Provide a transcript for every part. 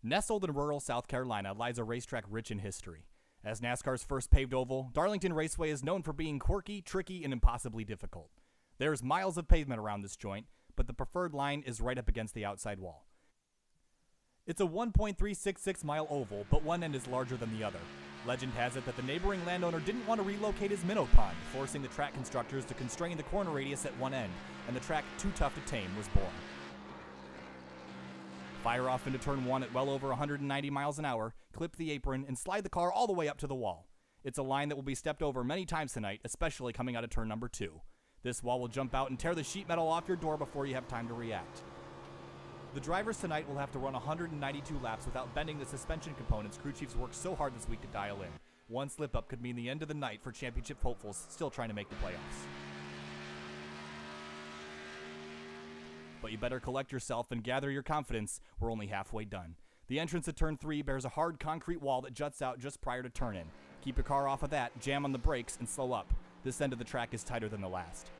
Nestled in rural South Carolina lies a racetrack rich in history. As NASCAR's first paved oval, Darlington Raceway is known for being quirky, tricky, and impossibly difficult. There's miles of pavement around this joint, but the preferred line is right up against the outside wall. It's a 1.366-mile oval, but one end is larger than the other. Legend has it that the neighboring landowner didn't want to relocate his minnow pond, forcing the track constructors to constrain the corner radius at one end, and the track Too Tough to Tame was born. Fire off into turn 1 at well over 190 miles an hour, clip the apron, and slide the car all the way up to the wall. It's a line that will be stepped over many times tonight, especially coming out of turn number 2. This wall will jump out and tear the sheet metal off your door before you have time to react. The drivers tonight will have to run 192 laps without bending the suspension components crew chiefs worked so hard this week to dial in. One slip-up could mean the end of the night for championship hopefuls still trying to make the playoffs. But you better collect yourself and gather your confidence. We're only halfway done. The entrance at turn 3 bears a hard concrete wall that juts out just prior to turn-in. Keep your car off of that, jam on the brakes, and slow up. This end of the track is tighter than the last.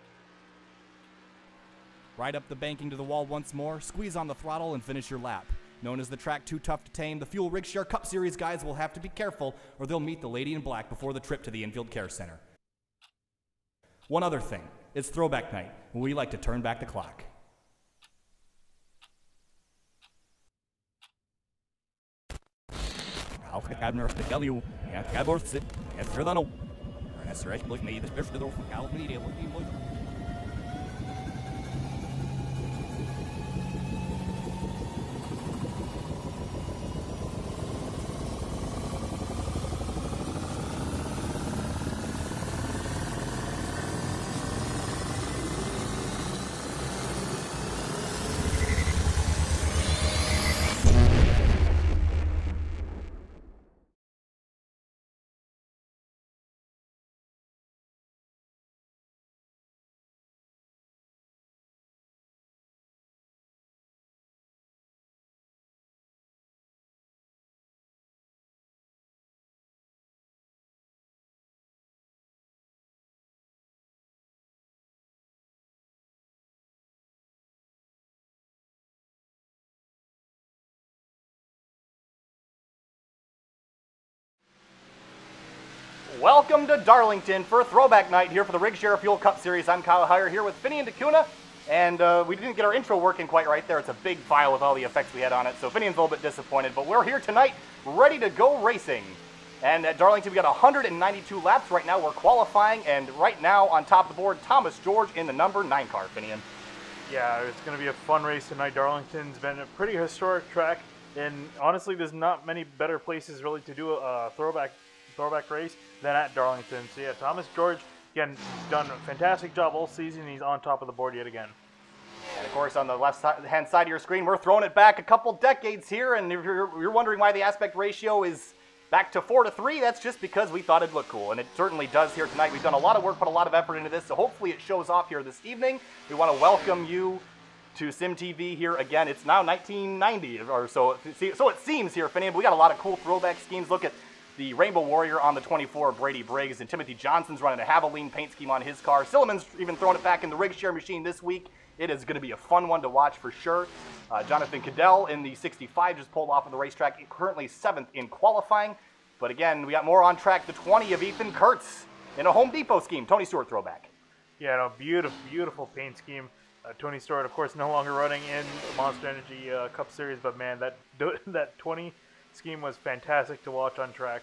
Ride up the banking to the wall once more, squeeze on the throttle, and finish your lap. Known as the track Too Tough to Tame, the Fuel Rigshare Cup Series guys will have to be careful or they'll meet the lady in black before the trip to the infield care center. One other thing, it's throwback night, when we like to turn back the clock. Welcome to Darlington for Throwback Night here for the Rigshare Fuel Cup Series. I'm Kyle Heyer here with Finney and DeCuna, and we didn't get our intro working quite right there. It's a big file with all the effects we had on it, so Finney's a little bit disappointed, but we're here tonight ready to go racing. And at Darlington, we got 192 laps right now. We're qualifying, and right now on top of the board, Thomas George in the number 9 car, Finian. Yeah, it's going to be a fun race tonight. Darlington's been a pretty historic track, and honestly, there's not many better places really to do a throwback race than at Darlington. So yeah, Thomas George, again, done a fantastic job all season. He's on top of the board yet again. And of course, on the left-hand side of your screen, we're throwing it back a couple decades here, and if you're wondering why the aspect ratio is back to 4:3, that's just because we thought it'd look cool, and it certainly does here tonight. We've done a lot of work, put a lot of effort into this, so hopefully it shows off here this evening. We want to welcome you to SimTV here again. It's now 1990 or so, so it seems here, Finney, but we got a lot of cool throwback schemes. Look at the Rainbow Warrior on the 24, Brady Briggs, and Timothy Johnson's running a Havoline paint scheme on his car. Silliman's even throwing it back in the Rigshare machine this week. It is going to be a fun one to watch for sure. Jonathan Cadell in the 65 just pulled off of the racetrack, currently 7th in qualifying. But again, we got more on track. The 20 of Ethan Kurtz in a Home Depot scheme. Tony Stewart throwback. Yeah, no, beautiful paint scheme. Tony Stewart, of course, no longer running in Monster Energy Cup Series, but man, that 20 scheme was fantastic to watch on track.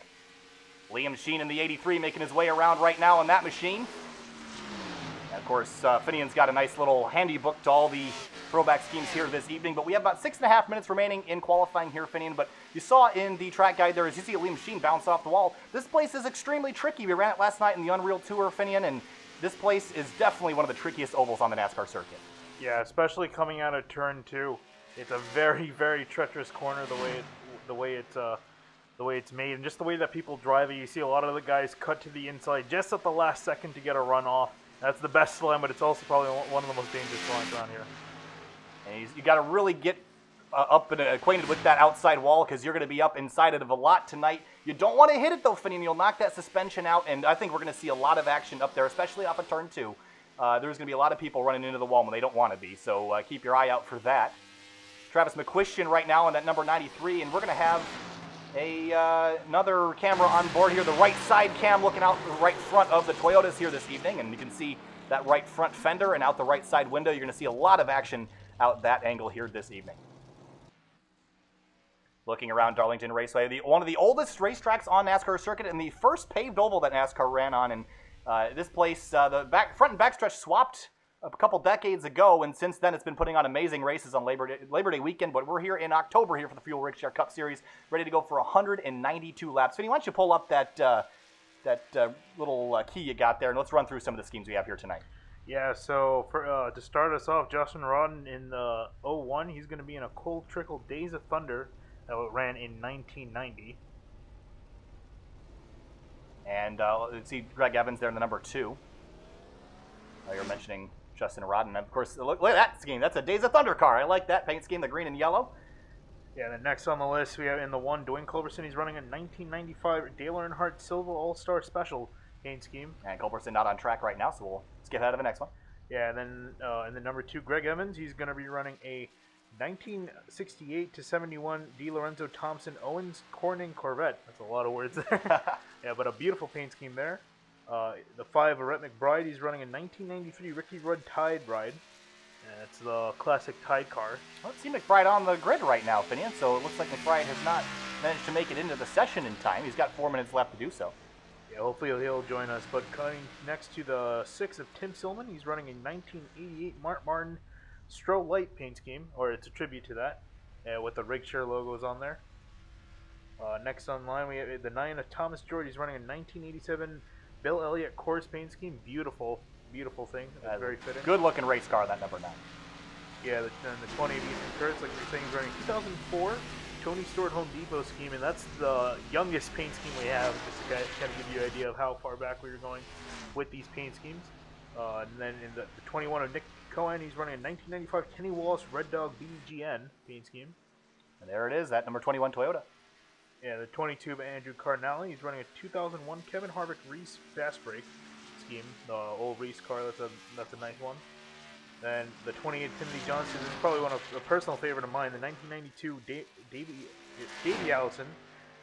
Liam Sheen in the 83 making his way around right now on that machine. And of course, Finian's got a nice little handy book to all the throwback schemes here this evening, but we have about 6.5 minutes remaining in qualifying here, Finian. But you saw in the track guide there, as you see Liam Sheen bounce off the wall, this place is extremely tricky. We ran it last night in the Unreal Tour, Finian, and this place is definitely one of the trickiest ovals on the NASCAR circuit. Yeah, especially coming out of turn 2. It's a very, very treacherous corner the way it the way it's made, and just the way that people drive it. You see a lot of the guys cut to the inside just at the last second to get a run off. That's the best slam, but it's also probably one of the most dangerous slams around here. And you got to really get up and acquainted with that outside wall because you're going to be up inside it of a lot tonight. You don't want to hit it though, Finian. You'll knock that suspension out, and I think we're going to see a lot of action up there, especially off of turn 2. There's going to be a lot of people running into the wall when they don't want to be, so keep your eye out for that. Travis McQuistion right now on that number 93, and we're going to have another camera on board here, the right side cam looking out the right front of the Toyotas here this evening, and you can see that right front fender and out the right side window. You're going to see a lot of action out that angle here this evening. Looking around Darlington Raceway, one of the oldest racetracks on NASCAR circuit and the first paved oval that NASCAR ran on. And this place, the front and back stretch swapped a couple decades ago, and since then it's been putting on amazing races on Labor Day weekend. But we're here in October here for the Fuel Rigshare Cup Series, ready to go for 192 laps. Finny, why don't you pull up that little key you got there, and let's run through some of the schemes we have here tonight. Yeah, so for, to start us off, Justin Rodden in the 01, he's going to be in a Cold Trickle Days of Thunder that ran in 1990. And let's see Greg Evans there in the number 2. You're mentioning Justin Rodden. And of course, look at that scheme. That's a Days of Thunder car. I like that paint scheme, the green and yellow. Yeah, then next on the list, we have in the 1, Dwayne Culberson. He's running a 1995 Dale Earnhardt Silver All-Star Special paint scheme. And Culberson not on track right now, so we'll skip ahead of the next one. Yeah, and then in the number 2, Greg Evans. He's going to be running a 1968 to 71 DeLorenzo Thompson Owens Corning Corvette. That's a lot of words there. Yeah, but a beautiful paint scheme there. The 5, Rett McBride. He's running a 1993 Ricky Rudd Tide ride. And it's the classic Tide car. I don't see McBride on the grid right now, Finian, so it looks like McBride has not managed to make it into the session in time. He's got 4 minutes left to do so. Yeah, hopefully he'll join us. But coming next to the 6 of Tim Silman, he's running a 1988 Martin Stroh Light paint scheme, or it's a tribute to that, with the Rigshare logos on there. Next on line, we have the 9 of Thomas George. He's running a 1987 Bill Elliott Course paint scheme. Beautiful, beautiful thing. Very fitting. Good looking race car, that number 9. Yeah, the 20 of Ethan Kurtz, like you're saying, he's running 2004 Tony Stewart Home Depot scheme, and that's the youngest paint scheme we have, just to kind of give you an idea of how far back we were going with these paint schemes. And then in the 21 of Nick Cohen, he's running a 1995 Kenny Wallace Red Dog BGN paint scheme. And there it is, that number 21 Toyota. Yeah, the 22 of Andrew Cardinale, he's running a 2001 Kevin Harvick Reese Fast Break scheme, the old Reese car. That's a nice one. Then the 28 Timothy Johnson, this is probably one of a personal favorite of mine, the 1992 Davey Allison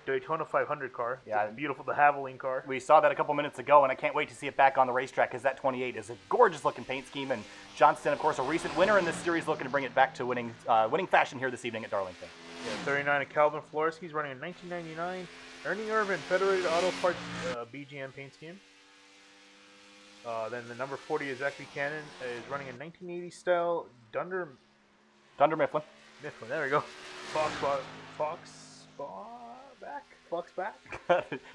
Daytona 500 car. Yeah, beautiful, the Haviland car. We saw that a couple minutes ago, and I can't wait to see it back on the racetrack because that 28 is a gorgeous-looking paint scheme. And Johnston, of course, a recent winner in this series, looking to bring it back to winning fashion here this evening at Darlington. Yeah, 39 of Calvin Flores. He's running a 1999 Ernie Irvin Federated Auto Parts BGM paint scheme. Then the number 40 is Zach Buchanan. Is running a 1980 style Dunder Mifflin. Mifflin, there we go. Fox back.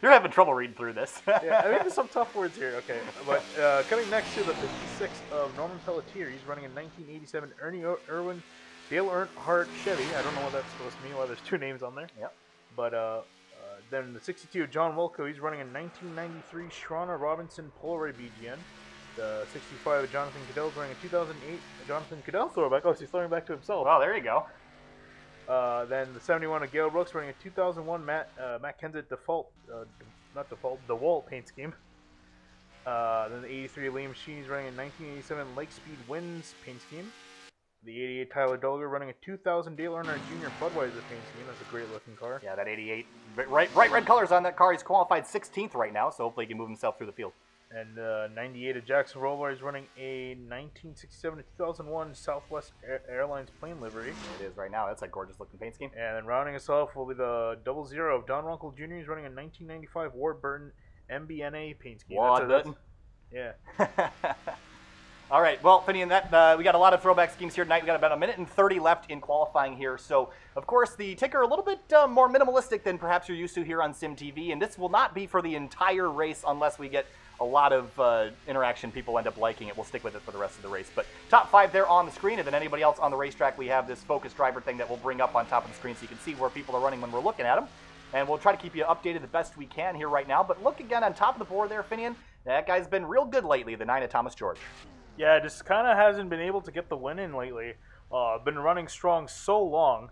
You're having trouble reading through this. Yeah, I mean, there's some tough words here. Okay, but coming next to the 56 of Norman Pelletier, he's running a 1987 Ernie Irwin Dale Earnhardt Chevy. I don't know what that's supposed to mean. Why there's 2 names on there. Yep. But then the 62 of John Wilco, he's running a 1993 Shrana Robinson Polaroid BGN. The 65 of Jonathan Caddell's running a 2008 Jonathan Caddell throwback. Oh, so he's throwing back to himself. Well, there you go. Then the 71 of Gail Brooks running a 2001 Matt Kenseth DeWalt paint scheme. Then the 83 of Liam Sheen, he's running a 1987 Lake Speed Winds paint scheme. The 88 Tyler Dolger running a 2000 Dale Earnhardt Jr. Budweiser paint scheme. That's a great looking car. Yeah, that 88. Bright red colors on that car. He's qualified 16th right now, so hopefully he can move himself through the field. And 98 of Jackson Roller is running a 1967 to 2001 Southwest Airlines plane livery. It is right now. That's a gorgeous looking paint scheme. And then rounding us off will be the 00 of Don Runkle Jr. He's running a 1995 Ward Burton MBNA paint scheme. Yeah. All right, well, Finian, we got a lot of throwback schemes here tonight. We got about 1 minute and 30 left in qualifying here. So, of course, the ticker a little bit more minimalistic than perhaps you're used to here on Sim TV, and this will not be for the entire race unless we get a lot of interaction. People end up liking it. We'll stick with it for the rest of the race. But top 5 there on the screen, and then anybody else on the racetrack, we have this focus driver thing that we'll bring up on top of the screen so you can see where people are running when we're looking at them. and we'll try to keep you updated the best we can here right now. But look again on top of the board there, Finian. That guy's been real good lately, the 9 of Thomas George. Yeah, just kind of hasn't been able to get the win in lately. Been running strong so long.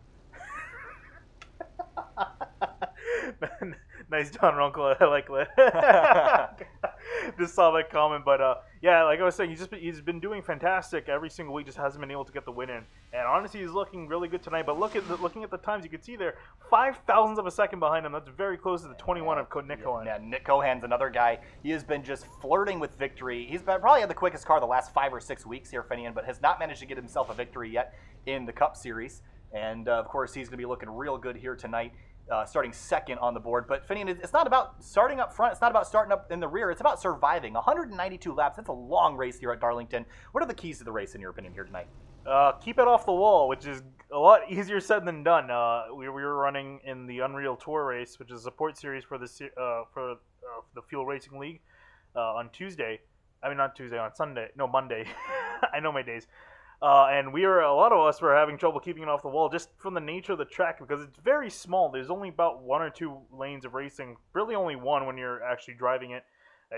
Nice John Runkle, I like that. Just saw that comment, but yeah, like I was saying, he's been doing fantastic every single week. Just hasn't been able to get the win in, and honestly, he's looking really good tonight. But looking at the times, you can see there 0.005 of a second behind him. That's very close to the 21 of Nick Cohen. Yeah, Nick Cohen's another guy. He has been just flirting with victory. He's probably had the quickest car the last 5 or 6 weeks here, Finian, but has not managed to get himself a victory yet in the Cup Series. And of course, he's going to be looking real good here tonight. Starting second on the board. But Finian, it's not about starting up front. It's not about starting up in the rear. It's about surviving. 192 laps. That's a long race here at Darlington. What are the keys to the race, in your opinion, here tonight? Keep it off the wall, which is a lot easier said than done. We were running in the Unreal Tour race, which is a support series for the Fuel Racing League on Tuesday. I mean, not Tuesday, on Sunday. No, Monday. I know my days. And a lot of us were having trouble keeping it off the wall just from the nature of the track because it's very small. There's only about 1 or 2 lanes of racing, really only one when you're actually driving it.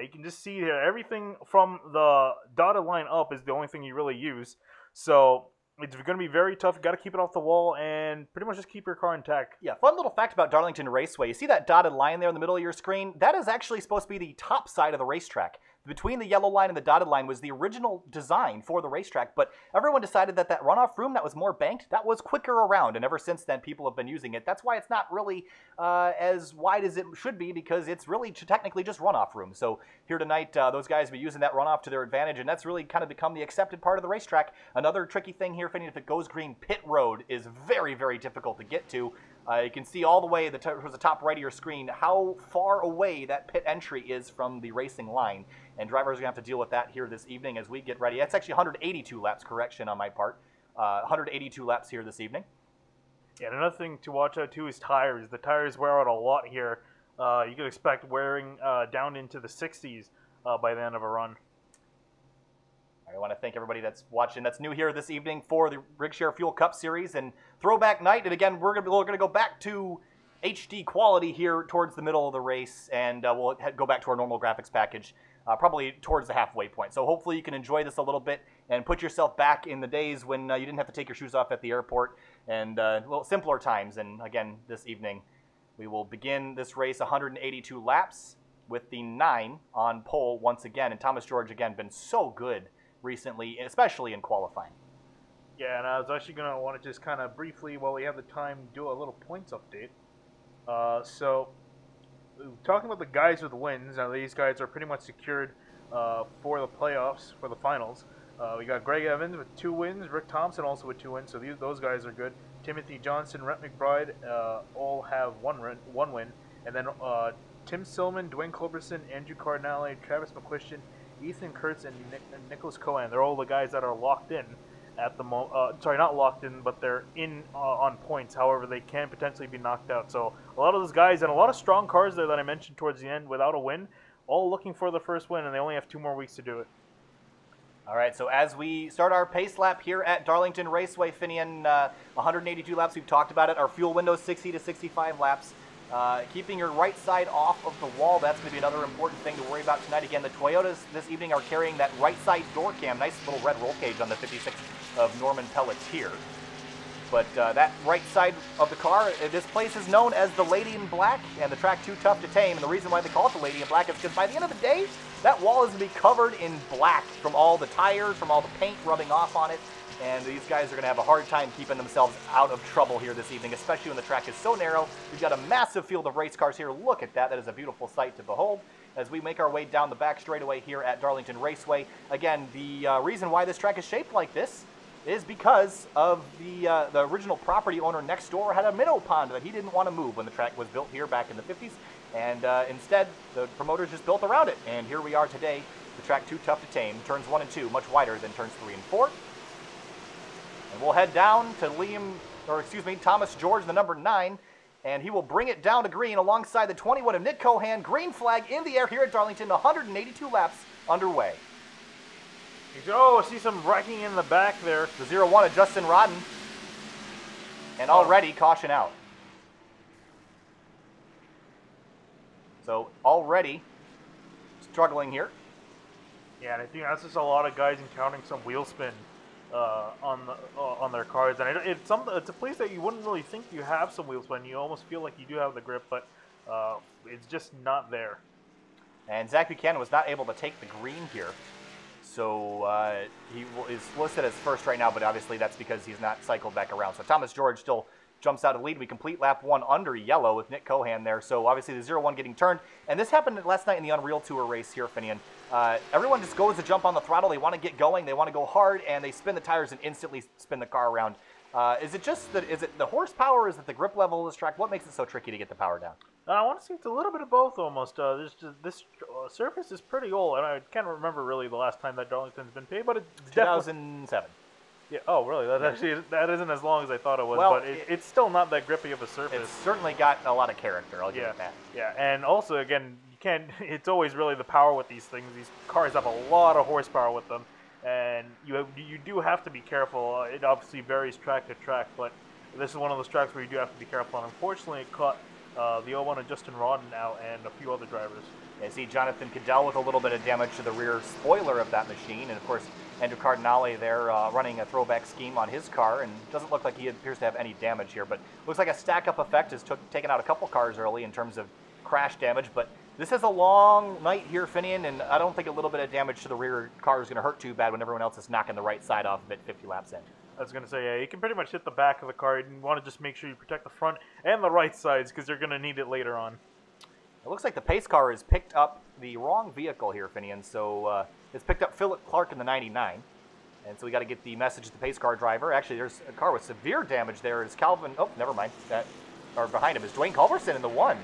You can just see here, everything from the dotted line up is the only thing you really use. So it's going to be very tough. You've got to keep it off the wall and pretty much just keep your car intact. Yeah, fun little fact about Darlington Raceway. You see that dotted line there in the middle of your screen? That is actually supposed to be the top side of the racetrack. Between the yellow line and the dotted line was the original design for the racetrack, but everyone decided that runoff room that was more banked, that was quicker around, and ever since then people have been using it. That's why it's not really as wide as it should be, because it's really technically just runoff room. So here tonight, those guys will be using that runoff to their advantage, and that's really kind of become the accepted part of the racetrack. Another tricky thing here, Finney, if it goes green, pit road is very, very difficult to get to. You can see all the way towards the top right of your screen how far away that pit entry is from the racing line. And drivers are going to have to deal with that here this evening as we get ready. That's actually 182 laps, correction on my part. 182 laps here this evening. Yeah, and another thing to watch out too is tires. The tires wear out a lot here. You can expect wearing down into the 60s by the end of a run. I want to thank everybody that's watching, that's new here this evening for the Rigshare Fuel Cup Series and Throwback Night. And again, we're going to go back to HD quality here towards the middle of the race, and we'll go back to our normal graphics package probably towards the halfway point. So hopefully you can enjoy this a little bit and put yourself back in the days when you didn't have to take your shoes off at the airport, and little simpler times. And again, this evening we will begin this race 182 laps with the 9 on pole once again. And Thomas George, again, been so good recently, especially in qualifying. Yeah, and I was actually going to want to just kind of briefly, while we have the time, do a little points update. So, talking about the guys with wins, now these guys are pretty much secured for the playoffs, for the finals. We got Greg Evans with 2 wins, Rick Thompson also with 2 wins, so those guys are good. Timothy Johnson, Rett McBride all have one win. And then Tim Silman, Dwayne Culberson, Andrew Cardinale, Travis McQuistion, Ethan Kurtz, and Nicholas Cohen. They're all the guys that are locked in at the moment. Sorry, not locked in, but they're in on points. However, they can potentially be knocked out. So a lot of those guys and a lot of strong cars there that I mentioned towards the end without a win, all looking for the first win, and they only have 2 more weeks to do it. All right, so as we start our pace lap here at Darlington Raceway, Finian, 182 laps, we've talked about it. Our fuel window is 60 to 65 laps. Keeping your right side off of the wall, that's going to be another important thing to worry about tonight. Again, the Toyotas this evening are carrying that right side door cam. Nice little red roll cage on the 56 of Norman Pelletier. But that right side of the car, this place is known as the Lady in Black, and the track too tough to tame. And the reason why they call it the Lady in Black is because by the end of the day, that wall is going to be covered in black from all the tires, from all the paint rubbing off on it. And these guys are going to have a hard time keeping themselves out of trouble here this evening, especially when the track is so narrow. We've got a massive field of race cars here. Look at that. That is a beautiful sight to behold as we make our way down the back straightaway here at Darlington Raceway. Again, the reason why this track is shaped like this is because of the original property owner next door had a minnow pond that he didn't want to move when the track was built here back in the 50s. And instead, the promoters just built around it. And here we are today, the track too tough to tame. Turns 1 and 2, much wider than turns 3 and 4. And we'll head down to Thomas George, the number 9, and he will bring it down to green alongside the 21 of Nick Cohen. Green flag in the air here at Darlington, 182 laps underway. Oh, I see some wrecking in the back there. The 0-1 of Justin Rodden, and already caution out. So already struggling here. Yeah, and I think that's just a lot of guys encountering some wheel spin on their cars, and it's a place that you wouldn't really think you have some wheel spin. You almost feel like you do have the grip, but it's just not there. And Zach Buchanan was not able to take the green here. So he is listed as first right now, but obviously that's because he's not cycled back around. So Thomas George still jumps out of the lead. We complete lap 1 under yellow with Nick Cohan there. So obviously the 0-1 getting turned. And this happened last night in the Unreal Tour race here, Finian. Everyone just goes to jump on the throttle. They want to get going. They want to go hard, and they spin the tires and instantly spin the car around. Is it the horsepower? Is it the grip level of this track? What makes it so tricky to get the power down? I want to say it's a little bit of both almost. This surface is pretty old, and I can't remember really the last time that Darlington's been paved, but it's 2007. Yeah. Oh, really? That isn't as long as I thought it was, well, but it's still not that grippy of a surface. It's certainly got a lot of character. I'll give it that. Yeah, and also again, you can't. It's always really the power with these things. These cars have a lot of horsepower with them, and you do have to be careful. It obviously varies track to track, but this is one of those tracks where you do have to be careful. And unfortunately, it caught the 0-1 of Justin Rodden out and a few other drivers. I see Jonathan Cadell with a little bit of damage to the rear spoiler of that machine, and of course Andrew Cardinale there running a throwback scheme on his car, and doesn't look like he appears to have any damage here, but looks like a stack-up effect has taken out a couple cars early in terms of crash damage, but this is a long night here, Finian, and I don't think a little bit of damage to the rear car is going to hurt too bad when everyone else is knocking the right side off of it 50 laps in. I was going to say, yeah, you can pretty much hit the back of the car. You want to just make sure you protect the front and the right sides because you're going to need it later on. It looks like the pace car has picked up the wrong vehicle here, Finian, so it's picked up Philip Clark in the 99. And so we got to get the message to the pace car driver. Actually, there's a car with severe damage there. Is Calvin? Oh, never mind. Or behind him is Dwayne Culberson in the 1.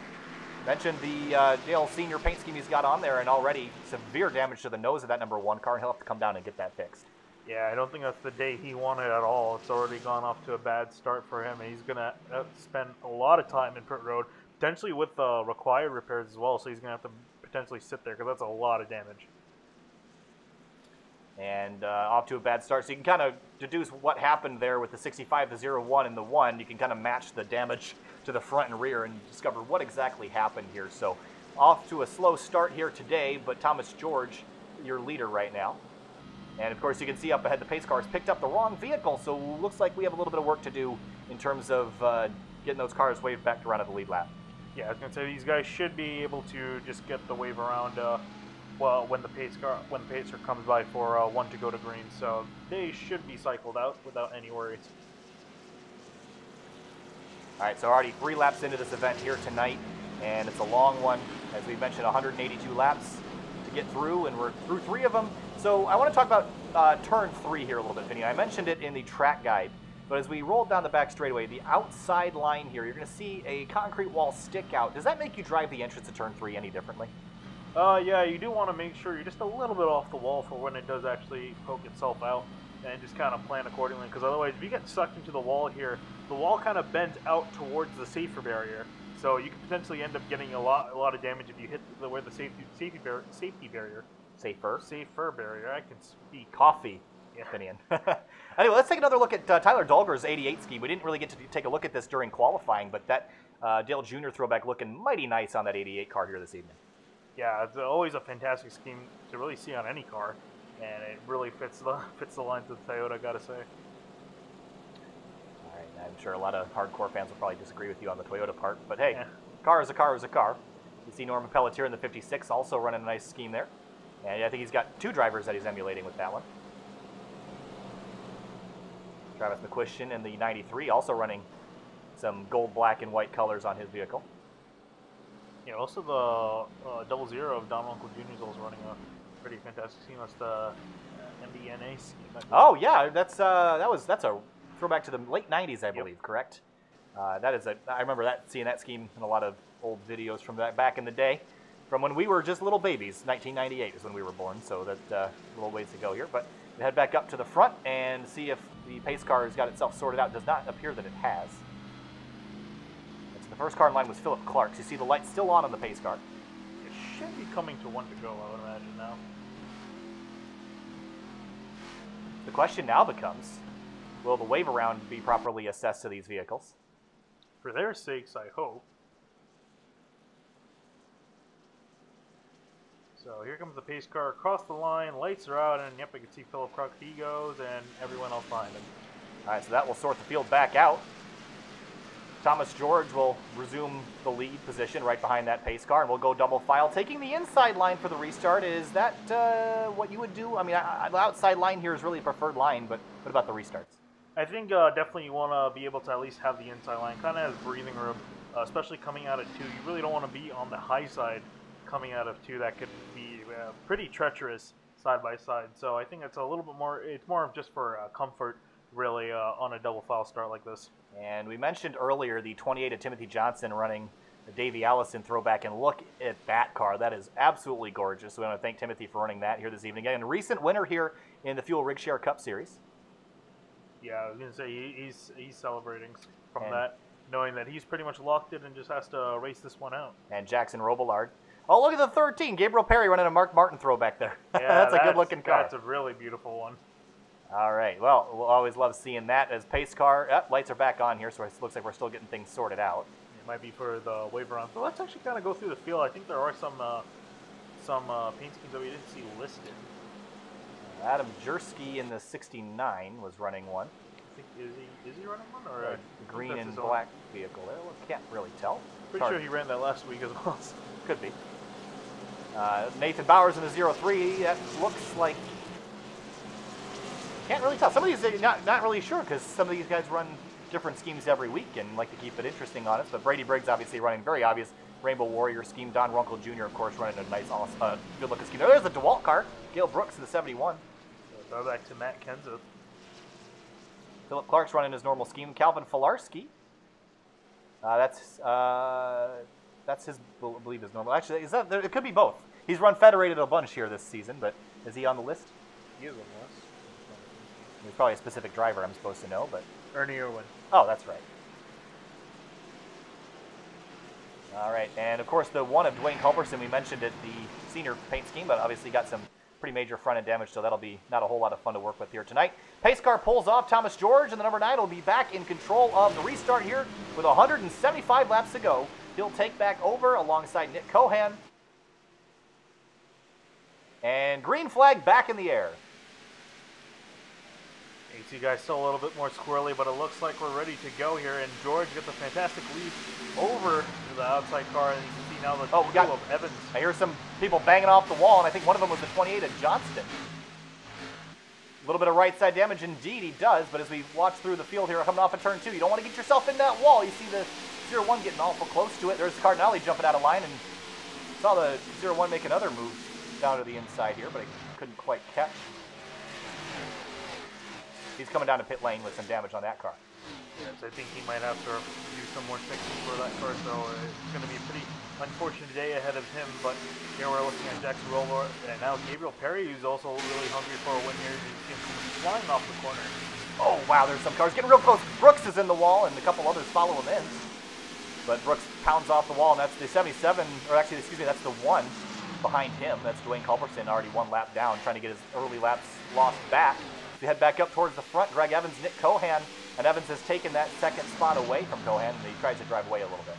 Mentioned the Dale Senior paint scheme he's got on there, and already severe damage to the nose of that number 1 car, and he'll have to come down and get that fixed. Yeah, I don't think that's the day he wanted at all. It's already gone off to a bad start for him, and he's going to spend a lot of time in pit road, potentially with required repairs as well, so he's going to have to potentially sit there because that's a lot of damage. And off to a bad start. So you can kind of deduce what happened there with the 65, the 0-1, and the 1. You can kind of match the damage to the front and rear and discover what exactly happened here. So off to a slow start here today, but Thomas George, your leader right now. And of course you can see up ahead the pace car has picked up the wrong vehicle, so looks like we have a little bit of work to do in terms of getting those cars waved back to run at the lead lap. Yeah, I was going to say these guys should be able to just get the wave around when the pacer comes by for 1 to go to green, so they should be cycled out without any worries. All right, so already 3 laps into this event here tonight, and it's a long one. As we mentioned, 182 laps to get through, and we're through 3 of them. So I want to talk about turn 3 here a little bit, Vinny. I mentioned it in the track guide, but as we roll down the back straightaway, the outside line here, you're going to see a concrete wall stick out. Does that make you drive the entrance to turn 3 any differently? Yeah, you do want to make sure you're just a little bit off the wall for when it does actually poke itself out, and just kind of plan accordingly, because otherwise if you get sucked into the wall here, the wall kind of bends out towards the safer barrier, so you could potentially end up getting a lot of damage if you hit where the safety barrier. Safer barrier. I can speak. Coffee. Yeah. Opinion. Anyway, let's take another look at Tyler Dolger's 88 scheme. We didn't really get to take a look at this during qualifying, but that Dale Jr. throwback looking mighty nice on that 88 car here this evening. Yeah, it's always a fantastic scheme to really see on any car, and it really fits the lines of Toyota, gotta say. All right, I'm sure a lot of hardcore fans will probably disagree with you on the Toyota part, but hey, car is a car is a car. You see Norman Pelletier in the 56 also running a nice scheme there, and I think he's got 2 drivers that he's emulating with that one. Travis McQuistion in the 93 also running some gold, black, and white colors on his vehicle. Yeah, also the 00 of Don Uncle Jr. is also running a pretty fantastic scheme. That's the MBNA scheme. Oh yeah, that's a throwback to the late 90s, I believe. Yep. Correct. I remember seeing that scheme in a lot of old videos from back in the day, from when we were just little babies. 1998 is when we were born, so that's a little ways to go here. But we head back up to the front and see if the pace car has got itself sorted out. Does not appear that it has. The first car in line was Philip Clark. So you see the light still on the pace car. It should be coming to 1 to go, I would imagine now. The question now becomes, will the wave around be properly assessed to these vehicles? For their sakes, I hope. So here comes the pace car across the line, lights are out, and yep, I can see Philip Kruk, he goes, and everyone else behind him. All right, so that will sort the field back out. Thomas George will resume the lead position right behind that pace car, and we'll go double file. Taking the inside line for the restart, is that what you would do? I mean, the outside line here is really a preferred line, but what about the restarts? I think definitely you want to be able to at least have the inside line, kind of has breathing room, especially coming out of 2. You really don't want to be on the high side coming out of 2. That could be pretty treacherous side by side. So I think it's a little bit more, it's more of just for comfort, really, on a double file start like this. And we mentioned earlier the 28 of Timothy Johnson running the Davey Allison throwback, and look at that car. That is absolutely gorgeous. So we want to thank Timothy for running that here this evening. And a recent winner here in the Fuel Rigshare Cup Series. Yeah, I was going to say he's celebrating from that, knowing that he's pretty much locked in and just has to race this one out. And Jackson Robillard. Oh, look at the 13. Gabriel Perry running a Mark Martin throwback there. Yeah, that's a good-looking car. That's a really beautiful one. All right. Well, we'll always love seeing that as pace car. Lights are back on here, so it looks like we're still getting things sorted out. It might be for the waiver round. So let's actually kind of go through the field. I think there are some paint schemes that we didn't see listed. Adam Jersky in the 69 was running one. I think, is he running one? Or the green and black vehicle there. Well, can't really tell. Pretty sure he ran that last week as well. Could be. Nathan Bowers in the 03. That looks like... Can't really tell. Some of these, not really sure, because some of these guys run different schemes every week and like to keep it interesting on us. But Brady Briggs obviously running very obvious Rainbow Warrior scheme. Don Runkle Jr., of course, running a nice, good-looking scheme. There's the DeWalt car. Gail Brooks in the 71. So go back to Matt Kenseth. Philip Clark's running his normal scheme. Calvin Filarski. That's his, I believe, his normal. Actually, it could be both. He's run Federated a bunch here this season, but is he on the list? He is on the list. There's probably a specific driver I'm supposed to know, but... Ernie Irwin. Oh, that's right. All right, and of course the one of Dwayne Culberson, we mentioned at the senior paint scheme, but obviously got some pretty major front end damage, so that'll be not a whole lot of fun to work with here tonight. Pace car pulls off. Thomas George and the number 9 will be back in control of the restart here with 175 laps to go. He'll take back over alongside Nick Cohan. And green flag back in the air. AT guys still a little bit more squirrely, but it looks like we're ready to go here. And George gets a fantastic lead over to the outside car, and you can see now the two of Evans. I hear some people banging off the wall, and I think one of them was the 28 of Johnston. A little bit of right side damage, indeed he does, but as we watch through the field here coming off of turn 2, you don't want to get yourself in that wall. You see the 0-1 getting awful close to it. There's Cardinale jumping out of line, and saw the 0-1 make another move down to the inside here, but I couldn't quite catch. He's coming down to pit lane with some damage on that car. Yes, I think he might have to do some more fixing for that car, so it's going to be a pretty unfortunate day ahead of him. But here we're looking at Jackson Roller, and now Gabriel Perry, who's also really hungry for a win here. You see him flying off the corner. Oh, wow, there's some cars getting real close. Brooks is in the wall, and a couple others follow him in. But Brooks pounds off the wall, and that's the 77, or actually, excuse me, that's the 1 behind him. That's Dwayne Culberson, already 1 lap down, trying to get his early laps lost back. We head back up towards the front. Greg Evans, Nick Cohan, and Evans has taken that second spot away from Cohan, and he tries to drive away a little bit.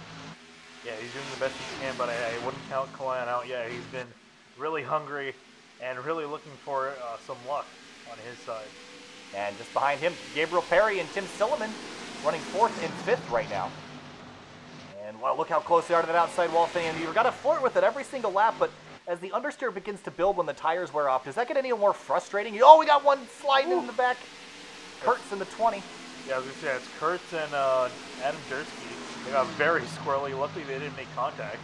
Yeah, he's doing the best he can, but I wouldn't count Cohan out. Yeah, he's been really hungry and really looking for some luck on his side. And just behind him, Gabriel Perry and Tim Silliman running 4th and 5th right now. And wow, look how close they are to that outside wall thing. And you've got to flirt with it every single lap, but as the understeer begins to build when the tires wear off, does that get any more frustrating? Oh, we got one sliding in the back. Kurtz in the 20. Yeah, I was going to say, it's Kurtz and Adam Jersky. They got very squirrely. Luckily, they didn't make contact.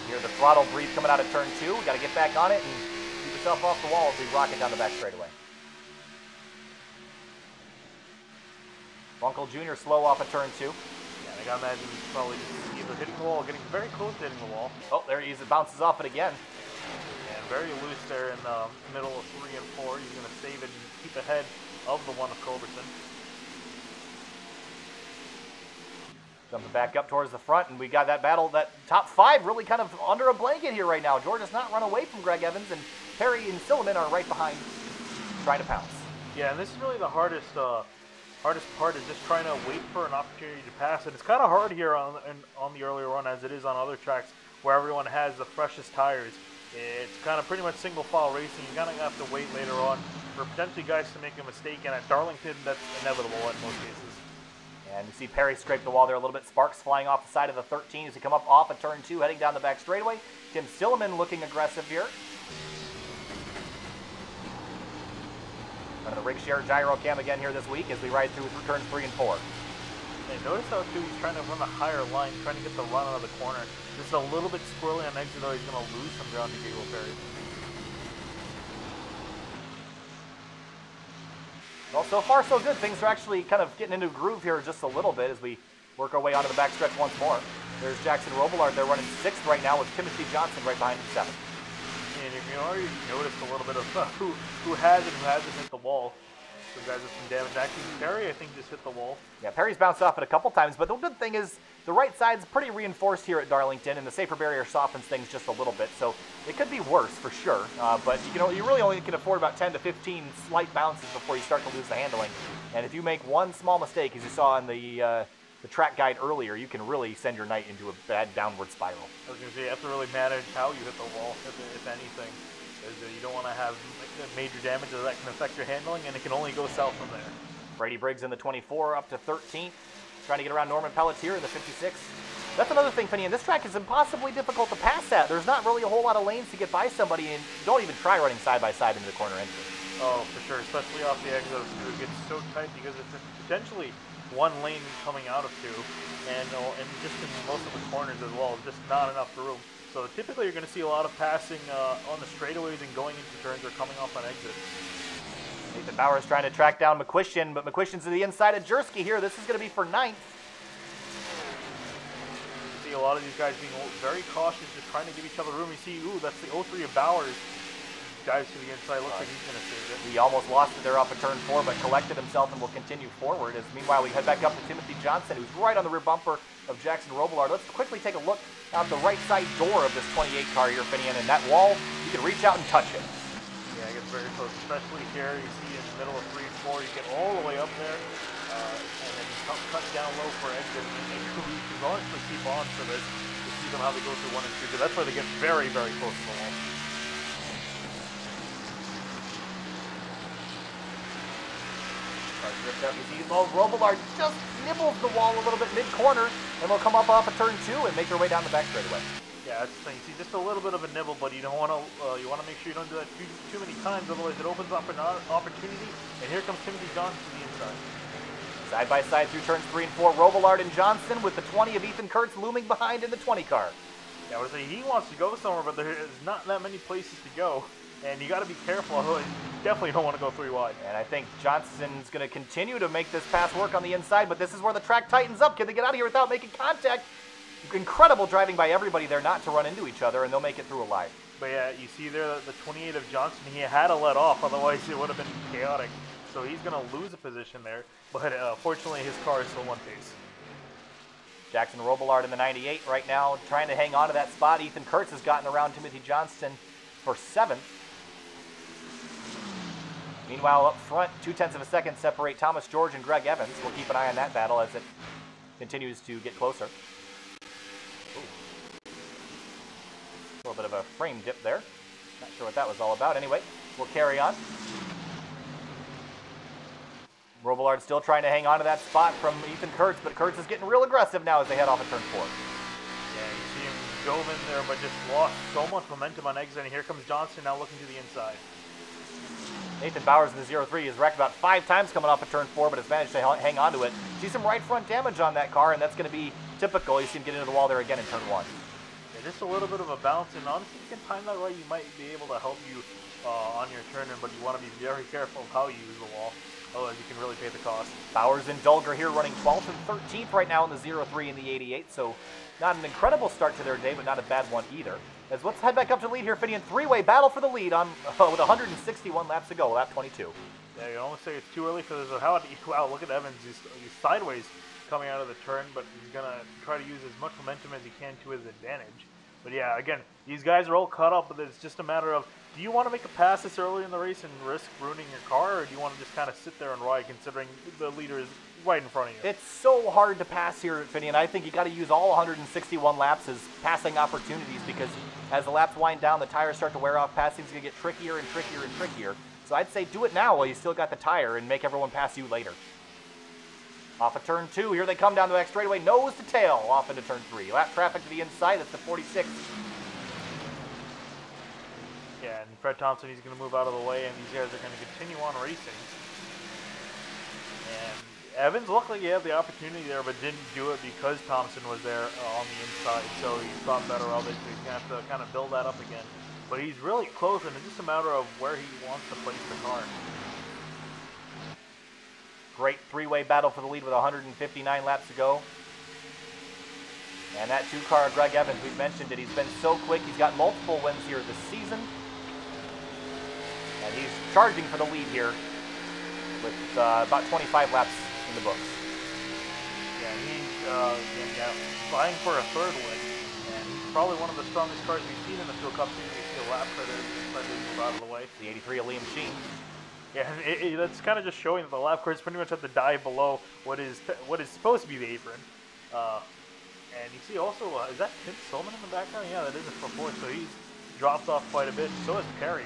Hear the throttle breathe coming out of turn 2. We got to get back on it and keep yourself off the wall as we rocket down the back straightaway. Runkle Jr. slow off of turn 2. Yeah, I got to imagine he's probably just either hitting the wall or getting very close to hitting the wall. Oh, there he is. It bounces off it again. And very loose there in the middle of 3 and 4. He's going to save it and keep ahead of the 1 of Culberson. Jumping back up towards the front, and we got that battle, that top 5 really kind of under a blanket here right now. George has not run away from Greg Evans, and Perry and Silliman are right behind trying to pounce. Yeah, and this is really the hardest part is just trying to wait for an opportunity to pass. And it's kind of hard here on the earlier run as it is on other tracks where everyone has the freshest tires. It's kind of pretty much single file racing. You're going to have to wait later on for potentially guys to make a mistake, and at Darlington, that's inevitable in most cases. And you see Perry scrape the wall there a little bit. Sparks flying off the side of the 13 as he come up off of turn 2, heading down the back straightaway. Tim Stillman looking aggressive here. Running the Rigshare gyro cam again here this week as we ride through turns 3 and 4. And notice how, too, he's trying to run a higher line, trying to get the run out of the corner. Just a little bit squirrely on exit, though he's going to lose some ground to Gable Perry. Well, so far so good. Things are actually kind of getting into a groove here just a little bit as we work our way onto the backstretch once more. There's Jackson Robillard. They're running 6th right now with Timothy Johnson right behind him 7th. And if you already noticed a little bit of who has and who hasn't hit the wall. Some guys with some damage. Actually, Perry, I think, just hit the wall. Yeah, Perry's bounced off it a couple times, but the good thing is the right side's pretty reinforced here at Darlington, and the safer barrier softens things just a little bit, so it could be worse for sure. But you really only can afford about 10 to 15 slight bounces before you start to lose the handling. And if you make one small mistake, as you saw in the track guide earlier, you can really send your night into a bad downward spiral. I was going to say, you have to really manage how you hit the wall, if anything. You don't want to have major damage that can affect your handling, and it can only go south from there. Brady Briggs in the 24 up to 13th, trying to get around Norman Pelletier in the 56. That's another thing, Finney, and this track is impossibly difficult to pass at. There's not really a whole lot of lanes to get by somebody, and don't even try running side by side into the corner entry. Oh, for sure, especially off the exit. It gets so tight because it's potentially one lane coming out of 2, and just in most of the corners as well, just not enough room. So typically you're going to see a lot of passing on the straightaways and going into turns or coming off on exit. Nathan Bowers trying to track down McQuistion, but McQuistion's to the inside of Jersky here. This is going to be for 9th. You see a lot of these guys being very cautious, just trying to give each other room. You see, ooh, that's the 03 of Bowers. Dives to the inside, looks like he's going to save it. He almost lost it there off of turn 4, but collected himself and will continue forward. As meanwhile, we head back up to Timothy Johnson, who's right on the rear bumper of Jackson Robillard. Let's quickly take a look out the right side door of this 28 car here, Finian, and that wall, you can reach out and touch it. Yeah, it gets very close, especially here. You see in the middle of 3 and 4, you get all the way up there, and then you cut down low for exit, and you can honestly keep on for this to see them how they go through 1 and 2, because that's where they get very, very close to the wall. You see Robillard just nibbles the wall a little bit mid-corner, and they'll come up off of turn 2 and make their way down the back straightaway. Yeah, that's the thing. See, just a little bit of a nibble, but you don't want to. You want to make sure you don't do that too many times, otherwise it opens up an opportunity. And here comes Timothy Johnson to the inside. Side by side through turns 3 and 4, Robillard and Johnson with the 20 of Ethan Kurtz looming behind in the 20 car. Yeah, I would say he wants to go somewhere, but there's not that many places to go. And you got to be careful. You definitely don't want to go 3 wide. And I think Johnson's going to continue to make this pass work on the inside, but this is where the track tightens up. Can they get out of here without making contact? Incredible driving by everybody there not to run into each other, and they'll make it through alive. But yeah, you see there the 28 of Johnson, he had to let off, otherwise it would have been chaotic. So he's going to lose a position there, but fortunately his car is still 1 pace. Jackson Robillard in the 98 right now, trying to hang on to that spot. Ethan Kurtz has gotten around Timothy Johnson for 7th. Meanwhile, up front, 0.2 of a second separate Thomas George and Greg Evans. We'll keep an eye on that battle as it continues to get closer. Ooh. A little bit of a frame dip there. Not sure what that was all about. Anyway, we'll carry on. Robillard still trying to hang on to that spot from Ethan Kurtz, but Kurtz is getting real aggressive now as they head off at turn 4. Yeah, you see him dove in there, but just lost so much momentum on exit, and here comes Johnson now looking to the inside. Nathan Bowers in the 03 has wrecked about 5 times coming off at turn 4, but has managed to hang on to it. See some right front damage on that car, and that's going to be typical. You see him get into the wall there again in turn 1. Yeah, just a little bit of a bounce, and honestly, if you can time that right, you might be able to help you on your turn, but you want to be very careful of how you use the wall. Otherwise, you can really pay the cost. Bowers and Dulger here running 12th and 13th right now in the 03 and the 88, so not an incredible start to their day, but not a bad one either. As let's head back up to the lead here, Finney, in 3-way battle for the lead on with 161 laps to go, lap 22. Yeah, you almost say it's too early for this. Wow, look at Evans. He's sideways coming out of the turn, but he's going to try to use as much momentum as he can to his advantage. But yeah, again, these guys are all caught up, but it's just a matter of, do you want to make a pass this early in the race and risk ruining your car, or do you want to just kind of sit there and ride, considering the leader is right in front of you. It's so hard to pass here at Finian. I think you got to use all 161 laps as passing opportunities because as the laps wind down, the tires start to wear off. Passing's going to get trickier and trickier and trickier. So I'd say do it now while you still got the tire and make everyone pass you later. Off of turn 2, here they come down the back straightaway, nose to tail, off into turn 3. Lap traffic to the inside, that's the 46. Yeah, and Fred Thompson, he's going to move out of the way, and these guys are going to continue on racing. And Evans looked like he had the opportunity there, but didn't do it because Thompson was there on the inside, so he thought better of it, so he's going to have to kind of build that up again. But he's really close, and it's just a matter of where he wants to place the car. Great three-way battle for the lead with 159 laps to go. And that two-car, Greg Evans, we've mentioned it. He's been so quick. He's got multiple wins here this season. And he's charging for the lead here with about 25 laps in the books. Yeah, he's vying for a third win. And he's probably one of the strongest cars we've seen in the Fuel Cup Series. You see a lap credit move out of the way. The 83 of Liam Sheen. Yeah, that's kind of just showing that the lap cars pretty much have to dive below what is supposed to be the apron. And you see also, is that Tim Stillman in the background? Yeah, that is for fourth, so he's dropped off quite a bit. So is Perry.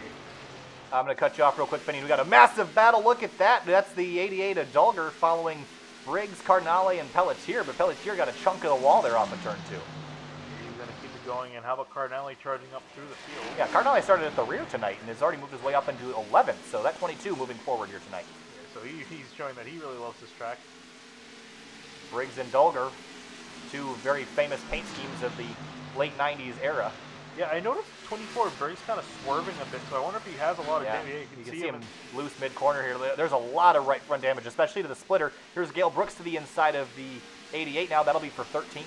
I'm going to cut you off real quick, Finney. We got a massive battle. Look at that. That's the 88 of Dulger following Briggs, Cardinale, and Pelletier. But Pelletier got a chunk of the wall there off of turn 2. He's going to keep it going. And how about Cardinale charging up through the field? Yeah, Cardinale started at the rear tonight and has already moved his way up into 11th. So that 22 moving forward here tonight. Yeah, so he's showing that he really loves this track. Briggs and Dulger, two very famous paint schemes of the late 90s era. Yeah, I noticed 24 Briggs kind of swerving a bit, so I wonder if he has a lot of damage. You can see him loose mid-corner here. There's a lot of right front damage, especially to the splitter. Here's Gale Brooks to the inside of the 88 now. That'll be for 13.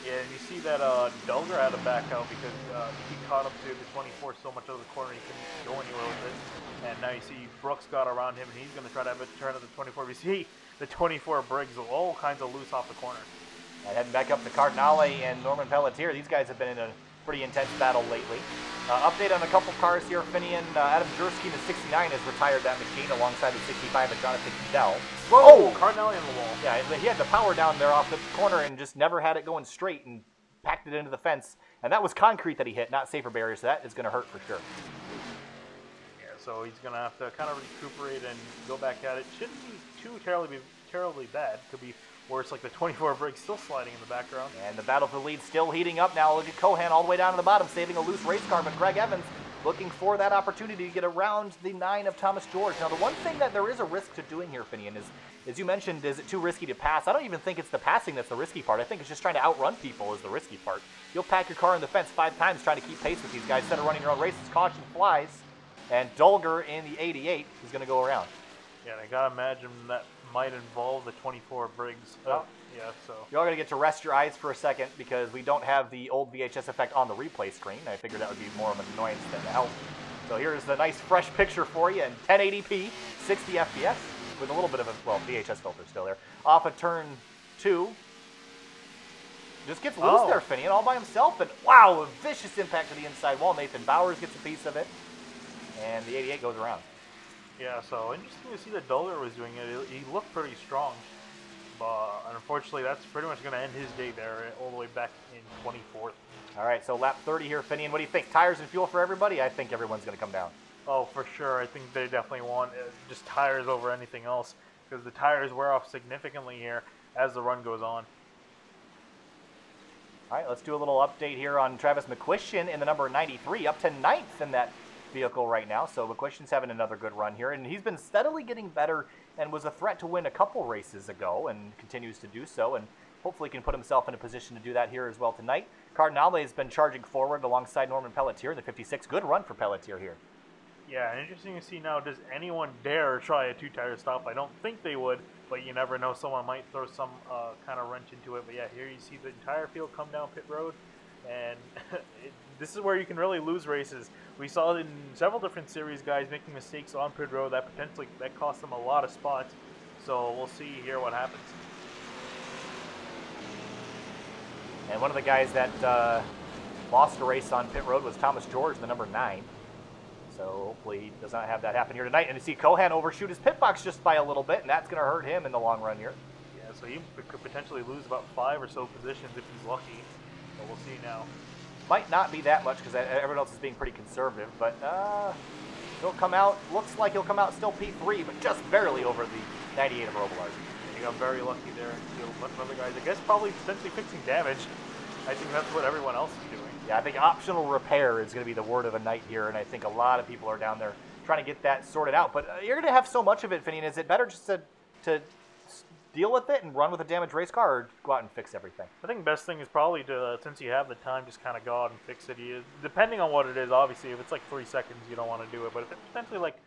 Yeah, and you see that Dulger had to back out because he caught up to the 24 so much of the corner he couldn't go anywhere with it. And now you see Brooks got around him, and he's going to try to have a turn at the 24. You see the 24 Briggs all kinds of loose off the corner. And heading back up to Cardinale and Norman Pelletier. These guys have been in a pretty intense battle lately. Update on a couple cars here. Finian, Adam Jersky, the 69, has retired that machine alongside the 65 of Jonathan Cadell. Whoa! Cardinale on the wall. Yeah, he had the power down there off the corner and just never had it going straight and packed it into the fence. And that was concrete that he hit, not safer barriers. So that is going to hurt for sure. Yeah, so he's going to have to kind of recuperate and go back at it. Shouldn't be too terribly bad. Could be worse, like the 24 Briggs still sliding in the background. And the battle for the lead still heating up now. Look at Cohan all the way down to the bottom, saving a loose race car, but Greg Evans looking for that opportunity to get around the 9 of Thomas George. Now, the one thing that there is a risk to doing here, Finian, is, as you mentioned, is it too risky to pass? I don't even think it's the passing that's the risky part. I think it's just trying to outrun people is the risky part. You'll pack your car in the fence 5 times trying to keep pace with these guys instead of running your own races. Caution flies, and Dulger in the 88 is going to go around. Yeah, and I got to imagine that might involve the 24 Briggs. Yeah, so you're all going to get to rest your eyes for a second because we don't have the old VHS effect on the replay screen. I figured that would be more of an annoyance than a help. So here's the nice fresh picture for you in 1080p, 60 FPS with a little bit of a, well, VHS filter still there. Off of turn 2. Just gets loose there, Finian, all by himself. And wow, a vicious impact to the inside wall. Nathan Bowers gets a piece of it. And the 88 goes around. Yeah, so interesting to see that Dulger was doing it. He looked pretty strong. But unfortunately, that's pretty much going to end his day there, all the way back in 24th. All right, so lap 30 here, Finian. What do you think? Tires and fuel for everybody? I think everyone's going to come down. Oh, for sure. I think they definitely want just tires over anything else because the tires wear off significantly here as the run goes on. All right, let's do a little update here on Travis McQuistion in the number 93, up to 9th in that vehicle right now. So McQuistion's having another good run here, and he's been steadily getting better and was a threat to win a couple races ago and continues to do so, and hopefully can put himself in a position to do that here as well tonight. Cardinale has been charging forward alongside Norman Pelletier in the 56. Good run for Pelletier here. Yeah, and interesting to see now, does anyone dare try a two-tire stop? I don't think they would, but you never know. Someone might throw some kind of wrench into it. But yeah, here you see the entire field come down pit road, and this is where you can really lose races. We saw it in several different series, guys making mistakes on pit road that cost them a lot of spots. So we'll see here what happens. And one of the guys that lost a race on pit road was Thomas George, the number 9. So hopefully he does not have that happen here tonight. And you see Cohan overshoot his pit box just by a little bit, and that's going to hurt him in the long run here. Yeah, so he could potentially lose about 5 or so positions if he's lucky. But we'll see now. Might not be that much because everyone else is being pretty conservative, but he'll come out, looks like he'll come out still P3, but just barely over the 98 of Robillard. He got very lucky there. Other guys, I guess, probably potentially fixing damage. I think that's what everyone else is doing. Yeah, I think optional repair is going to be the word of the night here, and I think a lot of people are down there trying to get that sorted out. But you're going to have so much of it, Finian. Is it better just to deal with it and run with a damaged race car, or go out and fix everything? I think the best thing is probably to, since you have the time, just kind of go out and fix it. Depending on what it is, obviously, if it's like 3 seconds, you don't want to do it. But if it's potentially like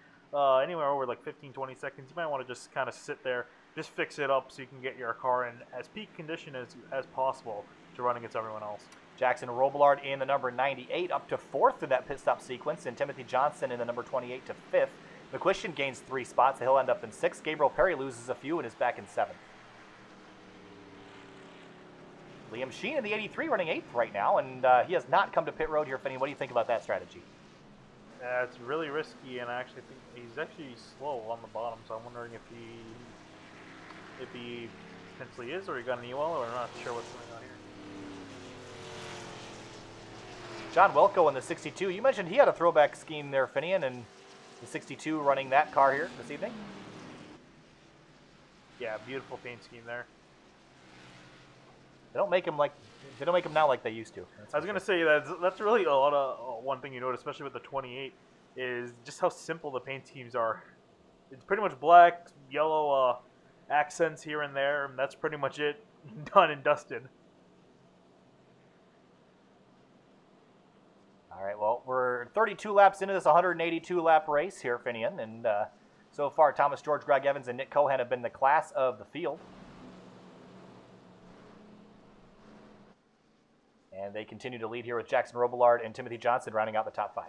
anywhere over like 15, 20 seconds, you might want to just kind of sit there, just fix it up so you can get your car in as peak condition as possible to run against everyone else. Jackson Robillard in the number 98 up to 4th in that pit stop sequence, and Timothy Johnson in the number 28 to 5th. McQuistion gains 3 spots, so he'll end up in 6th. Gabriel Perry loses a few and is back in 7th. Liam Sheen in the 83 running 8th right now, and he has not come to pit road here, Finney. What do you think about that strategy? It's really risky, and I actually think he's actually slow on the bottom, so I'm wondering if he potentially is, or he got an EOL, or I'm not sure what's going on here. John Welko in the 62. You mentioned he had a throwback scheme there, Finian, and the 62 running that car here this evening. Yeah, beautiful paint scheme there. They don't make them now like they used to. I was gonna say that's really a lot of one thing you notice, especially with the 28, is just how simple the paint schemes are. It's pretty much black, yellow accents here and there, and that's pretty much it. Done and dusted. All right, well, we're 32 laps into this 182-lap race here, Finian, and so far Thomas George, Greg Evans, and Nick Cohan have been the class of the field. And they continue to lead here with Jackson Robillard and Timothy Johnson rounding out the top 5.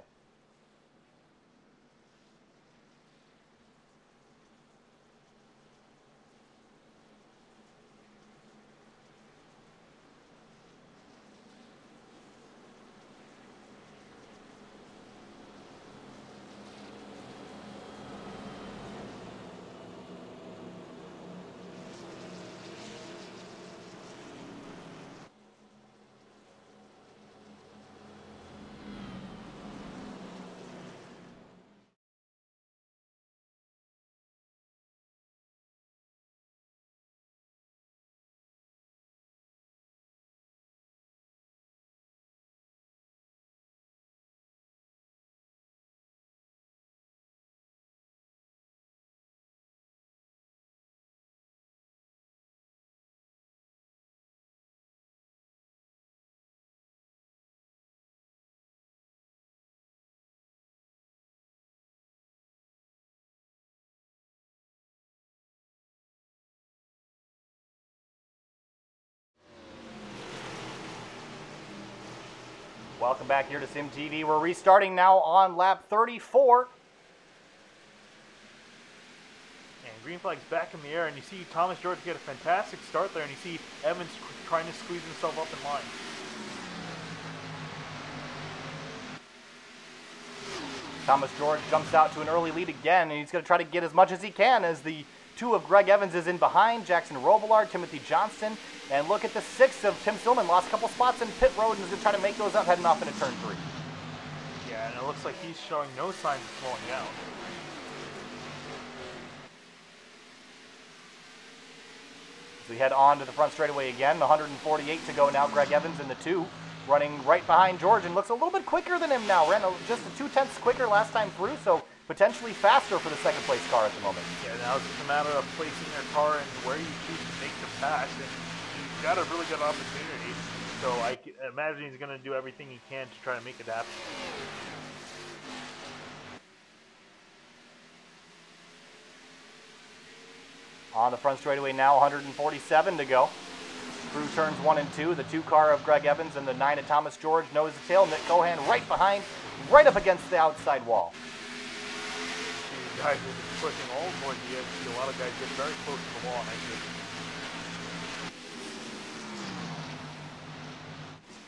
Welcome back here to Sim TV. We're restarting now on lap 34. And green flag's back in the air, and you see Thomas George get a fantastic start there, and you see Evans trying to squeeze himself up in line. Thomas George jumps out to an early lead again, and he's going to try to get as much as he can as the 2 of Greg Evans is in behind. Jackson Robillard, Timothy Johnson, and look at the 6 of Tim Stillman. Lost a couple spots in pit road and is going to try to make those up heading off into turn 3. Yeah, and it looks like he's showing no signs of slowing down. As we head on to the front straightaway again, 148 to go now. Greg Evans in the 2, running right behind George, and looks a little bit quicker than him now. Ran just a 0.2 quicker last time through, so potentially faster for the second place car at the moment. Yeah, now it's just a matter of placing your car and where you choose to make the pass, and he's got a really good opportunity. So I imagine he's going to do everything he can to try to make it happen. On the front straightaway now, 147 to go. Through turns 1 and 2, the 2 car of Greg Evans and the 9 of Thomas George nose to tail. Nick Cohan right behind, right up against the outside wall. These guys are just pushing all towards the edge. See a lot of guys get very close to the wall.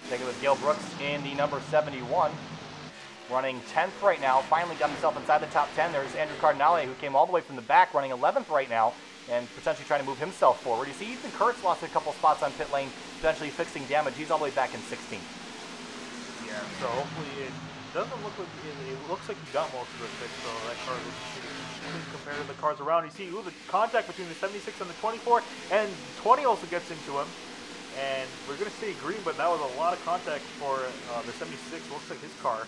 Take it with Gail Brooks in the number 71. running 10th right now. Finally got himself inside the top 10. There's Andrew Cardinale, who came all the way from the back, running 11th right now, and potentially trying to move himself forward. You see Ethan Kurtz lost a couple spots on pit lane, potentially fixing damage. He's all the way back in 16th. Yeah, so hopefully it doesn't look like it looks like he got most of it fixed, so that car looks pretty clean compared to the cars around. You see, ooh, the contact between the 76 and the 24, and 20 also gets into him. And we're going to say green, but that was a lot of contact for the 76. Looks like his car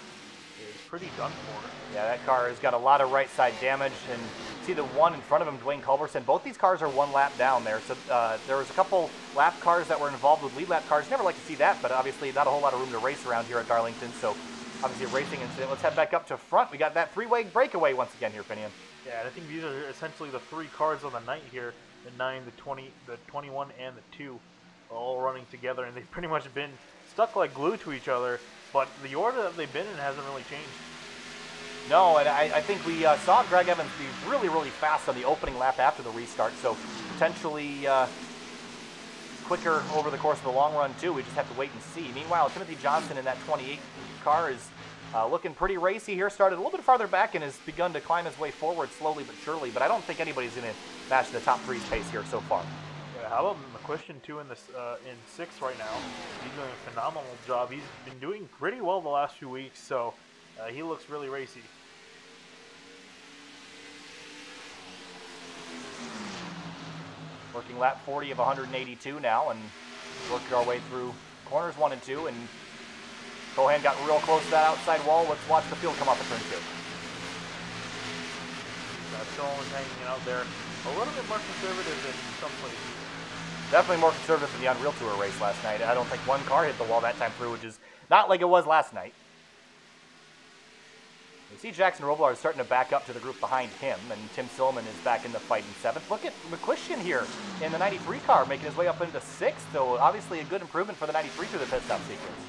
is pretty done for. Yeah, that car has got a lot of right side damage. And see the one in front of him, Dwayne Culberson. Both these cars are one lap down there. So there was a couple lap cars that were involved with lead lap cars. Never like to see that, but obviously not a whole lot of room to race around here at Darlington. So obviously a racing incident. Let's head back up to front. We got that three-way breakaway once again here, Finian. Yeah, and I think these are essentially the three cars on the night here. The 9, the 20, the 21, and the 2. All running together, and they've pretty much been stuck like glue to each other, but the order that they've been in hasn't really changed. No, and I think we saw Greg Evans be really, really fast on the opening lap after the restart, so potentially quicker over the course of the long run, too. We just have to wait and see. Meanwhile, Timothy Johnson in that 28 car is looking pretty racy here. Started a little bit farther back and has begun to climb his way forward slowly but surely, but I don't think anybody's going to match the top three's pace here so far. Yeah, how about McQuistion, too, in 6th right now? He's doing a phenomenal job. He's been doing pretty well the last few weeks, so he looks really racy. Working lap 40 of 182 now, and working our way through corners 1 and 2, and Cohan got real close to that outside wall. Let's watch the field come off at turn 2. Stolen hanging out there. A little bit more conservative in some places. Definitely more conservative than the Unreal Tour race last night. I don't think one car hit the wall that time through, which is not like it was last night. You see Jackson Robillard is starting to back up to the group behind him, and Tim Silliman is back in the fight in 7th. Look at McQuistion here in the 93 car, making his way up into 6th, so obviously a good improvement for the 93 through the pit stop sequence.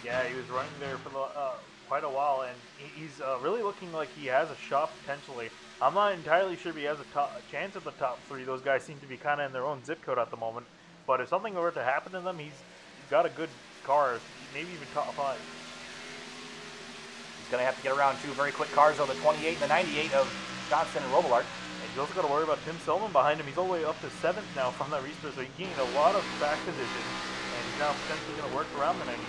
Yeah, he was running there for quite a while, and he's really looking like he has a shot potentially. I'm not entirely sure if he has a chance at the top 3. Those guys seem to be kind of in their own zip code at the moment. But if something were to happen to them, he's got a good car, maybe even top 5. He's going to have to get around 2 very quick cars, though, the 28 and the 98 of Johnson and Robillard. And he's also got to worry about Tim Silliman behind him. He's all the way up to 7th now from that restart, so he gained a lot of back position, and he's now potentially going to work around the 93.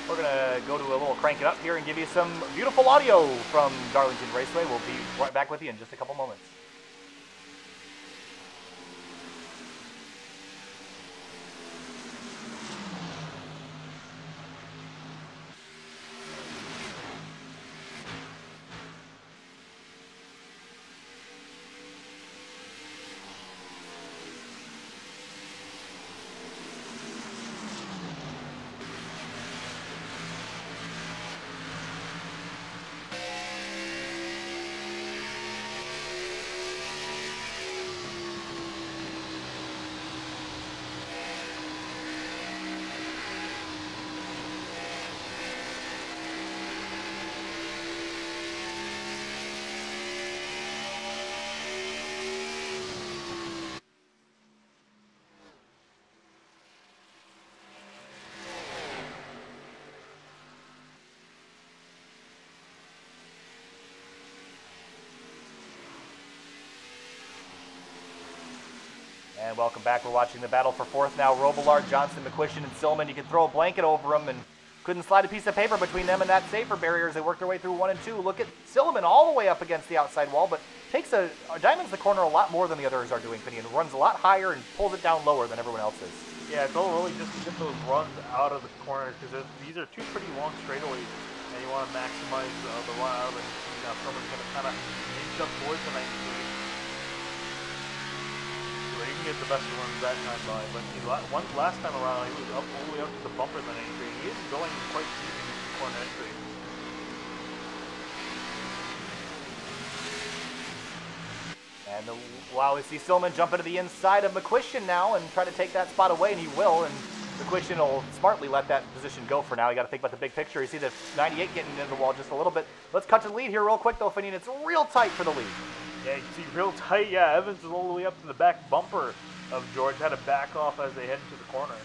We're going to go to a little crank it up here and give you some beautiful audio from Darlington Raceway. We'll be right back with you in just a couple moments. And welcome back. We're watching the battle for 4th now. Robillard, Johnson, McQuistion, and Silliman. You can throw a blanket over them and couldn't slide a piece of paper between them and that safer barrier as they work their way through 1 and 2. Look at Silliman all the way up against the outside wall, but takes diamonds the corner a lot more than the others are doing, and runs a lot higher and pulls it down lower than everyone else is. Yeah, it's all really just to get those runs out of the corners, because these are 2 pretty long straightaways, and you want to maximize the run out, and now someone's going to kind of inch up towards the 93. So he can get the best runs that time by, but last time around he was up all the way up to the bumper of the 93, and he isn't going quite deep into the corner entry. And wow, we see Silliman jump into the inside of McQuistion now and try to take that spot away, and he will. And McQuistion will smartly let that position go for now. You got to think about the big picture. You see the 98 getting into the wall just a little bit. Let's cut to the lead here real quick, though, Finian. It's real tight for the lead. Yeah, you see real tight. Yeah, Evans is all the way up to the back bumper of George. Had to back off as they head into the corner.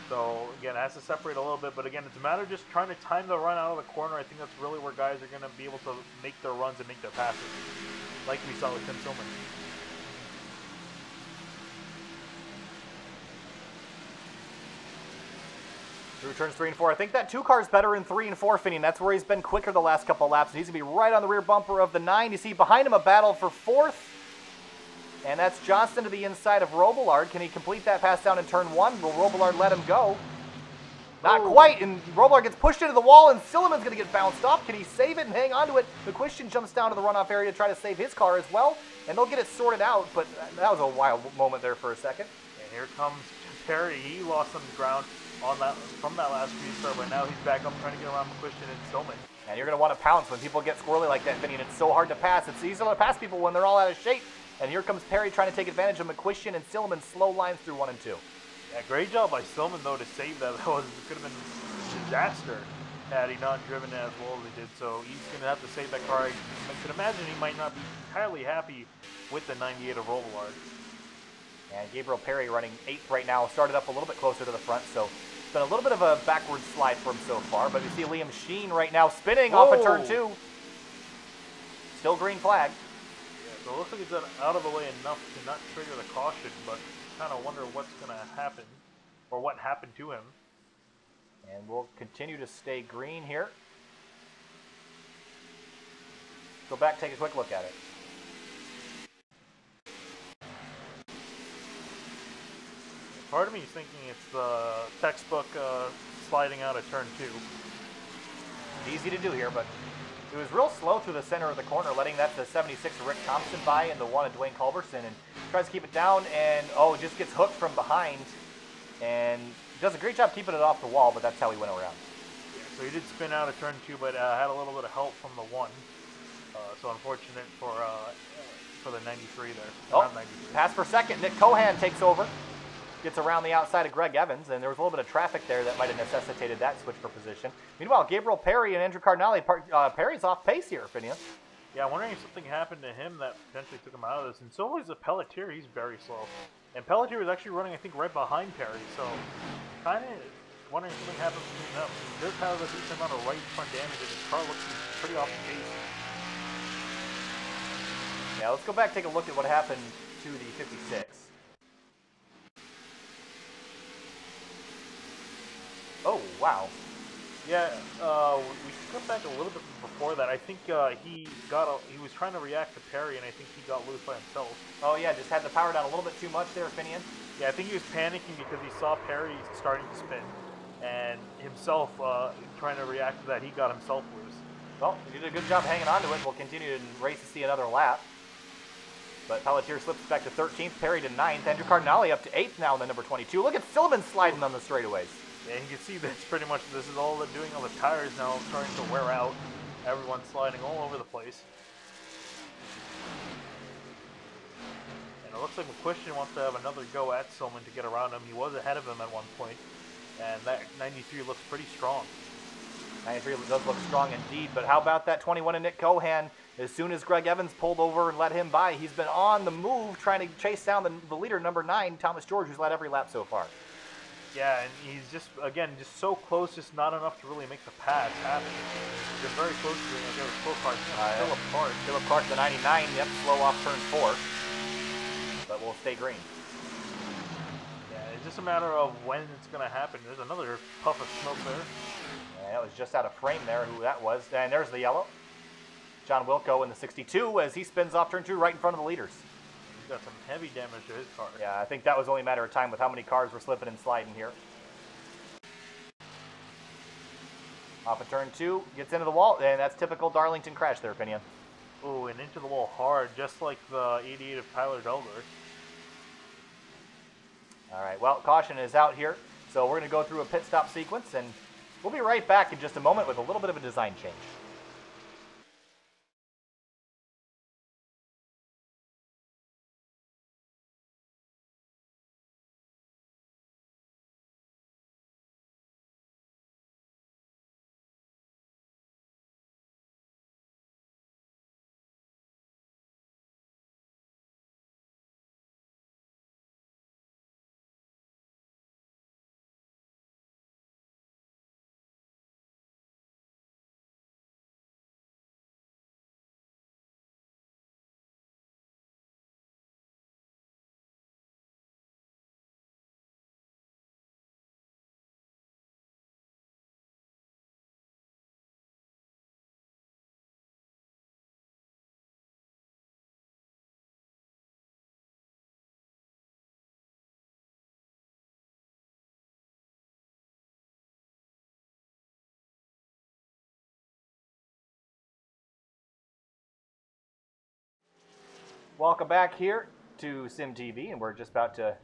So, again, it has to separate a little bit. But, again, it's a matter of just trying to time the run out of the corner. I think that's really where guys are going to be able to make their runs and make their passes, like we saw with Tim Tillman. Through turns 3 and 4. I think that 2 car is better in 3 and 4, Finian. That's where he's been quicker the last couple of laps. And he's going to be right on the rear bumper of the 9. You see behind him a battle for 4th. And that's Johnston to the inside of Robillard. Can he complete that pass down in turn 1? Will Robillard let him go? Not quite, and Robillard gets pushed into the wall, and Silliman's going to get bounced off. Can he save it and hang on to it? McQuistion jumps down to the runoff area to try to save his car as well, and they'll get it sorted out, but that was a wild moment there for a second. And here comes Perry. He lost some ground on that from that last restart, but now he's back up trying to get around McQuistion and Stillman. And you're going to want to pounce when people get squirrely like that, Vinny, and it's so hard to pass. It's easier to pass people when they're all out of shape. And here comes Perry trying to take advantage of McQuistion and Stillman's slow lines through 1 and 2. Yeah, great job by Stillman, though, to save that. That could have been a disaster had he not driven it as well as he did. So he's going to have to save that car. I can imagine he might not be entirely happy with the 98 of Robillard. And Gabriel Perry running 8th right now. Started up a little bit closer to the front, so it's been a little bit of a backward slide for him so far. But you see Liam Sheen right now spinning off of turn 2. Still green flag. So it looks like it's out of the way enough to not trigger the caution, but kind of wonder what's going to happen, or what happened to him. And we'll continue to stay green here. Go back, take a quick look at it. Part of me is thinking it's the textbook sliding out of turn 2. Easy to do here, but it was real slow through the center of the corner, letting that the 76 of Rick Thompson by and the 1 of Dwayne Culberson, and tries to keep it down, and just gets hooked from behind, and does a great job keeping it off the wall, but that's how he went around. Yeah, so he did spin out of turn 2, but had a little bit of help from the 1. So unfortunate for the 93 there. Not 93. Pass for second. Nick Cohan takes over. Gets around the outside of Greg Evans, and there was a little bit of traffic there that might have necessitated that switch for position. Meanwhile, Gabriel Perry and Andrew Cardinale, Perry's off pace here, Phineas. Yeah, I'm wondering if something happened to him that potentially took him out of this. And so is Pelletier. He's very slow. And Pelletier was actually running, I think, right behind Perry. So kind of wondering if something happened between them. He does have a decent amount of right front damage, and his car looks pretty off the pace. Yeah, let's go back and take a look at what happened to the 56. Oh, wow. Yeah, we cut back a little bit before that. I think he was trying to react to Perry, and I think he got loose by himself. Oh, yeah, just had the power down a little bit too much there, Finian. Yeah, I think he was panicking because he saw Perry starting to spin, and himself trying to react to that, he got himself loose. Well, he did a good job hanging on to it. We'll continue to race to see another lap. But Pelletier slips back to 13th, Perry to 9th, Andrew Cardinale up to 8th now in the number 22. Look at Silliman sliding on the straightaways. Yeah, you can see that's pretty much, this is all they're doing. All the tires now starting to wear out. Everyone's sliding all over the place. And it looks like McQuistion wants to have another go at Silliman to get around him. He was ahead of him at one point, and that 93 looks pretty strong. 93 does look strong indeed, but how about that 21 of Nick Cohan? As soon as Greg Evans pulled over and let him by, he's been on the move trying to chase down the leader, number 9, Thomas George, who's led every lap so far. Yeah, and he's just, again, just so close, just not enough to really make the pass happen. They're very close to doing it. Philip Clark. Philip Clark, the 99, yep, slow off turn 4. But we'll stay green. Yeah, it's just a matter of when it's going to happen. There's another puff of smoke there. Yeah, it was just out of frame there who that was. And there's the yellow. John Wilco in the 62 as he spins off turn 2 right in front of the leaders. He's got some heavy damage to his car. Yeah, I think that was only a matter of time with how many cars were slipping and sliding here. Off of turn 2, gets into the wall, and that's typical Darlington crash there, Pinion. Oh, and into the wall hard, just like the 88 of Tyler Delger. All right, well, caution is out here, so we're going to go through a pit stop sequence, and we'll be right back in just a moment with a little bit of a design change. Welcome back here to Sim TV, and we're just about to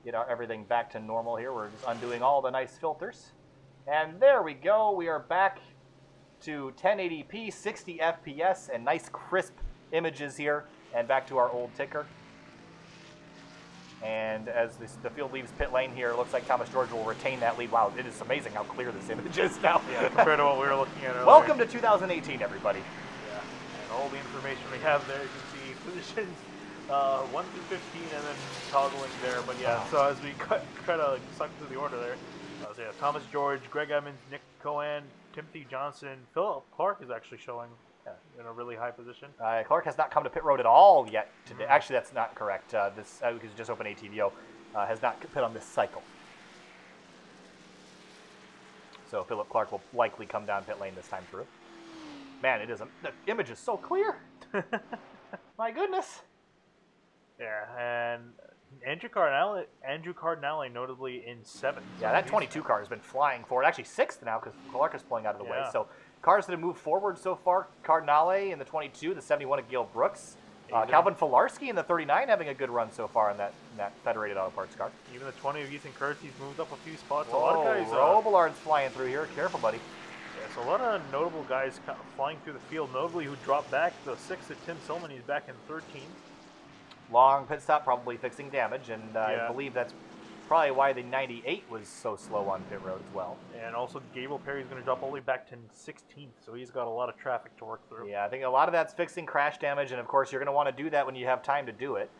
get everything back to normal here. We're just undoing all the nice filters. And there we go. We are back to 1080p, 60 FPS, and nice crisp images here, and back to our old ticker. And as the field leaves pit lane here, it looks like Thomas George will retain that lead. Wow, it is amazing how clear this image is now. Yeah, compared to what we were looking at earlier. Welcome to 2018, everybody. Yeah, and all the information we have there, you can see positions 1 through 15 and then toggling there. But yeah, so as we try to suck through the order there, so yeah, Thomas George, Greg Evans, Nick Cohen, Timothy Johnson, Philip Clark is actually showing in a really high position. Clark has not come to pit road at all yet today. Actually, that's not correct. This because just opened ATVO, has not pit on this cycle. So Philip Clark will likely come down pit lane this time through. Man, it is the image is so clear. My goodness. Yeah, and Andrew Cardinale notably in 7th. Yeah, that 22 car has been flying forward. Actually 6th now because Clark is pulling out of the way. So cars that have moved forward so far, Cardinale in the 22, the 71 of Gil Brooks. Calvin Filarski in the 39 having a good run so far in that Federated Auto Parts car. Even the 20 of Ethan Kurtz, he's moved up a few spots. Whoa, a lot of guys. Robillard's flying through here. Careful, buddy. Yeah, so a lot of notable guys flying through the field. Notably who dropped back. The 6th of Tim Silman, he's back in 13th. Long pit stop, probably fixing damage, and I believe that's probably why the 98 was so slow on pit road as well. And also Gable Perry's going to drop all the way back to 16th, so he's got a lot of traffic to work through. Yeah, I think a lot of that's fixing crash damage, and of course you're going to want to do that when you have time to do it.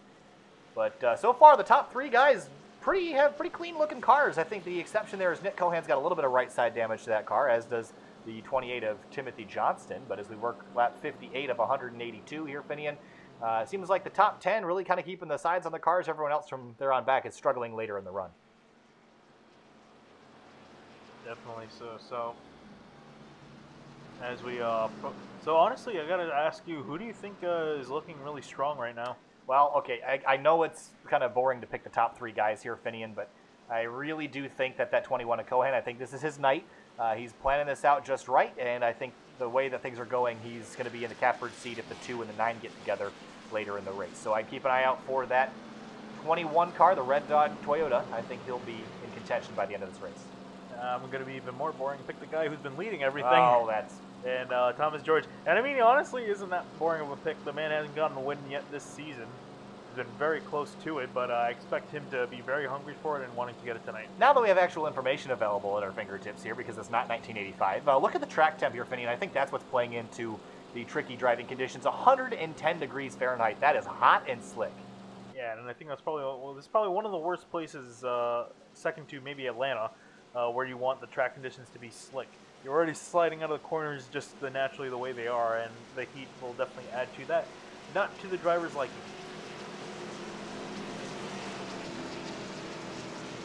But so far, the top 3 guys have pretty clean-looking cars. I think the exception there is Nick Cohan's got a little bit of right-side damage to that car, as does the 28 of Timothy Johnston. But as we work lap 58 of 182 here, Finian, it seems like the top 10 really kind of keeping the sides on the cars. Everyone else from there on back is struggling later in the run. Definitely so. So as we so honestly, I gotta ask you, who do you think is looking really strong right now? Well, okay, I know it's kind of boring to pick the top 3 guys here, Finian, but I really do think that 21 of Cohan, I think this is his night. He's planning this out just right, and I think the way that things are going, he's going to be in the catbird seat if the 2 and the 9 get together later in the race. So I'd keep an eye out for that 21 car, the Red Dot Toyota. I think he'll be in contention by the end of this race. I'm going to be even more boring. Pick the guy who's been leading everything. Oh, that's... And Thomas George. And I mean, honestly, isn't that boring of a pick? The man hasn't gotten a win yet this season. He's been very close to it, but I expect him to be very hungry for it and wanting to get it tonight. Now that we have actual information available at our fingertips here, because it's not 1985, look at the track temp here, Finian. I think that's what's playing into the tricky driving conditions. 110 degrees Fahrenheit. That is hot and slick. Yeah, and I think that's probably this is probably one of the worst places, second to maybe Atlanta, where you want the track conditions to be slick. You're already sliding out of the corners just naturally the way they are, and the heat will definitely add to that, not to the driver's liking.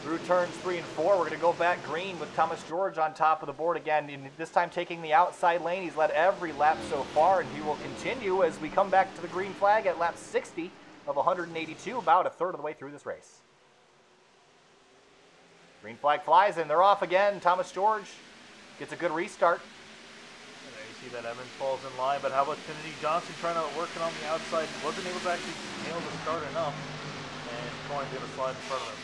Through turns 3 and 4, we're going to go back green with Thomas George on top of the board again. And this time taking the outside lane. He's led every lap so far, and he will continue as we come back to the green flag at lap 60 of 182, about a third of the way through this race. Green flag flies, and they're off again. Thomas George gets a good restart. And there you see that Evans falls in line, but how about Timothy Johnson trying to work it on the outside? Wasn't able to actually nail the start enough, and Cohen's going to slide in front of him.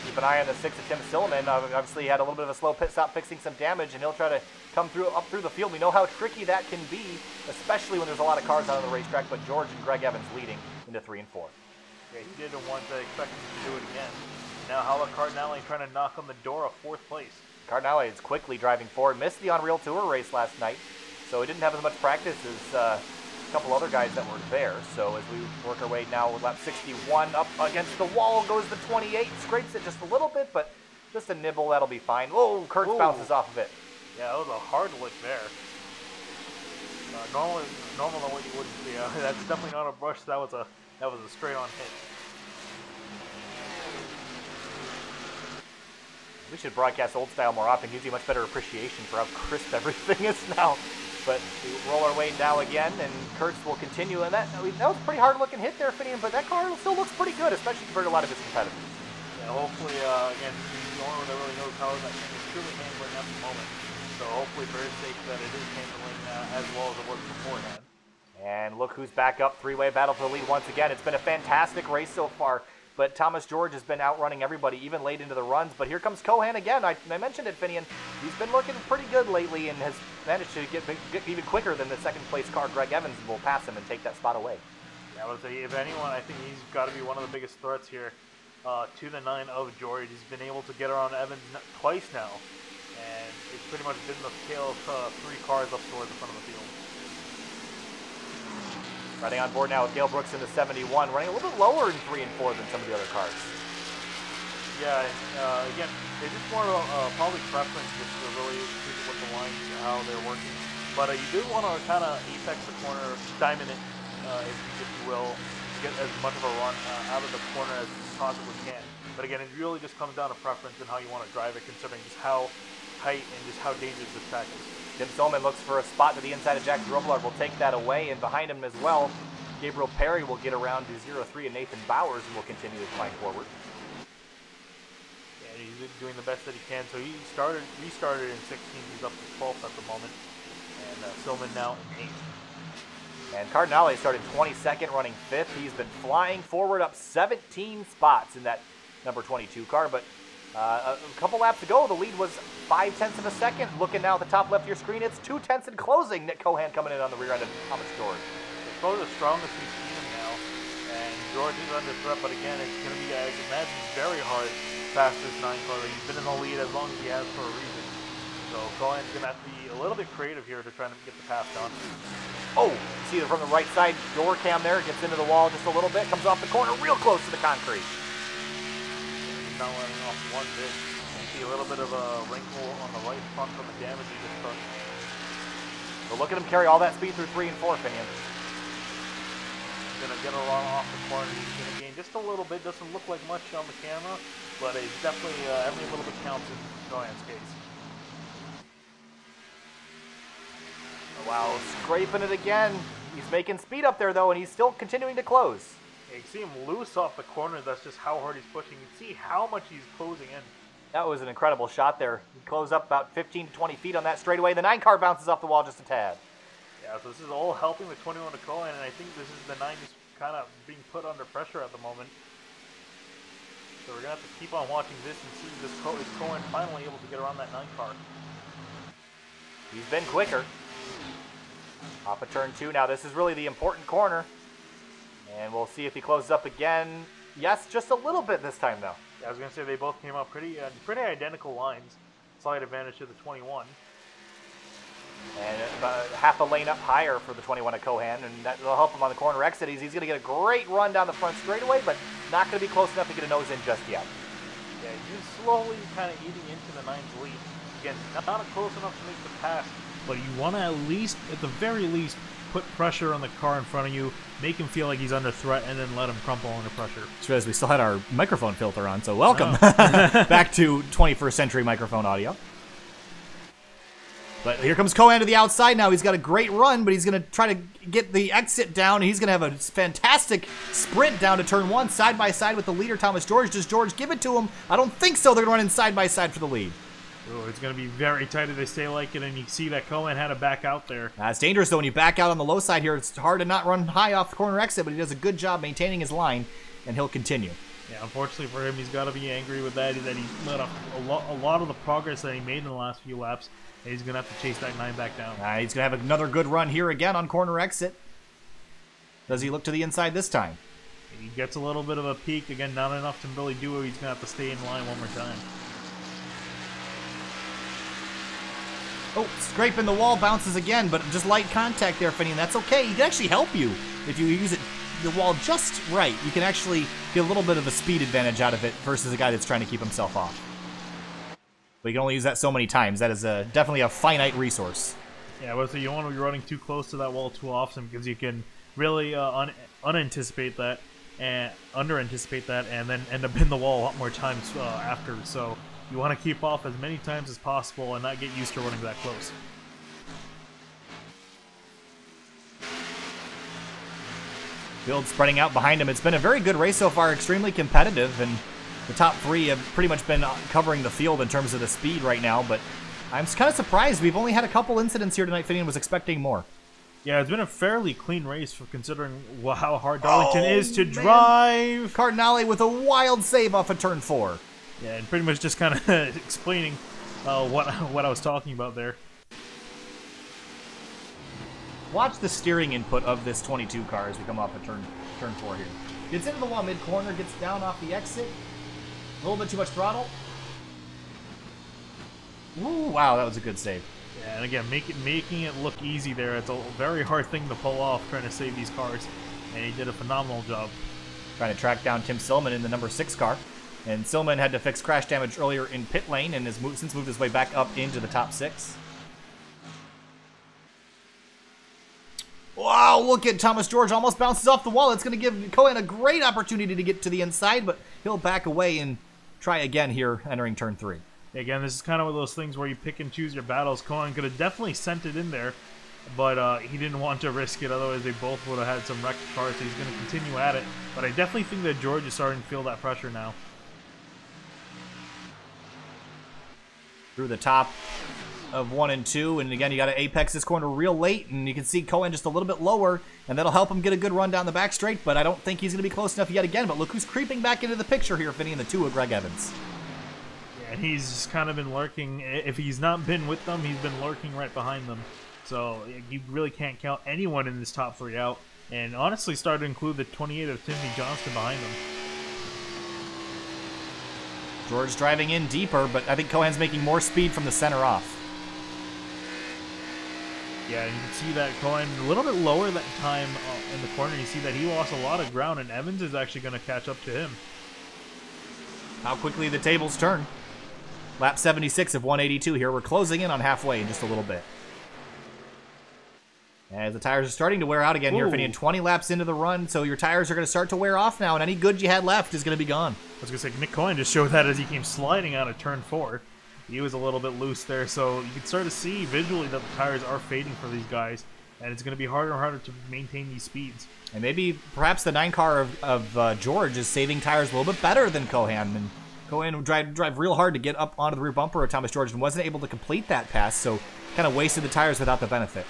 Keep an eye on the 6 of Tim Silman. Obviously, he had a little bit of a slow pit stop fixing some damage, and he'll try to come up through the field. We know how tricky that can be, especially when there's a lot of cars out on the racetrack, but George and Greg Evans leading into 3 and 4. Yeah, he did it once. I expect him to do it again. Now, how about Cardinale trying to knock on the door of 4th place? Cardinale is quickly driving forward. Missed the Unreal Tour race last night, so he didn't have as much practice as a couple other guys that were there. So as we work our way now with lap 61, up against the wall goes the 28. Scrapes it just a little bit, but just a nibble, that'll be fine. Whoa, Kurtz bounces off of it. Yeah, that was a hard lick there. Normal what you wouldn't see. That's definitely not a brush. That was a straight-on hit. We should broadcast old style more often. Gives you much better appreciation for how crisp everything is now. But we roll our way now again, and Kurtz will continue. And that was a pretty hard-looking hit there, Finian, but that car still looks pretty good, especially compared to a lot of his competitors. Yeah, hopefully, again, the only one that really knows how that thing is truly handling at the moment. So hopefully for his sake that it is handling as well as it was beforehand. And look who's back up. Three-way battle for the lead once again. It's been a fantastic race so far, but Thomas George has been outrunning everybody, even late into the runs. But here comes Cohan again. I mentioned it, Finian. He's been looking pretty good lately and has managed to get even quicker than the second-place car. Greg Evans will pass him and take that spot away. Yeah, I would say, if anyone, I think he's got to be one of the biggest threats here to the 9 of George. He's been able to get around Evans twice now, and it's pretty much been the tail of 3 cars up towards the front of the field. Riding on board now with Gale Brooks in the 71, running a little bit lower in 3 and 4 than some of the other cars. Yeah, again, it's just more of a probably preference just to really see what the lines, how they're working. But you do want to kind of apex the corner, diamond it, if you will, to get as much of a run out of the corner as you possibly can. But again, it really just comes down to preference and how you want to drive it, considering just how tight and just how dangerous this track is. Tim Solman looks for a spot to the inside of Jackson Robillard. Will take that away, and behind him as well, Gabriel Perry will get around to 0-3, and Nathan Bowers will continue to climb forward. Yeah, he's doing the best that he can. So he restarted in 16. He's up to 12th at the moment, and Solman now in 8th. And Cardinale started 22nd, running 5th. He's been flying forward up 17 spots in that number 22 car, but a couple laps ago, the lead was 0.5 of a second. Looking now at the top left of your screen, it's 0.2 in closing. Nick Cohan coming in on the rear end of Thomas George. It's probably the strongest we've seen him now, and George is under threat, but again, it's going to be, I imagine, very hard past this 9 car. He's been in the lead as long as he has for a reason. So Cohan's going to have to be a little bit creative here to try to get the pass done. Oh, see it from the right side, door cam there, gets into the wall just a little bit, comes off the corner real close to the concrete. Not letting off one bit. You see a little bit of a wrinkle on the right front from the damage he just took. But look at him carry all that speed through 3 and 4, Finian. He's going to get along off the corner. He's going to gain just a little bit. Doesn't look like much on the camera, but it's definitely every little bit counts in Cohan's case. Oh, wow, scraping it again. He's making speed up there, though, and he's still continuing to close. You can see him loose off the corner. That's just how hard he's pushing. You can see how much he's closing in. That was an incredible shot there. He closed up about 15 to 20 feet on that straightaway. The 9 car bounces off the wall just a tad. Yeah, so this is all helping the 21 to Cohan, and I think this is the 9 just kind of being put under pressure at the moment. So we're going to have to keep on watching this and see if Cohan finally able to get around that 9 car. He's been quicker. Off of turn 2 now. This is really the important corner. And we'll see if he closes up again. Yes, just a little bit this time, though. Yeah, I was going to say they both came out pretty identical lines. Slight advantage to the 21. And about half a lane up higher for the 21 at Cohan, and that will help him on the corner exit. He's going to get a great run down the front straightaway, but not going to be close enough to get a nose in just yet. Yeah, he's slowly kind of eating into the 9's lead. Again, not close enough to make the pass. But you want to at least, at the very least, put pressure on the car in front of you, make him feel like he's under threat, and then let him crumple under pressure. Just realized we still had our microphone filter on, so welcome back to 21st century microphone audio. But here comes Cohan to the outside now. He's got a great run, but he's going to try to get the exit down. He's going to have a fantastic sprint down to turn 1, side by side with the leader, Thomas George. Does George give it to him? I don't think so. They're going to run in side by side for the lead. Oh, it's going to be very tight if they stay like it, and you see that Cohan had to back out there. It's dangerous, though, when you back out on the low side here. It's hard to not run high off the corner exit, but he does a good job maintaining his line, and he'll continue. Yeah, unfortunately for him, he's got to be angry with that he let up a lot of the progress that he made in the last few laps, and he's going to have to chase that 9 back down. He's going to have another good run here again on corner exit. Does he look to the inside this time? He gets a little bit of a peak. Again, not enough to really do it. He's going to have to stay in line one more time. Oh, scraping the wall, bounces again, but just light contact there, Finian. That's okay. He can actually help you if you use the wall just right. You can actually get a little bit of a speed advantage out of it versus a guy that's trying to keep himself off. But you can only use that so many times. That is definitely a finite resource. Yeah, but so you don't want to be running too close to that wall too often because you can really unanticipate that and under-anticipate that and then end up in the wall a lot more times after. So you want to keep off as many times as possible and not get used to running that close. Field spreading out behind him. It's been a very good race so far, extremely competitive, and the top 3 have pretty much been covering the field in terms of the speed right now, but I'm kind of surprised. We've only had a couple incidents here tonight. Finian was expecting more. Yeah, it's been a fairly clean race for considering how hard Darlington is to drive. Cardinale with a wild save off of turn 4. Yeah, and pretty much just kind of explaining what I was talking about there. Watch the steering input of this 22 car as we come off of turn 4 here. Gets into the wall mid-corner, gets down off the exit. A little bit too much throttle. Ooh, wow, that was a good save. Yeah, and again, making it look easy there. It's a very hard thing to pull off trying to save these cars, and he did a phenomenal job. Trying to track down Tim Silman in the number 6 car. And Silman had to fix crash damage earlier in pit lane and has since moved his way back up into the top 6. Wow, look at Thomas George almost bounces off the wall. It's going to give Cohen a great opportunity to get to the inside, but he'll back away and try again here entering turn 3. Again, this is kind of one of those things where you pick and choose your battles. Cohen could have definitely sent it in there, but he didn't want to risk it. Otherwise, they both would have had some wrecked cars, so he's going to continue at it. But I definitely think that George is starting to feel that pressure now. Through the top of 1 and 2, and again, you got to apex this corner real late, and you can see Cohen just a little bit lower, and that'll help him get a good run down the back straight, but I don't think he's going to be close enough yet again. But look who's creeping back into the picture here, Finney, and the 2 of Greg Evans. And he's just kind of been lurking. If he's not been with them, he's been lurking right behind them. So you really can't count anyone in this top 3 out. And honestly, started to include the 28 of Timothy Johnston behind him. George driving in deeper, but I think Cohen's making more speed from the center off. Yeah, and you can see that Cohen a little bit lower that time in the corner. You see that he lost a lot of ground, and Evans is actually going to catch up to him. How quickly the tables turn. Lap 76 of 182 here. We're closing in on halfway in just a little bit. As the tires are starting to wear out again here, Finian, 20 laps into the run, so your tires are going to start to wear off now, and any good you had left is going to be gone. I was going to say, Nick Cohen just showed that as he came sliding out of turn 4. He was a little bit loose there, so you can start to see visually that the tires are fading for these guys, and it's going to be harder and harder to maintain these speeds. And maybe, perhaps the 9 car of George is saving tires a little bit better than Cohen, and Cohen would drive real hard to get up onto the rear bumper of Thomas George and wasn't able to complete that pass, so kind of wasted the tires without the benefit.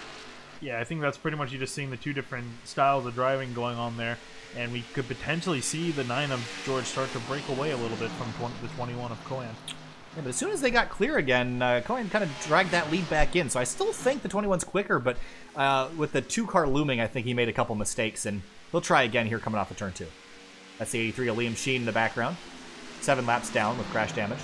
Yeah, I think that's pretty much you just seeing the 2 different styles of driving going on there, and we could potentially see the 9 of George start to break away a little bit from the 21 of Cohen. Yeah, but as soon as they got clear again, Cohen kind of dragged that lead back in, so I still think the 21's quicker, but with the 2 car looming, I think he made a couple mistakes, and he'll try again here coming off of turn 2. That's the 83 of Liam Sheen in the background. 7 laps down with crash damage.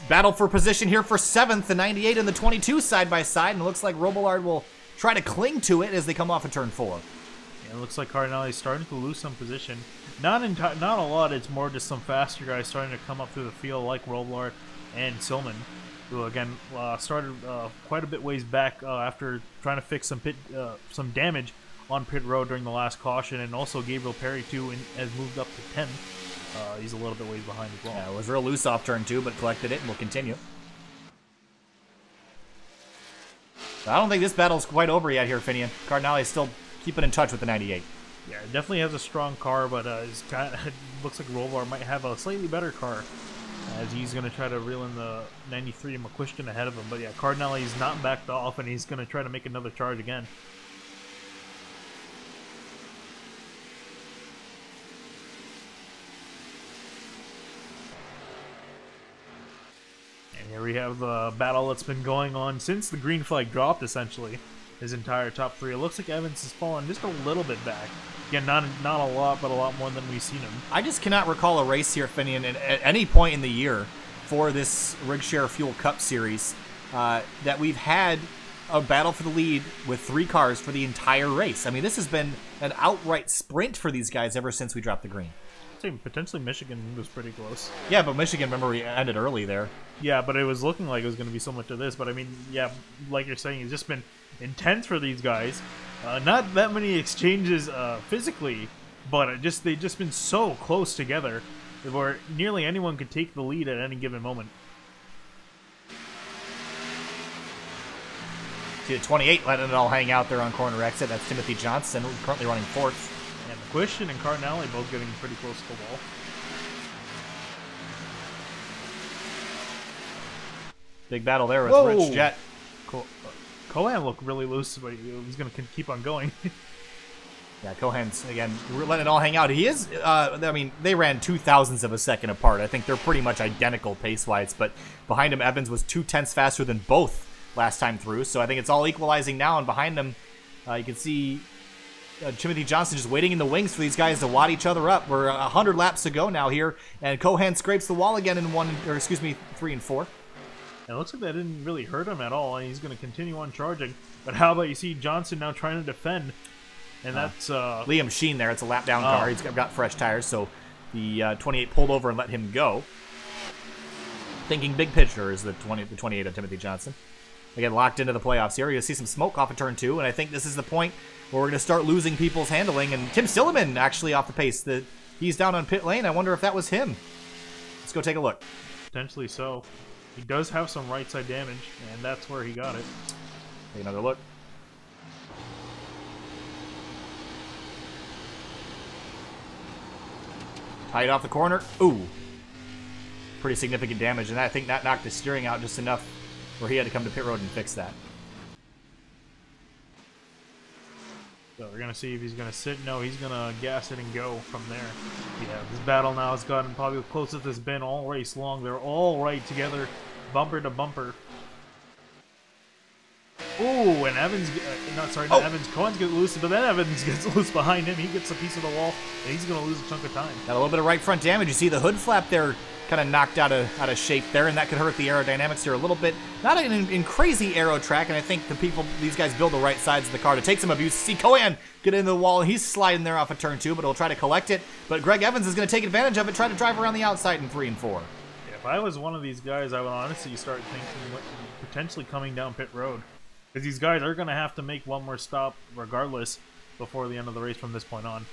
Battle for position here for 7th, the 98 and the 22 side by side, and it looks like Robillard will try to cling to it as they come off of turn 4. Yeah, it looks like Cardinale is starting to lose some position. Not a lot, it's more just some faster guys starting to come up through the field like Robillard and Silman, who again started quite a bit ways back after trying to fix some damage on pit road during the last caution, and also Gabriel Perry too has moved up to 10th. He's a little bit ways behind as well. Yeah, it was real loose off turn 2, but collected it and will continue. So I don't think this battle's quite over yet here, Finian. Cardinale is still keeping in touch with the 98. Yeah, it definitely has a strong car, but it looks like Rovar might have a slightly better car, as he's going to try to reel in the 93 McQuiston ahead of him. But yeah, Cardinale is not backed off, and he's going to try to make another charge again. Here we have the battle that's been going on since the green flag dropped, essentially. His entire top 3. It looks like Evans has fallen just a little bit back. Again, not a lot, but a lot more than we've seen him. I just cannot recall a race here, Finian, at any point in the year for this Rigshare Fuel Cup Series that we've had a battle for the lead with 3 cars for the entire race. I mean, this has been an outright sprint for these guys ever since we dropped the green. Potentially Michigan was pretty close. Yeah, but Michigan, remember, we ended early there. Yeah, but it was looking like it was going to be similar to this. But I mean, yeah, like you're saying, it's just been intense for these guys. Not that many exchanges physically, but they've just been so close together where nearly anyone could take the lead at any given moment. See the 28 letting it all hang out there on corner exit. That's Timothy Johnson, currently running 4th. And McQuiston and Cardinale both getting pretty close to the wall. Big battle there with Whoa. Rich Jet. Cohan looked really loose, but he's going to keep on going. Yeah, Cohan's, again, we're letting it all hang out. He is, I mean, they ran 0.02 of a second apart. I think they're pretty much identical pace-wise, but behind him, Evans was 0.2 faster than both last time through, so I think it's all equalizing now, and behind them, you can see Timothy Johnson just waiting in the wings for these guys to wad each other up. We're 100 laps to go now here, and Cohan scrapes the wall again in 3 and 4. And it looks like that didn't really hurt him at all, and he's going to continue on charging. But how about you see Johnson now trying to defend? And that's Liam Sheen there. It's a lap down car. He's got fresh tires, so the 28 pulled over and let him go. Thinking big picture is the 28 of Timothy Johnson. Again, locked into the playoffs here. You're going to see some smoke off of turn 2, and I think this is the point where we're going to start losing people's handling. And Tim Silliman actually off the pace. He's down on pit lane. I wonder if that was him. Let's go take a look. Potentially so. He does have some right side damage, and that's where he got it. Take another look. Tight off the corner. Ooh. Pretty significant damage, and I think that knocked his steering out just enough where he had to come to pit road and fix that. So we're going to see if he's going to sit. No, he's going to gas it and go from there. Yeah, this battle now has gotten probably the closest it's been all race long. They're all right together, bumper to bumper. Ooh, and Evans, not Evans, Cohen's get loose, but then Evans gets loose behind him. He gets a piece of the wall, and he's going to lose a chunk of time. Got a little bit of right front damage. You see the hood flap there kind of knocked out of shape there, and that could hurt the aerodynamics here a little bit. Not in crazy aero track, and I think these guys build the right sides of the car to take some abuse. See Cohen get into the wall, and he's sliding there off of turn 2, but he'll try to collect it. But Greg Evans is going to take advantage of it, try to drive around the outside in 3 and 4. Yeah, if I was one of these guys, I would honestly start thinking potentially coming down pit road. Because these guys are going to have to make one more stop regardless before the end of the race from this point on.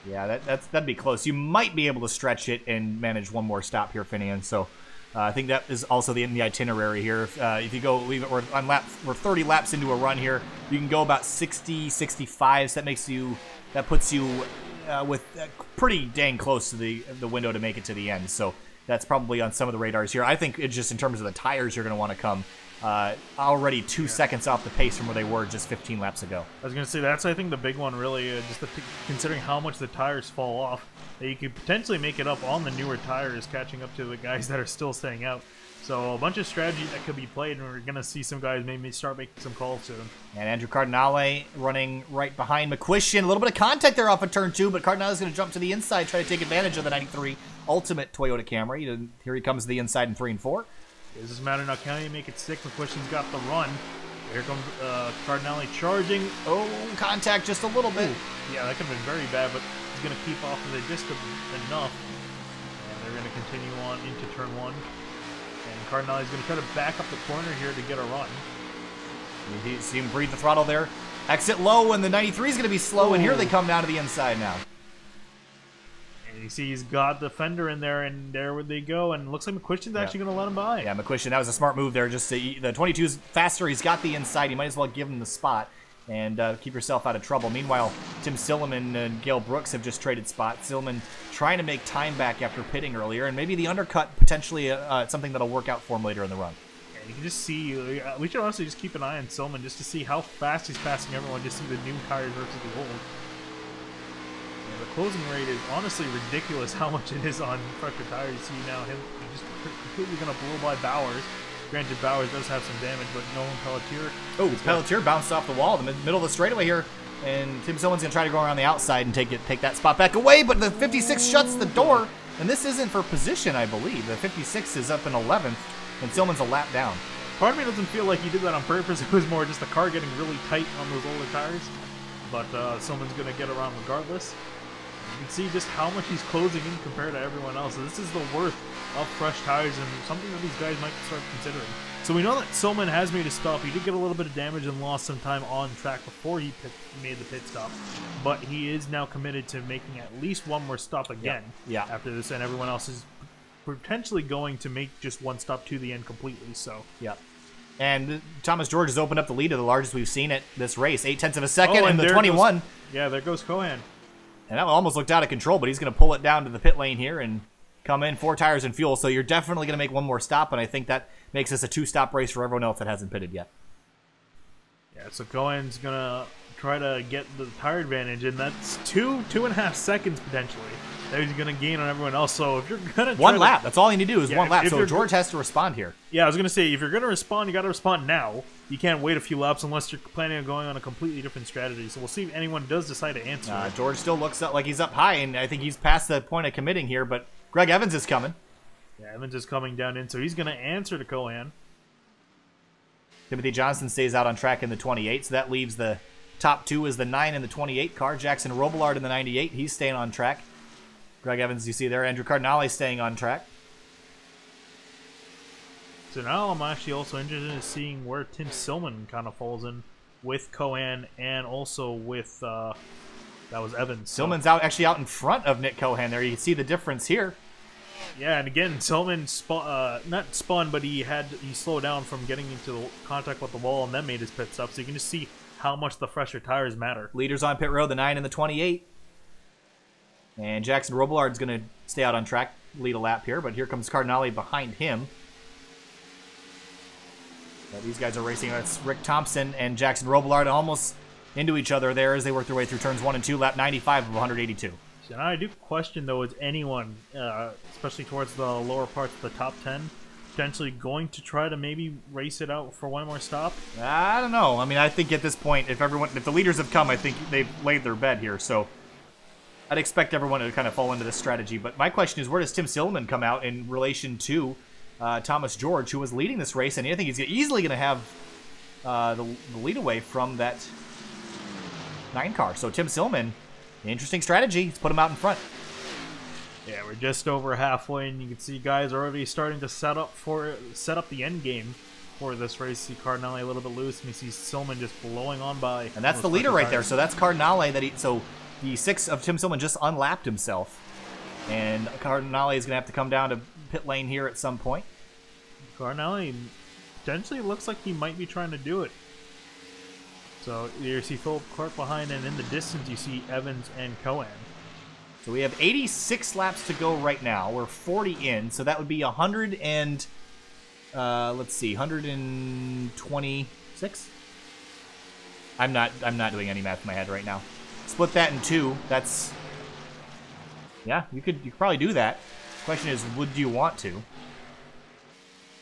Yeah, that'd be close. You might be able to stretch it and manage one more stop here, Finian. So I think that is also in the itinerary here. If you go, we're 30 laps into a run here. You can go about 60, 65. So that puts you with pretty dang close to the window to make it to the end. So that's probably on some of the radars here. I think it's just in terms of the tires, you're going to want to come already 2 seconds off the pace from where they were just 15 laps ago. I was going to say, that's, I think, the big one, really, considering how much the tires fall off, that you could potentially make it up on the newer tires, catching up to the guys that are still staying out. So a bunch of strategy that could be played, and we're going to see some guys maybe start making some calls soon. And Andrew Cardinale running right behind McQuistion. A little bit of contact there off of turn 2, but Cardinale's going to jump to the inside, try to take advantage of the 93 Ultimate Toyota Camry. Here he comes to the inside in 3 and 4. It doesn't matter now. Can he make it stick? McQuistion's got the run. Here comes Cardinale charging. Oh, contact just a little bit. Ooh. Yeah, that could have been very bad, but he's going to keep off of it just enough. And they're going to continue on into turn 1. And Cardinale's going to try to back up the corner here to get a run. You see him breathe the throttle there. Exit low, and the 93 is going to be slow, and here they come down to the inside now. And you see he's got the fender in there, and there they go, and it looks like McQuistion's actually going to let him by. Yeah, McQuistion, that was a smart move there. Just the 22's faster, he's got the inside. You might as well give him the spot and keep yourself out of trouble. Meanwhile, Tim Silliman and Gale Brooks have just traded spots. Silliman trying to make time back after pitting earlier, and maybe the undercut potentially something that'll work out for him later in the run. Yeah, you can just see, we should honestly just keep an eye on Silliman just to see how fast he's passing everyone, just see the new tires versus the old. Yeah, the closing rate is honestly ridiculous how much it is on fresher tires. You see now him just completely going to blow by Bowers. Granted, Bowers does have some damage, but Nolan Pelletier. Oh, Pelletier bounced off the wall in the middle of the straightaway here, and Tim Silliman's going to try to go around the outside and take that spot back away, but the 56 shuts the door, and this isn't for position, I believe. The 56 is up in 11th, and Silliman's a lap down. Part of me doesn't feel like he did that on purpose. It was more just the car getting really tight on those older tires, but Silliman's going to get around regardless. You can see just how much he's closing in compared to everyone else. So this is the worth of fresh tires and something that these guys might start considering. So we know that Silliman has made a stop. He did get a little bit of damage and lost some time on track before he made the pit stop. But he is now committed to making at least one more stop again after this, and everyone else is potentially going to make just one stop to the end completely. So And Thomas George has opened up the lead to the largest we've seen at this race. 0.8 of a second Oh, in and the there 21. goes- yeah, there goes Cohen. And that almost looked out of control, but he's going to pull it down to the pit lane here and come in 4 tires and fuel. So you're definitely going to make one more stop, and I think that makes this a 2-stop race for everyone else that hasn't pitted yet. Yeah, so Cohen's gonna try to get the tire advantage, and that's 2.5 seconds potentially that he's gonna gain on everyone else. So if you're gonna One lap, that's all you need to do is Yeah, one lap. if So you're- George has to respond here. yeah, I was gonna say if you're gonna respond, you gotta respond now. You can't wait a few laps unless you're planning on going on a completely different strategy. So we'll see if anyone does decide to answer. George still looks up like he's up high, and I think he's past the point of committing here, but Greg Evans is coming. Yeah, Evans is coming down in, so he's gonna answer to Cohen. Timothy Johnson stays out on track in the 28, so that leaves the top 2 is the 9 and the 28 car. Jackson Robillard in the 98, he's staying on track. Greg Evans, you see there. Andrew Cardinale staying on track. So now I'm actually also interested in seeing where Tim Silman kind of falls in with Cohen and also with that was Evans. So- Silman's actually out in front of Nick Cohen there. You can see the difference here. Yeah, and again, Silman not spun, but he slowed down from getting into the contact with the wall and then made his pit stop. So you can just see how much the fresher tires matter. Leaders on pit road, the 9 and the 28. And Jackson Robillard's going to stay out on track, lead a lap here, but here comes Cardinale behind him. These guys are racing. That's Rick Thompson and Jackson Robillard almost into each other there as they work their way through turns 1 and 2, lap 95 of 182. So now I do question, though, is anyone, especially towards the lower parts of the top 10, potentially going to try to maybe race it out for one more stop? I don't know. I mean, I think at this point, if the leaders have come, I think they've laid their bed here. So I'd expect everyone to kind of fall into this strategy. But my question is, where does Tim Silman come out in relation to Thomas George, who was leading this race? And I think he's easily going to have the lead away from that 9 car. So Tim Silman, interesting strategy. Let's put him out in front. Yeah, we're just over halfway, and you can see guys are already starting to set up the end game for this race. See Cardinale a little bit loose, and you see Silman just blowing on by. And that's the leader right there. So that's Cardinale. So the 6 of Tim Silman just unlapped himself. And Cardinale is going to have to come down to pit lane here at some point. Cardinale potentially looks like he might be trying to do it. So you see Philip Clark behind, and in the distance you see Evans and Cohen. So we have 86 laps to go right now. We're 40 in, so that would be 100 and let's see, 126. I'm not doing any math in my head right now. Split that in 2. That's yeah. You could probably do that. Question is, would you want to?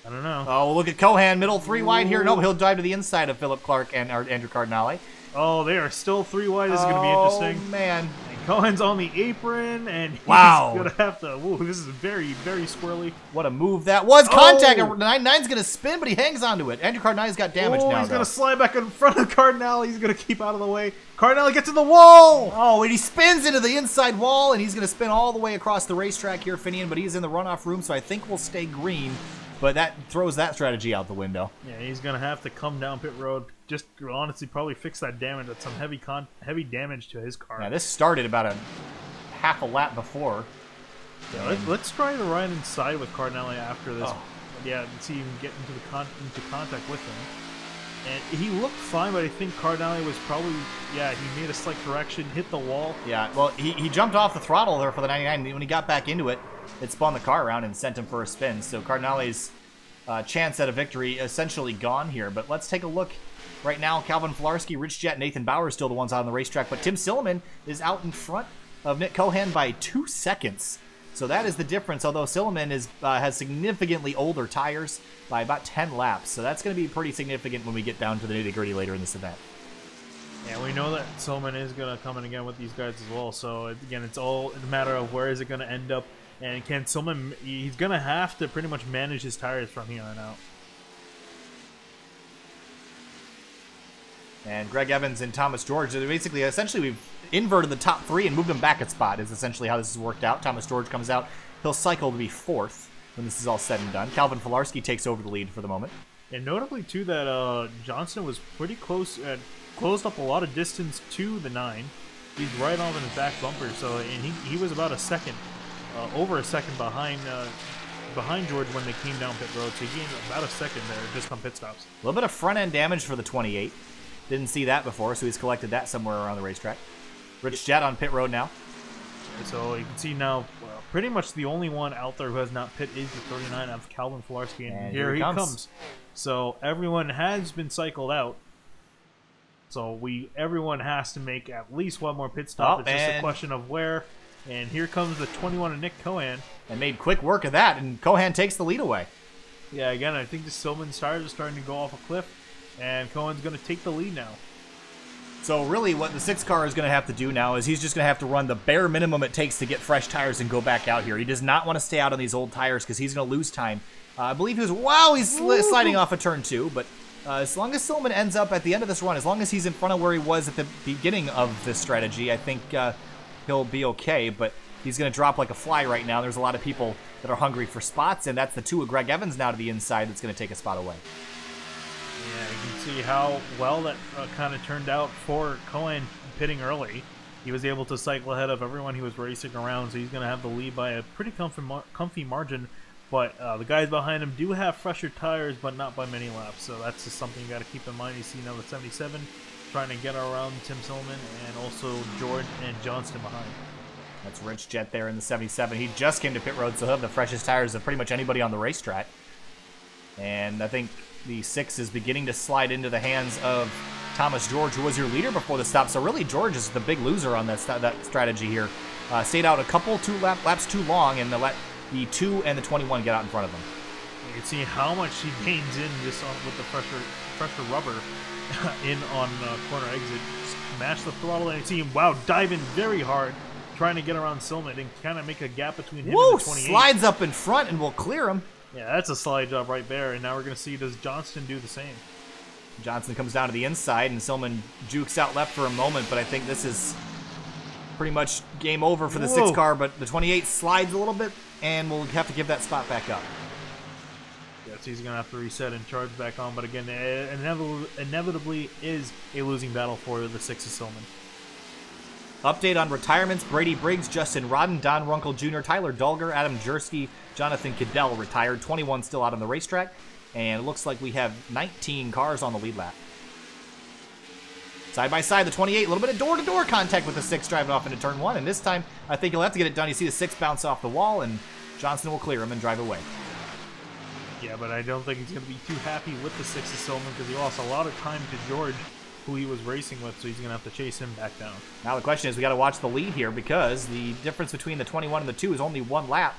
I don't know. Oh, look at Cohen, middle 3 wide here. No, he'll dive to the inside of Philip Clark and Andrew Cardinale. Oh, they are still 3 wide. This is going to be interesting. Oh, man. And Cohen's on the apron, and he's Wow. going to have to... Whoa, this is very, very squirrely. What a move that was. Contact. Oh. 9's going to spin, but he hangs onto it. Andrew Cardinale's got damage now, He's going though. to slide back in front of Cardinale. He's going to keep out of the way. Cardinale gets to the wall. Oh, and he spins into the inside wall, and he's going to spin all the way across the racetrack here, Finian, but he's in the runoff room, so I think we'll stay green. But that throws that strategy out the window. Yeah, he's going to have to come down pit road. Just honestly probably fix that damage. That's some heavy damage to his car. Yeah, this started about a half a lap before. Yeah, let's try to ride inside with Cardinale after this. Oh. Yeah, and see him get into into contact with him. And he looked fine, but I think Cardinale was probably, yeah, he made a slight correction, hit the wall. Yeah, well, he jumped off the throttle there for the 99. When he got back into it, it spun the car around and sent him for a spin. So Cardinale's chance at a victory essentially gone here. But let's take a look right now. Calvin Filarski, Rich Jett, Nathan Bauer still the ones out on the racetrack. But Tim Silman is out in front of Nick Cohen by 2 seconds. So that is the difference, although Silman has significantly older tires by about 10 laps. So that's going to be pretty significant when we get down to the nitty-gritty later in this event. Yeah, we know that Silman is going to come in again with these guys as well. So, again, it's all a matter of where is it going to end up. And can Silman, he's going to have to pretty much manage his tires from here on out. And Greg Evans and Thomas George, basically, essentially, we've inverted the top 3 and moved them back a spot is essentially how this has worked out. Thomas George comes out. He'll cycle to be 4th when this is all said and done. Calvin Filarski takes over the lead for the moment. And notably, too, that Johnson was pretty close, closed up a lot of distance to the 9. He's right on his back bumper, so and he was about a second, over a second behind behind George when they came down pit road, so he gained about a second there just on pit stops. A little bit of front-end damage for the 28. Didn't see that before, so he's collected that somewhere around the racetrack. Rich Jet on pit road now. So you can see now, pretty much the only one out there who has not pit is the 39 of Calvin Filarski, and here he comes. So everyone has been cycled out. So everyone has to make at least one more pit stop. It's just a question of where. And here comes the 21 of Nick Cohan. And made quick work of that, and Cohan takes the lead away. Yeah, again, I think the Stillman's tires are starting to go off a cliff, and Cohan's going to take the lead now. So really what the 6 car is going to have to do now is he's just going to have to run the bare minimum it takes to get fresh tires and go back out here. He does not want to stay out on these old tires because he's going to lose time. I believe he's sliding off of turn 2, but as long as Stillman ends up at the end of this run, as long as he's in front of where he was at the beginning of this strategy, I think he'll be okay, but he's going to drop like a fly right now. There's a lot of people that are hungry for spots, and that's the 2 of Greg Evans now to the inside that's going to take a spot away. Yeah, you can see how well that kind of turned out for Cohen pitting early. He was able to cycle ahead of everyone he was racing around, so he's going to have the lead by a pretty comfy margin. But the guys behind him do have fresher tires, but not by many laps. So that's just something you got to keep in mind. You see now the 77 trying to get around Tim Silliman, and also Jordan and Johnston behind. That's Rich Jet there in the 77. He just came to pit road, so he'll have the freshest tires of pretty much anybody on the racetrack. And I think the 6 is beginning to slide into the hands of Thomas George, who was your leader before the stop. So really, George is the big loser on that strategy here. Stayed out a couple laps too long, and let the 2 and the 21 get out in front of him. You can see how much he gains in just with the pressure rubber in on corner exit. Smash the throttle, and you see him, wow, dive in very hard, trying to get around Silman and kind of make a gap between him and the 28. Slides up in front and will clear him. Yeah, that's a slide job right there, and now we're going to see, does Johnston do the same? Johnson comes down to the inside, and Silman jukes out left for a moment, but I think this is pretty much game over for the 6 car, but the 28 slides a little bit, and we'll have to give that spot back up. Yeah, so he's going to have to reset and charge back on, but again, inevitably is a losing battle for the 6 of Silman. Update on retirements: Brady Briggs, Justin Rodden, Don Runkle Jr., Tyler Dulger, Adam Jersky, Jonathan Cadell retired. 21 still out on the racetrack, and it looks like we have 19 cars on the lead lap. Side by side, the 28, a little bit of door-to-door contact with the 6 driving off into turn 1, and this time I think he'll have to get it done. You see the 6 bounce off the wall, and Johnson will clear him and drive away. Yeah, but I don't think he's going to be too happy with the 6 of Silman because he lost a lot of time to George, who he was racing with, so he's going to have to chase him back down. Now the question is, we got to watch the lead here because the difference between the 21 and the 2 is only 1 lap.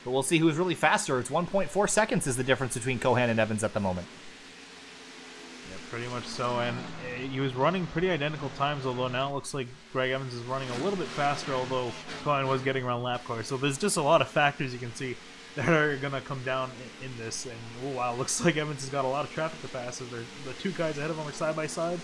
But we'll see who's really faster. It's 1.4 seconds is the difference between Cohan and Evans at the moment. Yeah, pretty much so. And he was running pretty identical times, although now it looks like Greg Evans is running a little bit faster, although Cohan was getting around lap cars. So there's just a lot of factors you can see that are going to come down in this. And, oh, wow, looks like Evans has got a lot of traffic to pass. So the 2 guys ahead of him are side by side.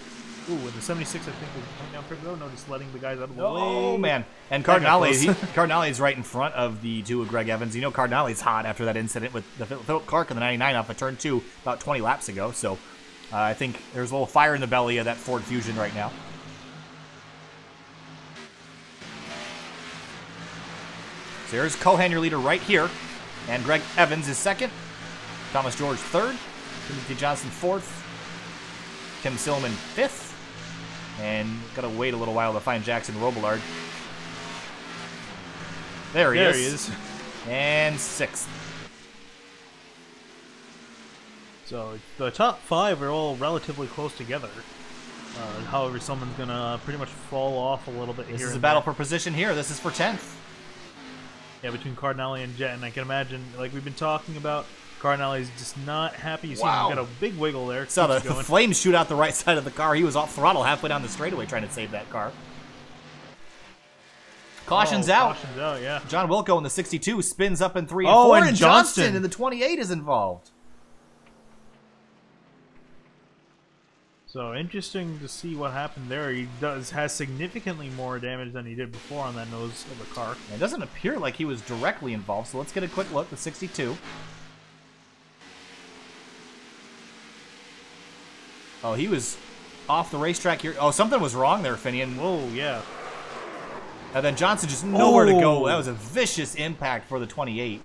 Ooh, and the 76, I think, is coming down pretty low. No, just letting the guys out of the way. Oh, man. And Cardinale's right in front of the 2 of Greg Evans. You know Cardinale's hot after that incident with Philip Clark in the 99 off of turn 2 about 20 laps ago. So I think there's a little fire in the belly of that Ford Fusion right now. So here's Cohan, your leader, right here. And Greg Evans is second. Thomas George third. Timothy Johnson fourth. Tim Silman fifth. And got to wait a little while to find Jackson Robillard. There he is. And sixth. So the top 5 are all relatively close together. However, someone's going to pretty much fall off a little bit here. This is a battle for position here. This is for 10th. Yeah, between Cardinale and Jet. And I can imagine, like we've been talking about, Cardinale's just not happy. You see him got a big wiggle there. Saw the flames shoot out the right side of the car. He was off throttle halfway down the straightaway trying to save that car. Caution's out. Caution's out, yeah. John Wilco in the 62 spins up in 3 and 4. And Johnston in the 28 is involved. So interesting to see what happened there. He has significantly more damage than he did before on that nose of the car. It doesn't appear like he was directly involved, so let's get a quick look. The 62. Oh, he was off the racetrack here. Oh, something was wrong there, Finian. Whoa, yeah. And then Johnson just nowhere to go. That was a vicious impact for the 28.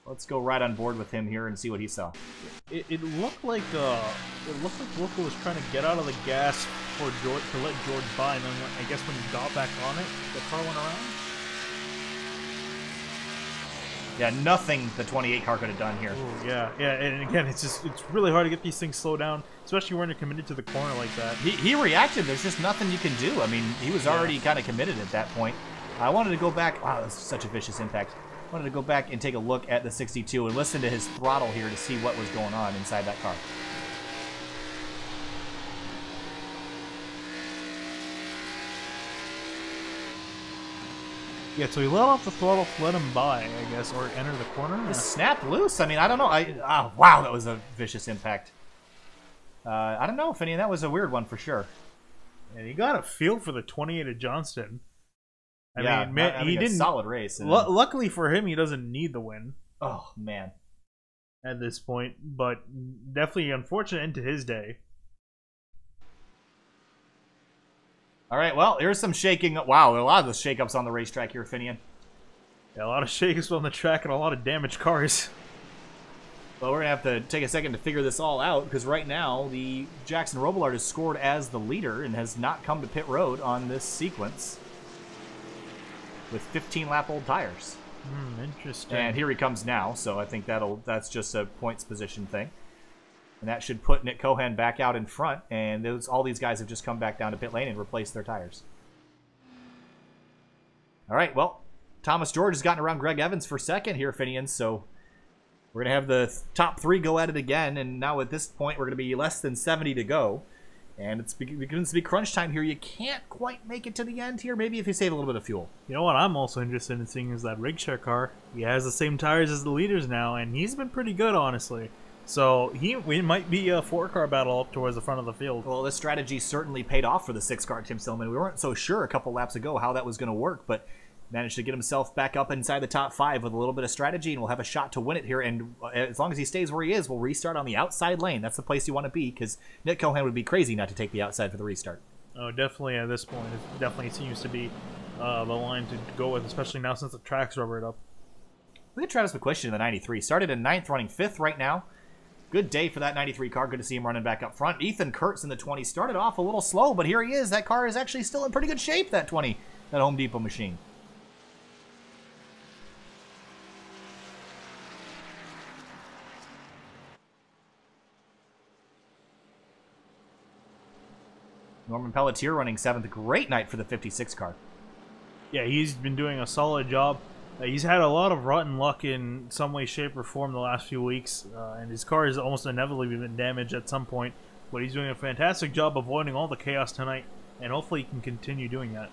Let's go right on board with him here and see what he saw. It looked like Wilco was trying to get out of the gas for George to let George by, and then I guess when he got back on it, the car went around. Yeah, nothing the 28 car could have done here. Ooh, yeah, and again, it's really hard to get these things slowed down, especially when you're committed to the corner like that. He reacted. There's just nothing you can do. I mean, he was already kind of committed at that point. I wanted to go back. Wow, that's such a vicious impact. I wanted to go back and take a look at the 62 and listen to his throttle here to see what was going on inside that car. Yeah, so he let off the throttle to let him by, I guess, or enter the corner. Just snapped loose. I mean, I don't know. Wow, that was a vicious impact. I don't know, Finney. That was a weird one for sure. And he got a feel for the 28 of Johnston. I mean, he didn't. Solid race. Luckily for him, he doesn't need the win. Oh man. At this point, but definitely unfortunate end to his day. All right, well, here's some shaking. Wow, a lot of the shakeups on the racetrack here, Finian. Yeah, a lot of shakeups on the track and a lot of damaged cars. Well, we're going to have to take a second to figure this all out, because right now, the Jackson Robillard has scored as the leader and has not come to pit road on this sequence with 15-lap-old tires. Interesting. And here he comes now, so I think that's just a points position thing. And that should put Nick Cohan back out in front, and all these guys have just come back down to pit lane and replaced their tires. All right, well, Thomas George has gotten around Greg Evans for second here, Finian, so we're going to have the top three go at it again, and now at this point we're going to be less than 70 to go. And it's begins to be crunch time here. You can't quite make it to the end here, maybe if you save a little bit of fuel. You know what I'm also interested in seeing is that Rigshare car. He has the same tires as the leaders now, and he's been pretty good, honestly. So we might be a 4-car battle up towards the front of the field. Well, this strategy certainly paid off for the 6-car Tim Stillman. We weren't so sure a couple laps ago how that was going to work, but managed to get himself back up inside the top 5 with a little bit of strategy, and we'll have a shot to win it here. And as long as he stays where he is, we'll restart on the outside lane. That's the place you want to be, because Nick Cohan would be crazy not to take the outside for the restart. Oh, definitely at this point. It definitely seems to be the line to go with, especially now since the track's rubbered up. Look at Travis McQuistion in the 93. Started in 9th, running 5th right now. Good day for that 93 car. Good to see him running back up front. Ethan Kurtz in the 20 started off a little slow, but here he is. That car is actually still in pretty good shape, that 20, that Home Depot machine. Norman Pelletier running 7th. Great night for the 56 car. Yeah, he's been doing a solid job. He's had a lot of rotten luck in some way, shape, or form the last few weeks, and his car has almost inevitably been damaged at some point, but he's doing a fantastic job avoiding all the chaos tonight, and hopefully he can continue doing that.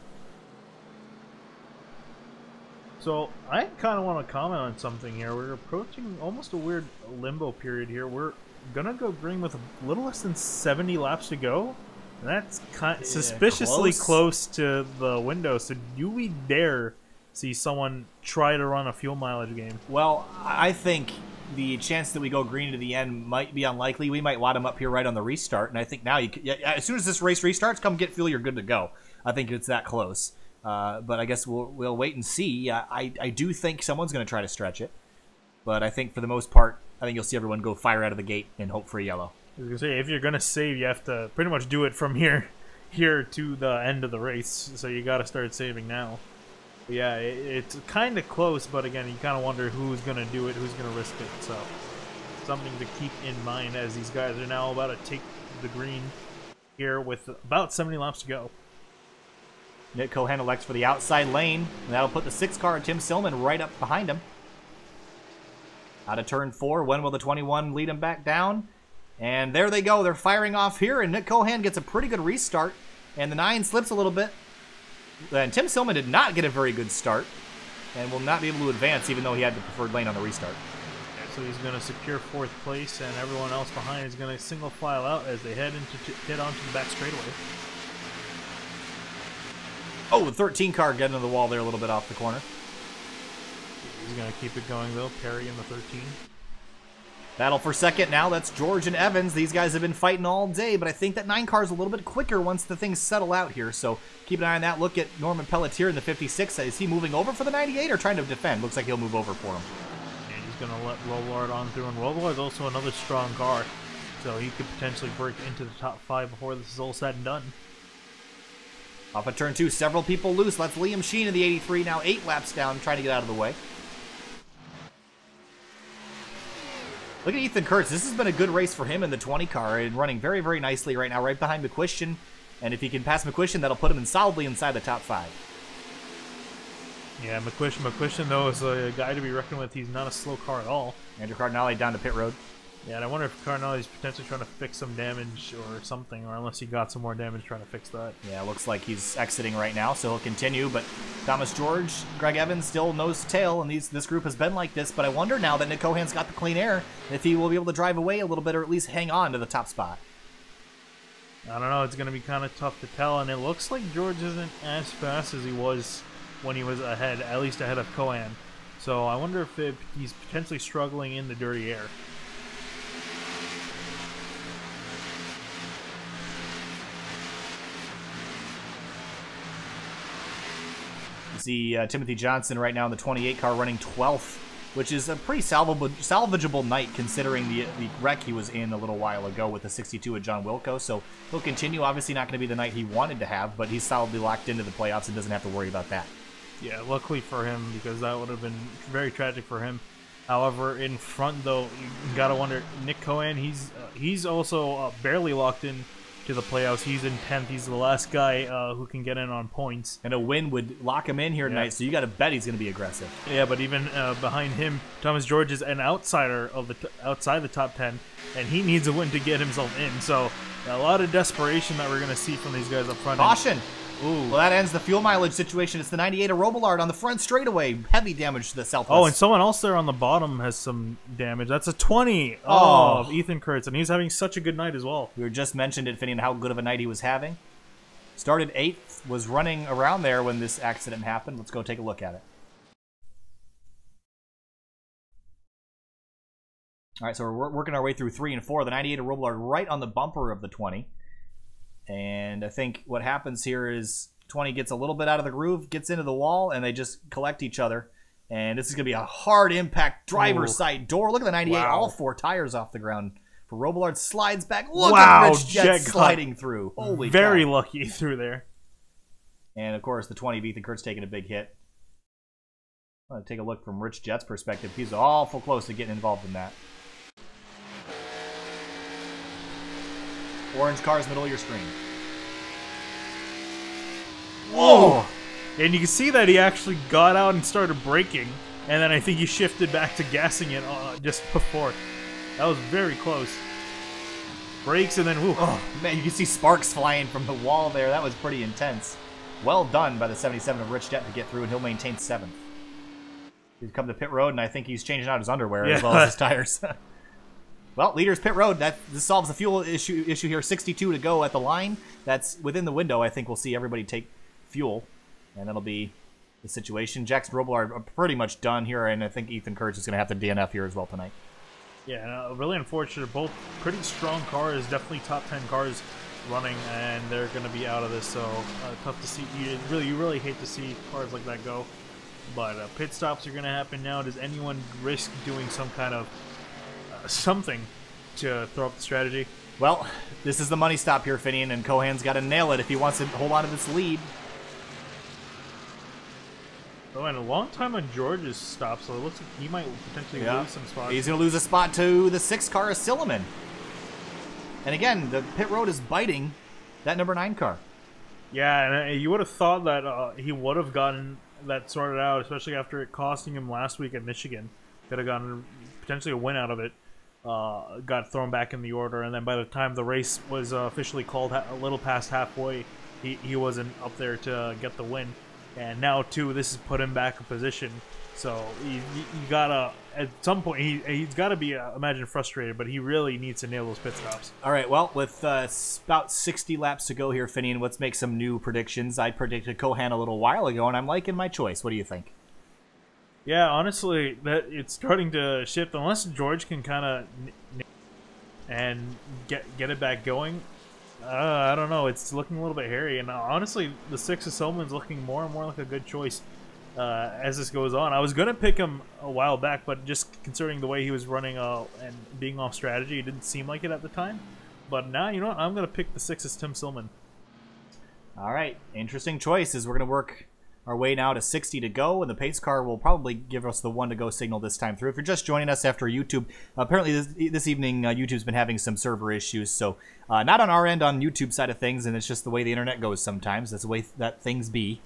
So, I kind of want to comment on something here. We're approaching almost a weird limbo period here. We're going to go green with a little less than 70 laps to go. And that's suspiciously close to the window, so do we dare see someone try to run a fuel mileage game? Well, I think the chance that we go green to the end might be unlikely. We might wad him up here right on the restart, and I think now, as soon as this race restarts, come get fuel, you're good to go. I think it's that close. But I guess we'll wait and see. I do think someone's going to try to stretch it, but I think for the most part, I think you'll see everyone go fire out of the gate and hope for a yellow. I was gonna say, if you're gonna save, you have to pretty much do it from here to the end of the race. So you got to start saving now. But yeah, it's kind of close, but again, you kind of wonder who's gonna do it, who's gonna risk it. So something to keep in mind as these guys are now about to take the green here with about 70 laps to go. Nick Cohan elects for the outside lane, and that'll put the 6-car Tim Stillman right up behind him. Out of turn 4, when will the 21 lead him back down? And there they go. They're firing off here, and Nick Cohan gets a pretty good restart, and the 9 slips a little bit. And Tim Stillman did not get a very good start and will not be able to advance, even though he had the preferred lane on the restart. So he's going to secure 4th place, and everyone else behind is going to single file out as they head onto the back straightaway. Oh, the 13 car getting into the wall there a little bit off the corner. He's going to keep it going, though. Perry in the 13. Battle for second now. That's George and Evans. These guys have been fighting all day, but I think that 9 car is a little bit quicker once the things settle out here. So keep an eye on that. Look at Norman Pelletier in the 56. Is he moving over for the 98 or trying to defend? Looks like he'll move over for him. And He's going to let Robillard on through, and Robillard's also another strong car, so he could potentially break into the top 5 before this is all said and done. Off of turn 2, several people loose. That's Liam Sheen in the 83, now 8 laps down, trying to get out of the way. Look at Ethan Kurtz. This has been a good race for him in the 20 car and running very, very nicely right now, right behind McQuistion. And if he can pass McQuistion, that'll put him in solidly inside the top 5. Yeah, McQuistion, though, is a guy to be reckoned with. He's not a slow car at all. Andrew Cardinale down to pit road. Yeah, and I wonder if Cardinale's potentially trying to fix some damage or something, or unless he got some more damage trying to fix that. Yeah, looks like he's exiting right now, so he'll continue. But Thomas George, Greg Evans still nose to tail, and this group has been like this. But I wonder now that Nick Cohan's got the clean air, if he will be able to drive away a little bit or at least hang on to the top spot. I don't know. It's going to be kind of tough to tell, and it looks like George isn't as fast as he was when he was ahead, at least ahead of Cohan. So I wonder if he's potentially struggling in the dirty air. You see Timothy Johnson right now in the 28 car running 12th, which is a pretty salvageable night considering the wreck he was in a little while ago with the 62 at John Wilco. So he'll continue. Obviously not going to be the night he wanted to have, but he's solidly locked into the playoffs and doesn't have to worry about that. Yeah, luckily for him, because that would have been very tragic for him. However, in front, though, you got to wonder, Nick Cohan, he's also barely locked in to the playoffs. He's in 10th. He's the last guy who can get in on points. And a win would lock him in here tonight, so you got to bet he's going to be aggressive. Yeah, but even behind him, Thomas George is an outsider of outside the top 10, and he needs a win to get himself in. So a lot of desperation that we're going to see from these guys up front. Caution! Ooh. Well, that ends the fuel mileage situation. It's the 98 of Robillard on the front straightaway. Heavy damage to the southwest. Oh, and someone else there on the bottom has some damage. That's a 20 of Ethan Kurtz, and he's having such a good night as well. We were just mentioned it, Finian, how good of a night he was having. Started 8th, was running around there when this accident happened. Let's go take a look at it. All right, so we're working our way through 3 and 4. The 98 of Robillard right on the bumper of the 20. And I think what happens here is 20 gets a little bit out of the groove, gets into the wall, and they just collect each other. And this is going to be a hard impact driver's side door. Look at the 98, all 4 tires off the ground. For Robillard, slides back. Look at Rich Jet sliding through. Holy cow. Very lucky through there. And, of course, the 20 of Ethan Kurtz taking a big hit. I'm going to take a look from Rich Jet's perspective. He's awful close to getting involved in that. Orange car's middle of your screen. Whoa! And you can see that he actually got out and started braking, and then I think he shifted back to gassing it just before. That was very close. Brakes and then whoo. Oh, man, you can see sparks flying from the wall there. That was pretty intense. Well done by the 77 of Rich Jet to get through, and he'll maintain 7th. He's come to pit road, and I think he's changing out his underwear as well as his tires. Well, leaders pit road. This solves the fuel issue here. 62 to go at the line. That's within the window. I think we'll see everybody take fuel, and that'll be the situation. Jackson Robillard are pretty much done here, and I think Ethan Kurtz is going to have to DNF here as well tonight. Yeah, really unfortunate. Both pretty strong cars, definitely top 10 cars running, and they're going to be out of this. So tough to see. You really hate to see cars like that go. But pit stops are going to happen now. Does anyone risk doing some kind of something to throw up the strategy? Well, this is the money stop here, Finian, and Cohan's got to nail it if he wants to hold on to this lead. Oh, and a long time on George's stop, so it looks like he might potentially lose some spots. He's going to lose a spot to the 6 car of Silliman. And again, the pit road is biting that number 9 car. Yeah, and you would have thought that he would have gotten that sorted out, especially after it costing him last week at Michigan. Could have gotten potentially a win out of it. Got thrown back in the order, and then by the time the race was officially called a little past halfway, he wasn't up there to get the win. And now too, this has put him back in position. So you gotta, at some point, he's got to be imagine frustrated, but he really needs to nail those pit stops. All right, well, with about 60 laps to go here, Finian, let's make some new predictions. I predicted Cohan a little while ago, and I'm liking my choice. What do you think? Yeah, honestly, that it's starting to shift. Unless George can kind of and get it back going, I don't know. It's looking a little bit hairy. And honestly, the 6 of Soman's looking more and more like a good choice. as this goes on. I was going to pick him a while back, but just considering the way he was running and being off strategy, it didn't seem like it at the time. But now, you know what? I'm going to pick the 6's Tim Silman. All right, interesting choices. We're going to work our way now to 60 to go, and the pace car will probably give us the 1 to go signal this time through. If you're just joining us after YouTube, apparently this evening YouTube's been having some server issues, so not on our end on YouTube side of things, and it's just the way the internet goes sometimes. That's the way that things be.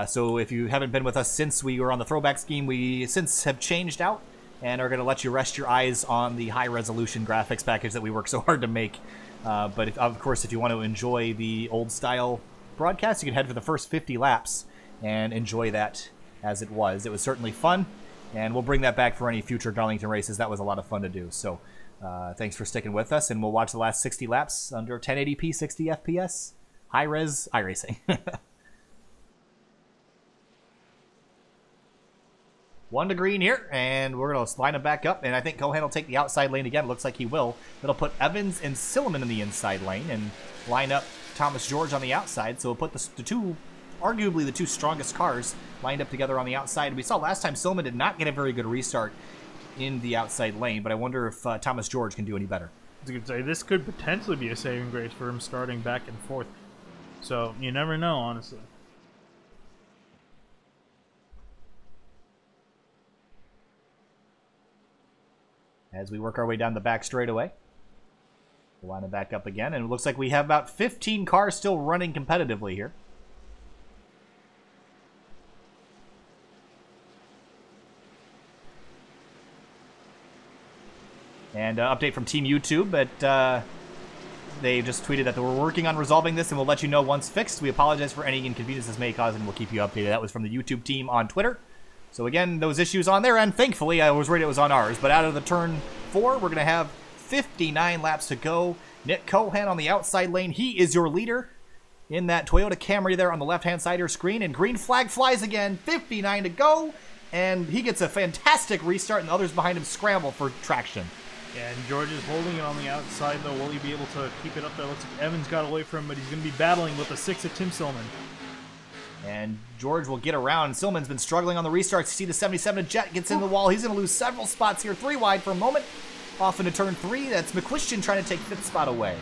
So if you haven't been with us since we were on the Throwback scheme, we since have changed out and are going to let you rest your eyes on the high-resolution graphics package that we work so hard to make. But of course, if you want to enjoy the old-style broadcast, you can head for the first 50 laps and enjoy that as it was. It was certainly fun, and we'll bring that back for any future Darlington races. That was a lot of fun to do. So thanks for sticking with us, and we'll watch the last 60 laps under 1080p, 60 FPS, high-res iRacing. 1 to green here, and we're going to line him back up, and I think Cohan will take the outside lane again. Looks like he will. It'll put Evans and Silliman in the inside lane and line up Thomas George on the outside, so we'll put arguably the two strongest cars lined up together on the outside. We saw last time Silliman did not get a very good restart in the outside lane, but I wonder if Thomas George can do any better. I was going to say, this could potentially be a saving grace for him starting back and forth. So, you never know, honestly. As we work our way down the back straightaway, we'll line it back up again, and it looks like we have about 15 cars still running competitively here. And update from Team YouTube, but they just tweeted that they were working on resolving this, and we'll let you know once fixed. We apologize for any inconvenience this may cause, and we'll keep you updated. That was from the YouTube team on Twitter. So again, those issues on their end, thankfully, I was worried it was on ours. But out of the turn 4, we're going to have 59 laps to go. Nick Cohan on the outside lane. He is your leader in that Toyota Camry there on the left-hand side of your screen. And green flag flies again. 59 to go. And he gets a fantastic restart, and the others behind him scramble for traction. Yeah, and George is holding it on the outside, though. Will he be able to keep it up there? Looks like Evans got away from him, but he's going to be battling with the 6 of Tim Silman. And George will get around. Silman's been struggling on the restarts. You see the 77 Jet gets in the wall. He's going to lose several spots here. 3 wide for a moment. Off into turn 3. That's McQuistion trying to take 5th spot away.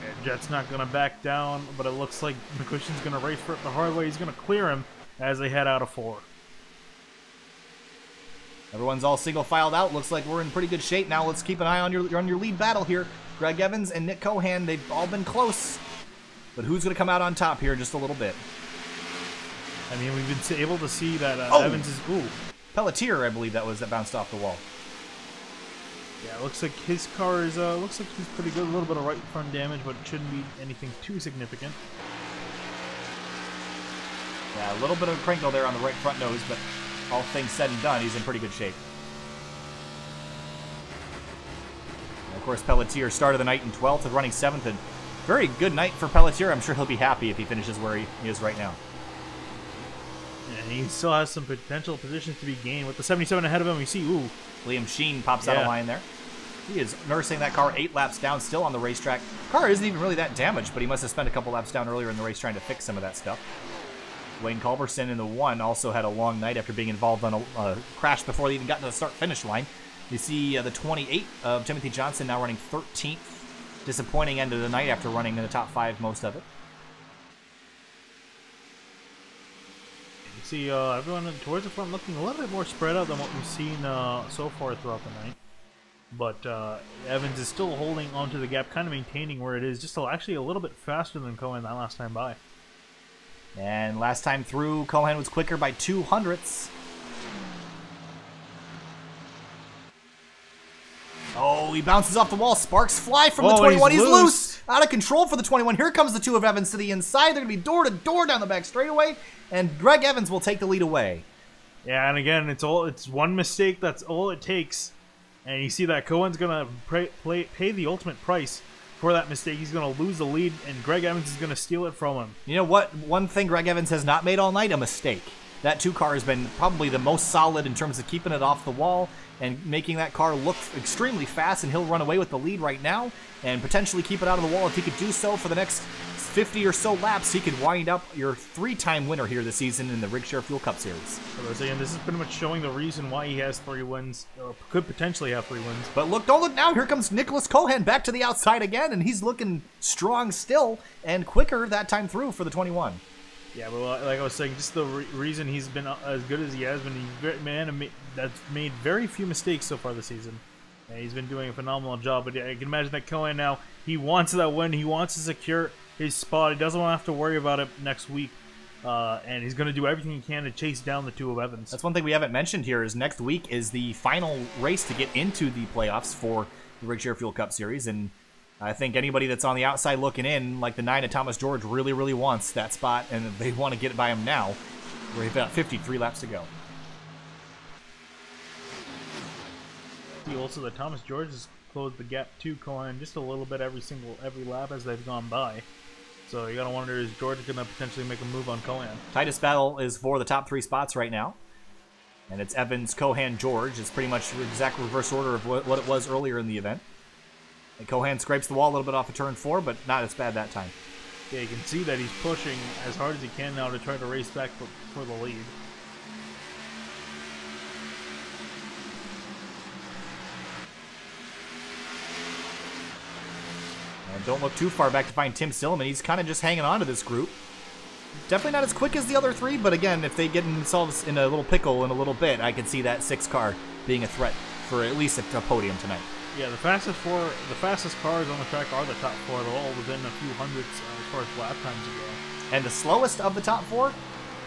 Yeah, Jet's not going to back down, but it looks like McQuistion's going to race for it the hard way. He's going to clear him as they head out of 4. Everyone's all single filed out. Looks like we're in pretty good shape. Now let's keep an eye on your lead battle here. Greg Evans and Nick Cohan, they've all been close. But who's going to come out on top here in just a little bit? I mean, we've been able to see that Evans is... Ooh. Pelletier, I believe that bounced off the wall. Yeah, it looks like his car is, looks like he's pretty good. A little bit of right front damage, but it shouldn't be anything too significant. Yeah, a little bit of a crinkle there on the right front nose, but all things said and done, he's in pretty good shape. And of course, Pelletier started the night in 12th and running 7th, and very good night for Pelletier. I'm sure he'll be happy if he finishes where he is right now. And he still has some potential positions to be gained. With the 77 ahead of him, we see, ooh. Liam Sheen pops out of line there. He is nursing that car 8 laps down, still on the racetrack. Car isn't even really that damaged, but he must have spent a couple laps down earlier in the race trying to fix some of that stuff. Wayne Culberson in the 1 also had a long night after being involved on a crash before they even got to the start-finish line. You see the 28 of Timothy Johnson now running 13th. Disappointing end of the night after running in the top 5 most of it. You see everyone towards the front looking a little bit more spread out than what we've seen so far throughout the night. But Evans is still holding onto the gap, kind of maintaining where it is, just actually a little bit faster than Cohen that last time by. And last time through, Cohen was quicker by 200ths. Oh, he bounces off the wall. Sparks fly from the 21. He's loose. Out of control for the 21. Here comes the 2 of Evans to the inside. They're going to be door to door down the back straightaway. And Greg Evans will take the lead away. Yeah, and again, it's one mistake. That's all it takes. And you see that Cohen's going to pay the ultimate price for that mistake. He's going to lose the lead, and Greg Evans is going to steal it from him. You know what? One thing Greg Evans has not made all night, a mistake. That 2 car has been probably the most solid in terms of keeping it off the wall and making that car look extremely fast, and he'll run away with the lead right now and potentially keep it out of the wall if he could do so for the next 50 or so laps, he could wind up your 3-time winner here this season in the Rigshare Fuel Cup Series. So again, this is pretty much showing the reason why he has 3 wins, or could potentially have 3 wins. But look, don't look now. Here comes Nicholas Cohan back to the outside again, and he's looking strong still and quicker that time through for the 21. Yeah, but like I was saying, just the reason he's been as good as he has been, he's a man that's made very few mistakes so far this season. And he's been doing a phenomenal job. But yeah, I can imagine that Cohen now, he wants that win. He wants to secure his spot. He doesn't want to have to worry about it next week. And he's going to do everything he can to chase down the 2 of Evans. That's one thing we haven't mentioned here is next week is the final race to get into the playoffs for the Rigshare Fuel Cup Series. And I think anybody that's on the outside looking in, like the 9 of Thomas George, really, really wants that spot, and they want to get it by him now. We've got 53 laps to go. See also that Thomas George has closed the gap to Cohen just a little bit every lap as they've gone by. So you gotta wonder, is George gonna potentially make a move on Cohen? Tightest battle is for the top 3 spots right now. And it's Evans, Cohan, George. It's pretty much the exact reverse order of what it was earlier in the event. And Cohan scrapes the wall a little bit off of turn 4, but not as bad that time. Yeah, you can see that he's pushing as hard as he can now to try to race back for the lead. And don't look too far back to find Tim Stillman. He's kind of just hanging on to this group. Definitely not as quick as the other 3, but again, if they get themselves in a little pickle in a little bit, I could see that 6 car being a threat for at least a podium tonight. Yeah, the fastest cars on the track are the top 4. They're all within a few hundreds as far as lap times go. And the slowest of the top 4,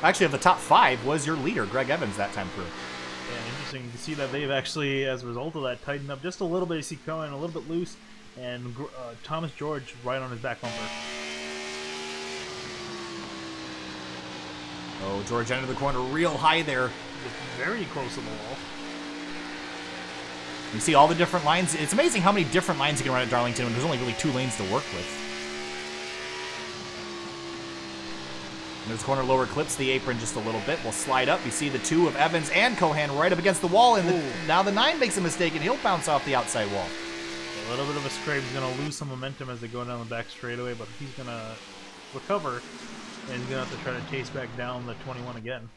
actually of the top 5, was your leader, Greg Evans, that time through. Yeah, interesting to see that they've actually, as a result of that, tightened up just a little bit. You see Cohen a little bit loose, and Thomas George right on his back bumper. Oh, George entered the corner real high there. Just very close to the wall. You see all the different lines. It's amazing how many different lines you can run at Darlington when there's only really 2 lanes to work with. And there's corner lower clips the apron just a little bit. We'll slide up. You see the 2 of Evans and Cohan right up against the wall. And now the 9 makes a mistake and he'll bounce off the outside wall. A little bit of a scrape. He's going to lose some momentum as they go down the back straightaway, but he's going to recover. And he's going to have to try to chase back down the 21 again.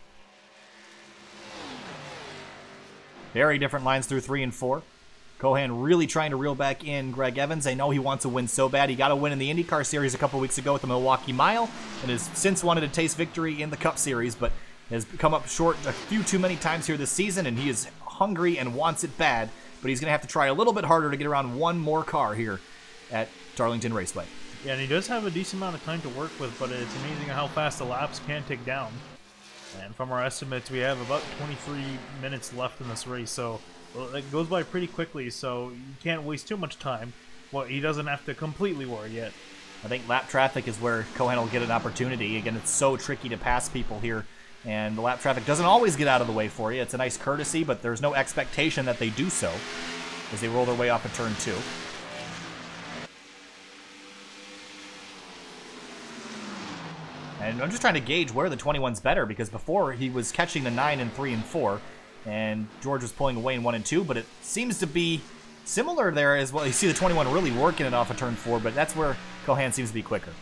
Very different lines through 3 and 4. Cohan really trying to reel back in Greg Evans. I know he wants a win so bad. He got a win in the IndyCar Series a couple weeks ago with the Milwaukee Mile and has since wanted to taste victory in the Cup Series, but has come up short a few too many times here this season, and he is hungry and wants it bad, but he's going to have to try a little bit harder to get around 1 more car here at Darlington Raceway. Yeah, and he does have a decent amount of time to work with, but it's amazing how fast the laps can take down. And from our estimates, we have about 23 minutes left in this race, so it goes by pretty quickly, so you can't waste too much time. Well, he doesn't have to completely worry yet. I think lap traffic is where Cohan will get an opportunity. Again, it's so tricky to pass people here, and the lap traffic doesn't always get out of the way for you. It's a nice courtesy, but there's no expectation that they do so as they roll their way off of turn 2. And I'm just trying to gauge where the 21's better, because before he was catching the 9 in 3 and 4, and George was pulling away in 1 and 2, but it seems to be similar there as well. You see the 21 really working it off of turn 4, but that's where Cohan seems to be quicker.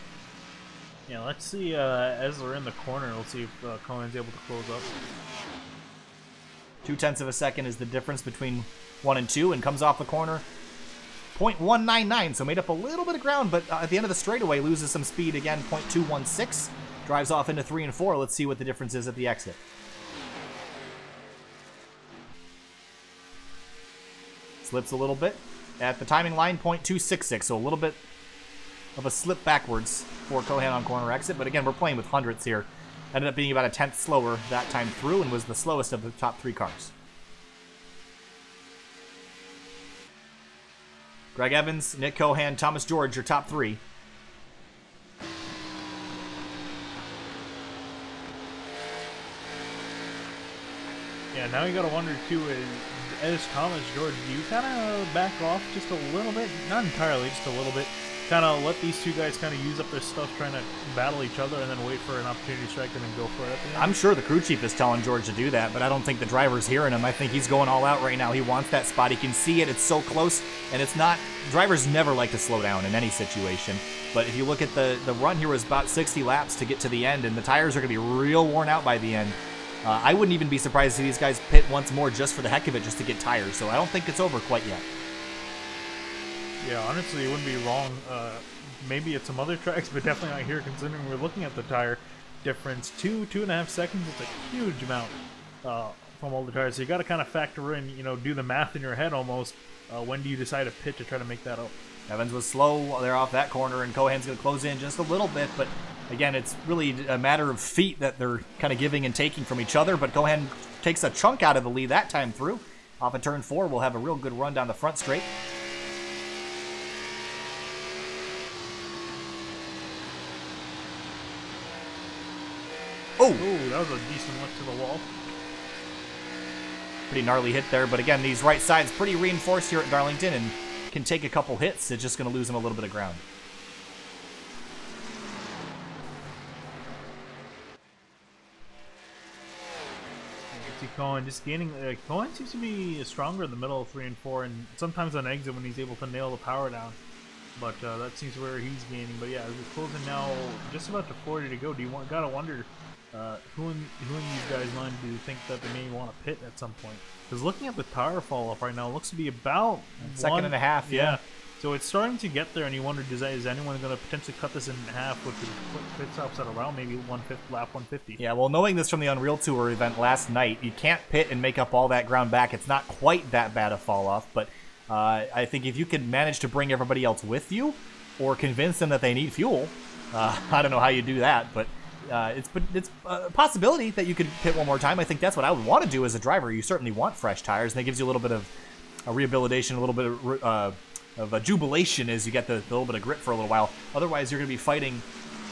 Yeah, let's see, as they're in the corner, we'll see if Cohen's able to close up. 0.2 of a second is the difference between 1 and 2, and comes off the corner. 0.199, so made up a little bit of ground, but at the end of the straightaway loses some speed again. 0.216, drives off into 3 and 4. Let's see what the difference is at the exit. Slips a little bit. At the timing line, 0.266, so a little bit of a slip backwards for Cohan on corner exit, but again, we're playing with hundredths here. Ended up being about a 10th slower that time through, and was the slowest of the top 3 cars. Greg Evans, Nick Cohan, Thomas George, your top 3. Yeah, now you gotta wonder too, as Thomas George, do you kind of back off just a little bit? Not entirely, just a little bit. kind of let these two guys kind of use up their stuff trying to battle each other and then wait for an opportunity to strike and then go for it at the end. I'm sure the crew chief is telling George to do that, but I don't think the driver's hearing him. I think he's going all out right now. He wants that spot. He can see it. It's so close, and it's not... Drivers never like to slow down in any situation, but if you look at the run here was about 60 laps to get to the end, and the tires are going to be real worn out by the end. I wouldn't even be surprised to see these guys pit once more just for the heck of it, just to get tires, so I don't think it's over quite yet. Yeah, honestly, it wouldn't be wrong. Maybe at some other tracks, but definitely not here, considering we're looking at the tire difference. 2.5 seconds, it's a huge amount from all the tires. So you got to kind of factor in, do the math in your head almost. When do you decide to pit to try to make that up? Evans was slow there off that corner, and Cohen's going to close in just a little bit, but again, it's really a matter of feet that they're kind of giving and taking from each other, but Cohen takes a chunk out of the lead that time through. Off of turn 4, we'll have a real good run down the front straight. Oh! Ooh, that was a decent look to the wall. Pretty gnarly hit there, but again, these right sides pretty reinforced here at Darlington and can take a couple hits. It's just going to lose them a little bit of ground. See Cohen just gaining. Cohen seems to be stronger in the middle of 3 and 4, and sometimes on exit when he's able to nail the power down. But that seems where he's gaining. But yeah, as we're closing now, just about to 40 to go. Gotta wonder who in these guys' mind do you think that they may want to pit at some point? Because looking at the tire fall off right now, it looks to be about second and a half. Yeah. So it's starting to get there, and you wonder, is anyone going to potentially cut this in half with the pit stops at around maybe lap 150? Yeah, well, knowing this from the Unreal Tour event last night, you can't pit and make up all that ground back. It's not quite that bad a fall off, but I think if you can manage to bring everybody else with you or convince them that they need fuel, I don't know how you do that, but it's a possibility that you could pit one more time. I think that's what I would want to do as a driver. You certainly want fresh tires, and that gives you a little bit of a rehabilitation, a little bit of a jubilation as you get the little bit of grip for a little while. Otherwise, you're going to be fighting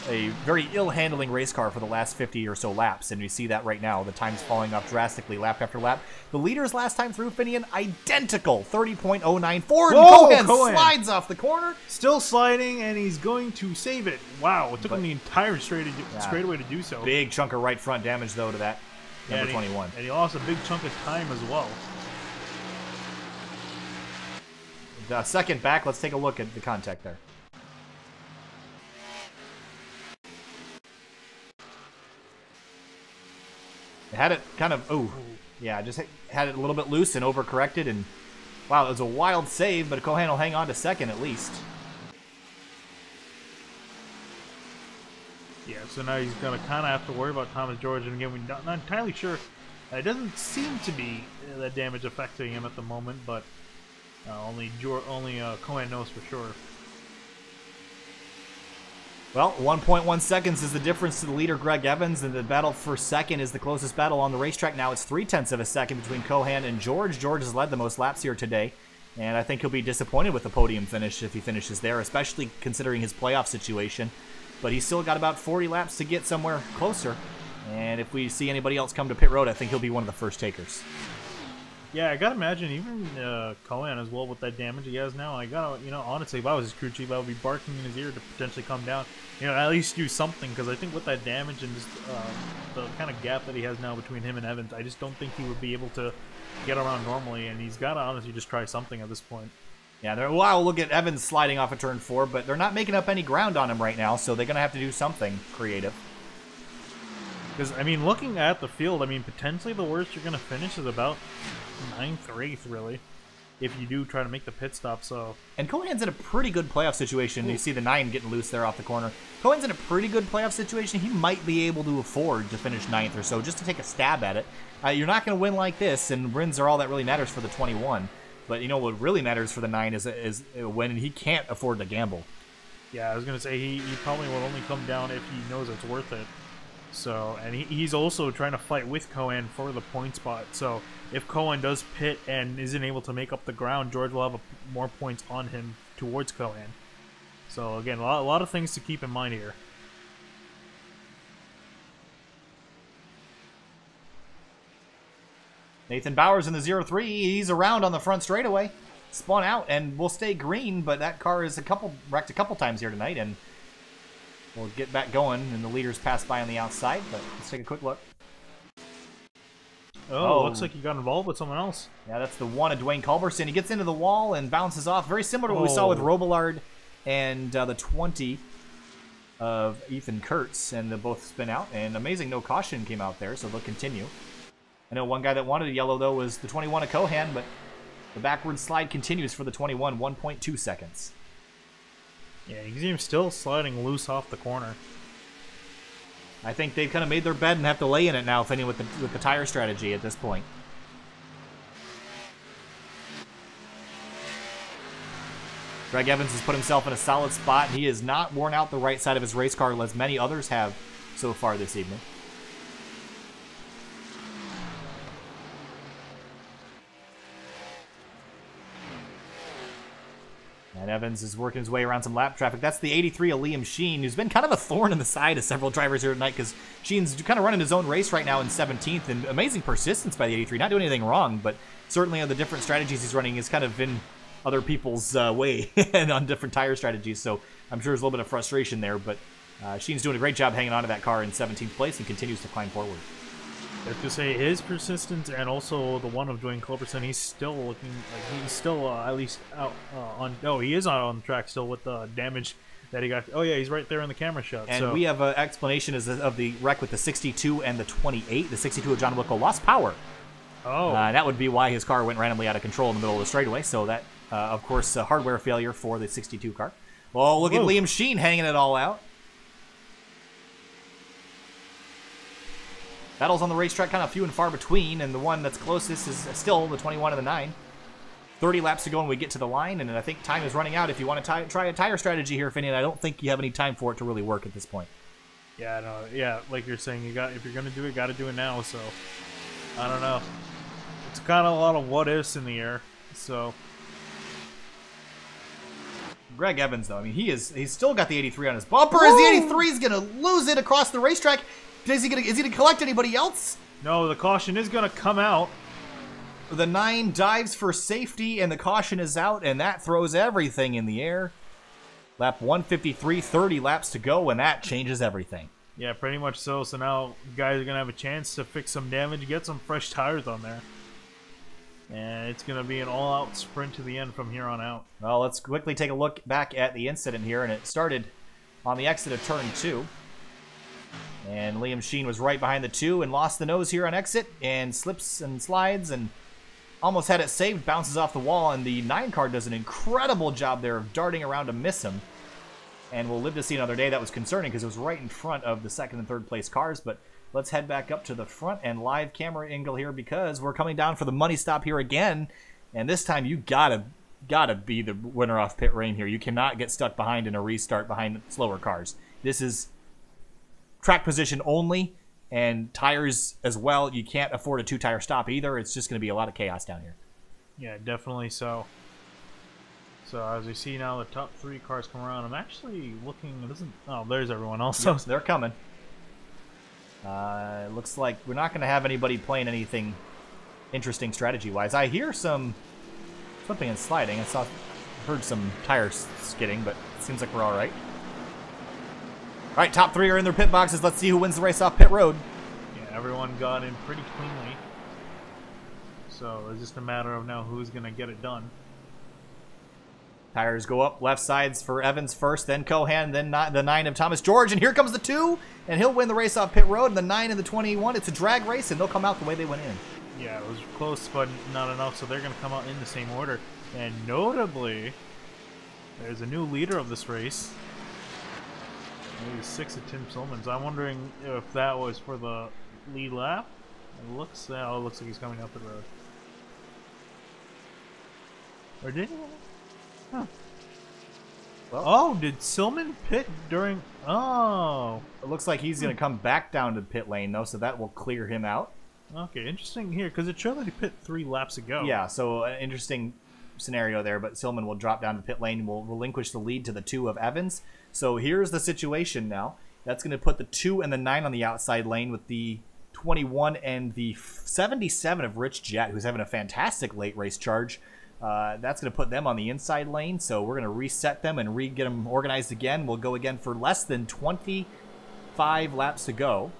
a very ill-handling race car for the last 50 or so laps, and we see that right now. The time's falling off drastically lap after lap. The leaders last time through, Finian, identical, 30.09. Ford Cohen slides off the corner. Still sliding, and he's going to save it. Wow, it took him the entire straightaway to do so. Big chunk of right front damage, though, to that number 21. And he lost a big chunk of time as well. Second back, let's take a look at the contact there. It had it kind of, just had it a little bit loose and overcorrected, and wow, it was a wild save, but Cohen will hang on to second at least. Yeah, so now he's going to kind of have to worry about Thomas George, and again, we're not entirely sure. It doesn't seem to be that damage affecting him at the moment, but only Cohen knows for sure. Well, 1.1 seconds is the difference to the leader, Greg Evans, and the battle for second is the closest battle on the racetrack. Now it's 0.3 of a second between Cohen and George. George has led the most laps here today, and I think he'll be disappointed with the podium finish if he finishes there, especially considering his playoff situation. But he's still got about 40 laps to get somewhere closer, and if we see anybody else come to pit road, I think he'll be one of the first takers. Yeah, I gotta imagine even Cohen as well with that damage he has now. I gotta, honestly, if I was his crew chief, I would be barking in his ear to potentially come down. At least do something, because I think with that damage and just the kind of gap that he has now between him and Evans, I just don't think he would be able to get around normally, and he's gotta honestly just try something at this point. Yeah, we'll look at Evans sliding off of turn 4, but they're not making up any ground on him right now, so they're gonna have to do something creative. Because, looking at the field, potentially the worst you're going to finish is about 9th or 8th, really, if you do try to make the pit stop, so... And Cohen's in a pretty good playoff situation. You see the 9 getting loose there off the corner. Cohen's in a pretty good playoff situation. He might be able to afford to finish 9th or so, just to take a stab at it. You're not going to win like this, and wins are all that really matters for the 21. But what really matters for the 9 is when he can't afford to gamble. Yeah, I was going to say, he probably will only come down if he knows it's worth it. So, and he's also trying to fight with Cohen for the point spot. So, if Cohen does pit and isn't able to make up the ground, George will have more points on him towards Cohen. So, again, a lot of things to keep in mind here. Nathan Bowers in the 0-3. He's around on the front straightaway. spun out and will stay green, but that car is wrecked a couple times here tonight, and we'll get back going, and the leaders pass by on the outside, but let's take a quick look. Oh, looks like he got involved with someone else. Yeah, that's the one of Dwayne Culberson. He gets into the wall and bounces off. Very similar to what we saw with Robillard and the 20 of Ethan Kurtz, and they both spin out. And amazing no caution came out there, so they'll continue. I know one guy that wanted a yellow, though, was the 21 of Cohan, but the backward slide continues for the 21, 1.2 seconds. Yeah, you can see him still sliding loose off the corner. I think they've kind of made their bed and have to lay in it now, Finney, with the tire strategy at this point. Greg Evans has put himself in a solid spot. He has not worn out the right side of his race car as many others have so far this evening. And Evans is working his way around some lap traffic. That's the 83 of Liam Sheen, who's been kind of a thorn in the side of several drivers here tonight, because Sheen's kind of running his own race right now in 17th, and amazing persistence by the 83. Not doing anything wrong, but certainly on the different strategies he's running is kind of in other people's way and on different tire strategies, so I'm sure there's a little bit of frustration there, but Sheen's doing a great job hanging on to that car in 17th place and continues to climb forward. I have to say, his persistence and also the one of Dwayne Culberson, he's still looking like he's still at least out on. No, he is out on the track still with the damage that he got. Oh yeah, he's right there in the camera shot. And so we have an explanation of the wreck with the 62 and the 28. The 62 of John Wickel lost power. Oh, that would be why his car went randomly out of control in the middle of the straightaway. So that, of course, a hardware failure for the 62 car. Well, look at Liam Sheen hanging it all out. Battles on the racetrack kind of few and far between, and the one that's closest is still the 21 of the 9. 30 laps to go and we get to the line, and I think time is running out if you want to try a tire strategy here, Finney, and I don't think you have any time for it to really work at this point. yeah, no, yeah, like you're saying, if you're gonna do it, got to do it now. So I don't know. It's kind of a lot of what ifs in the air. So Greg Evans, though, I mean, he's still got the 83 on his bumper. As the 83 is gonna lose it across the racetrack. Is he gonna collect anybody else? no, the caution is gonna come out. The 9 dives for safety, and the caution is out, and that throws everything in the air. Lap 153, 30 laps to go, and that changes everything. Yeah, pretty much so. So now guys are gonna have a chance to fix some damage, get some fresh tires on there, and it's gonna be an all-out sprint to the end from here on out. Well, let's quickly take a look back at the incident here, and it started on the exit of turn 2. And Liam Sheen was right behind the 2 and lost the nose here on exit and slips and slides and almost had it saved, bounces off the wall, and the 9 car does an incredible job there of darting around to miss him. And we'll live to see another day. That was concerning because it was right in front of the 2nd and 3rd place cars, but let's head back up to the front and live camera angle here because we're coming down for the money stop here again, and this time you gotta be the winner off pit lane here. You cannot get stuck behind in a restart behind slower cars. This is track position only, and tires as well. You can't afford a 2-tire stop either. It's just going to be a lot of chaos down here. Yeah, definitely so. So as we see now, the top 3 cars come around. I'm actually looking. It doesn't. Oh, there's everyone else. Yep, they're coming. It looks like we're not going to have anybody playing anything interesting strategy-wise. I hear something in sliding. Heard some tires skidding, but it seems like we're all right. All right, top 3 are in their pit boxes. Let's see who wins the race off pit road. Yeah, everyone got in pretty cleanly. So it's just a matter of now who's going to get it done. Tires go up, left sides for Evans first, then Cohan, then the 9 of Thomas George, and here comes the 2, and he'll win the race off pit road, and the 9 and the 21. It's a drag race, and they'll come out the way they went in. Yeah, it was close, but not enough, so they're going to come out in the same order. And notably, there's a new leader of this race. Maybe 6 of Tim Silmans. I'm wondering if that was for the lead lap. It looks like he's coming up the road. Or did he? Huh. Well, oh, did Silman pit during? Oh, it looks like he's going to come back down to the pit lane, though, so that will clear him out. Okay, interesting here, because it showed that he pit 3 laps ago. Yeah, so an interesting scenario there, but Silman will drop down to pit lane and will relinquish the lead to the 2 of Evans. So here's the situation now. That's going to put the 2 and the 9 on the outside lane with the 21 and the 77 of Rich Jett, who's having a fantastic late race charge. That's going to put them on the inside lane, so we're going to reset them and get them organized again. We'll go again for less than 25 laps to go.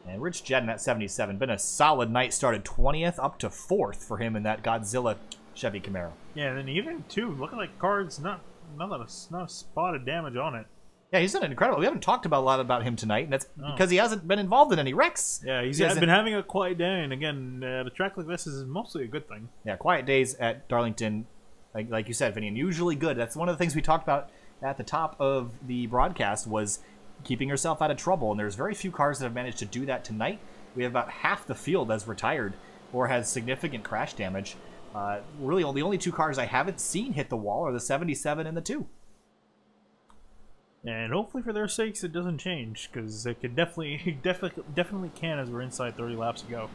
And Rich Jed in that 77. Been a solid night. Started 20th up to 4th for him in that Godzilla Chevy Camaro. Yeah, and then even, too, looking like car's not a spot of damage on it. Yeah, he's done incredible. We haven't talked a lot about him tonight, and that's because he hasn't been involved in any wrecks. Yeah, he's been having a quiet day, and again, a track like this is mostly a good thing. Yeah, quiet days at Darlington, like you said, Vinny, and usually good. That's one of the things we talked about at the top of the broadcast was keeping yourself out of trouble, and there's very few cars that have managed to do that tonight. We have about half the field that's retired or has significant crash damage. Really, the only 2 cars I haven't seen hit the wall are the 77 and the 2. And hopefully for their sakes it doesn't change, because it could definitely can as we're inside 30 laps to go.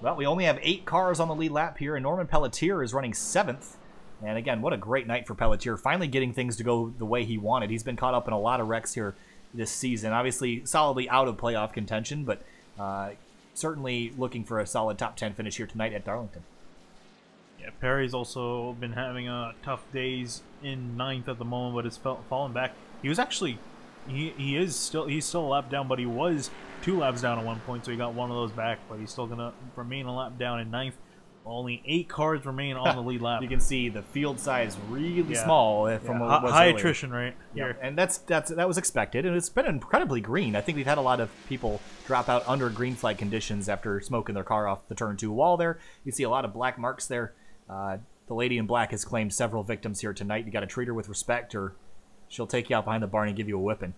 Well, we only have 8 cars on the lead lap here, and Norman Pelletier is running 7th. And again, what a great night for Pelletier, finally getting things to go the way he wanted. He's been caught up in a lot of wrecks here this season. Obviously, solidly out of playoff contention, but certainly looking for a solid top 10 finish here tonight at Darlington. Yeah, Perry's also been having tough days in 9th at the moment, but has fallen back. He was actually, he's still a lap down, but he was 2 laps down at one point, so he got one of those back. But he's still gonna remain a lap down in 9th. Only 8 cars remain on the lead lap. You can see the field size really small from what it was high earlier. Attrition rate. Yeah, and that was expected, and it's been incredibly green. I think we've had a lot of people drop out under green flag conditions after smoking their car off the turn 2 wall there. You see a lot of black marks there. The lady in black has claimed several victims here tonight. You got to treat her with respect, or she'll take you out behind the barn and give you a whipping.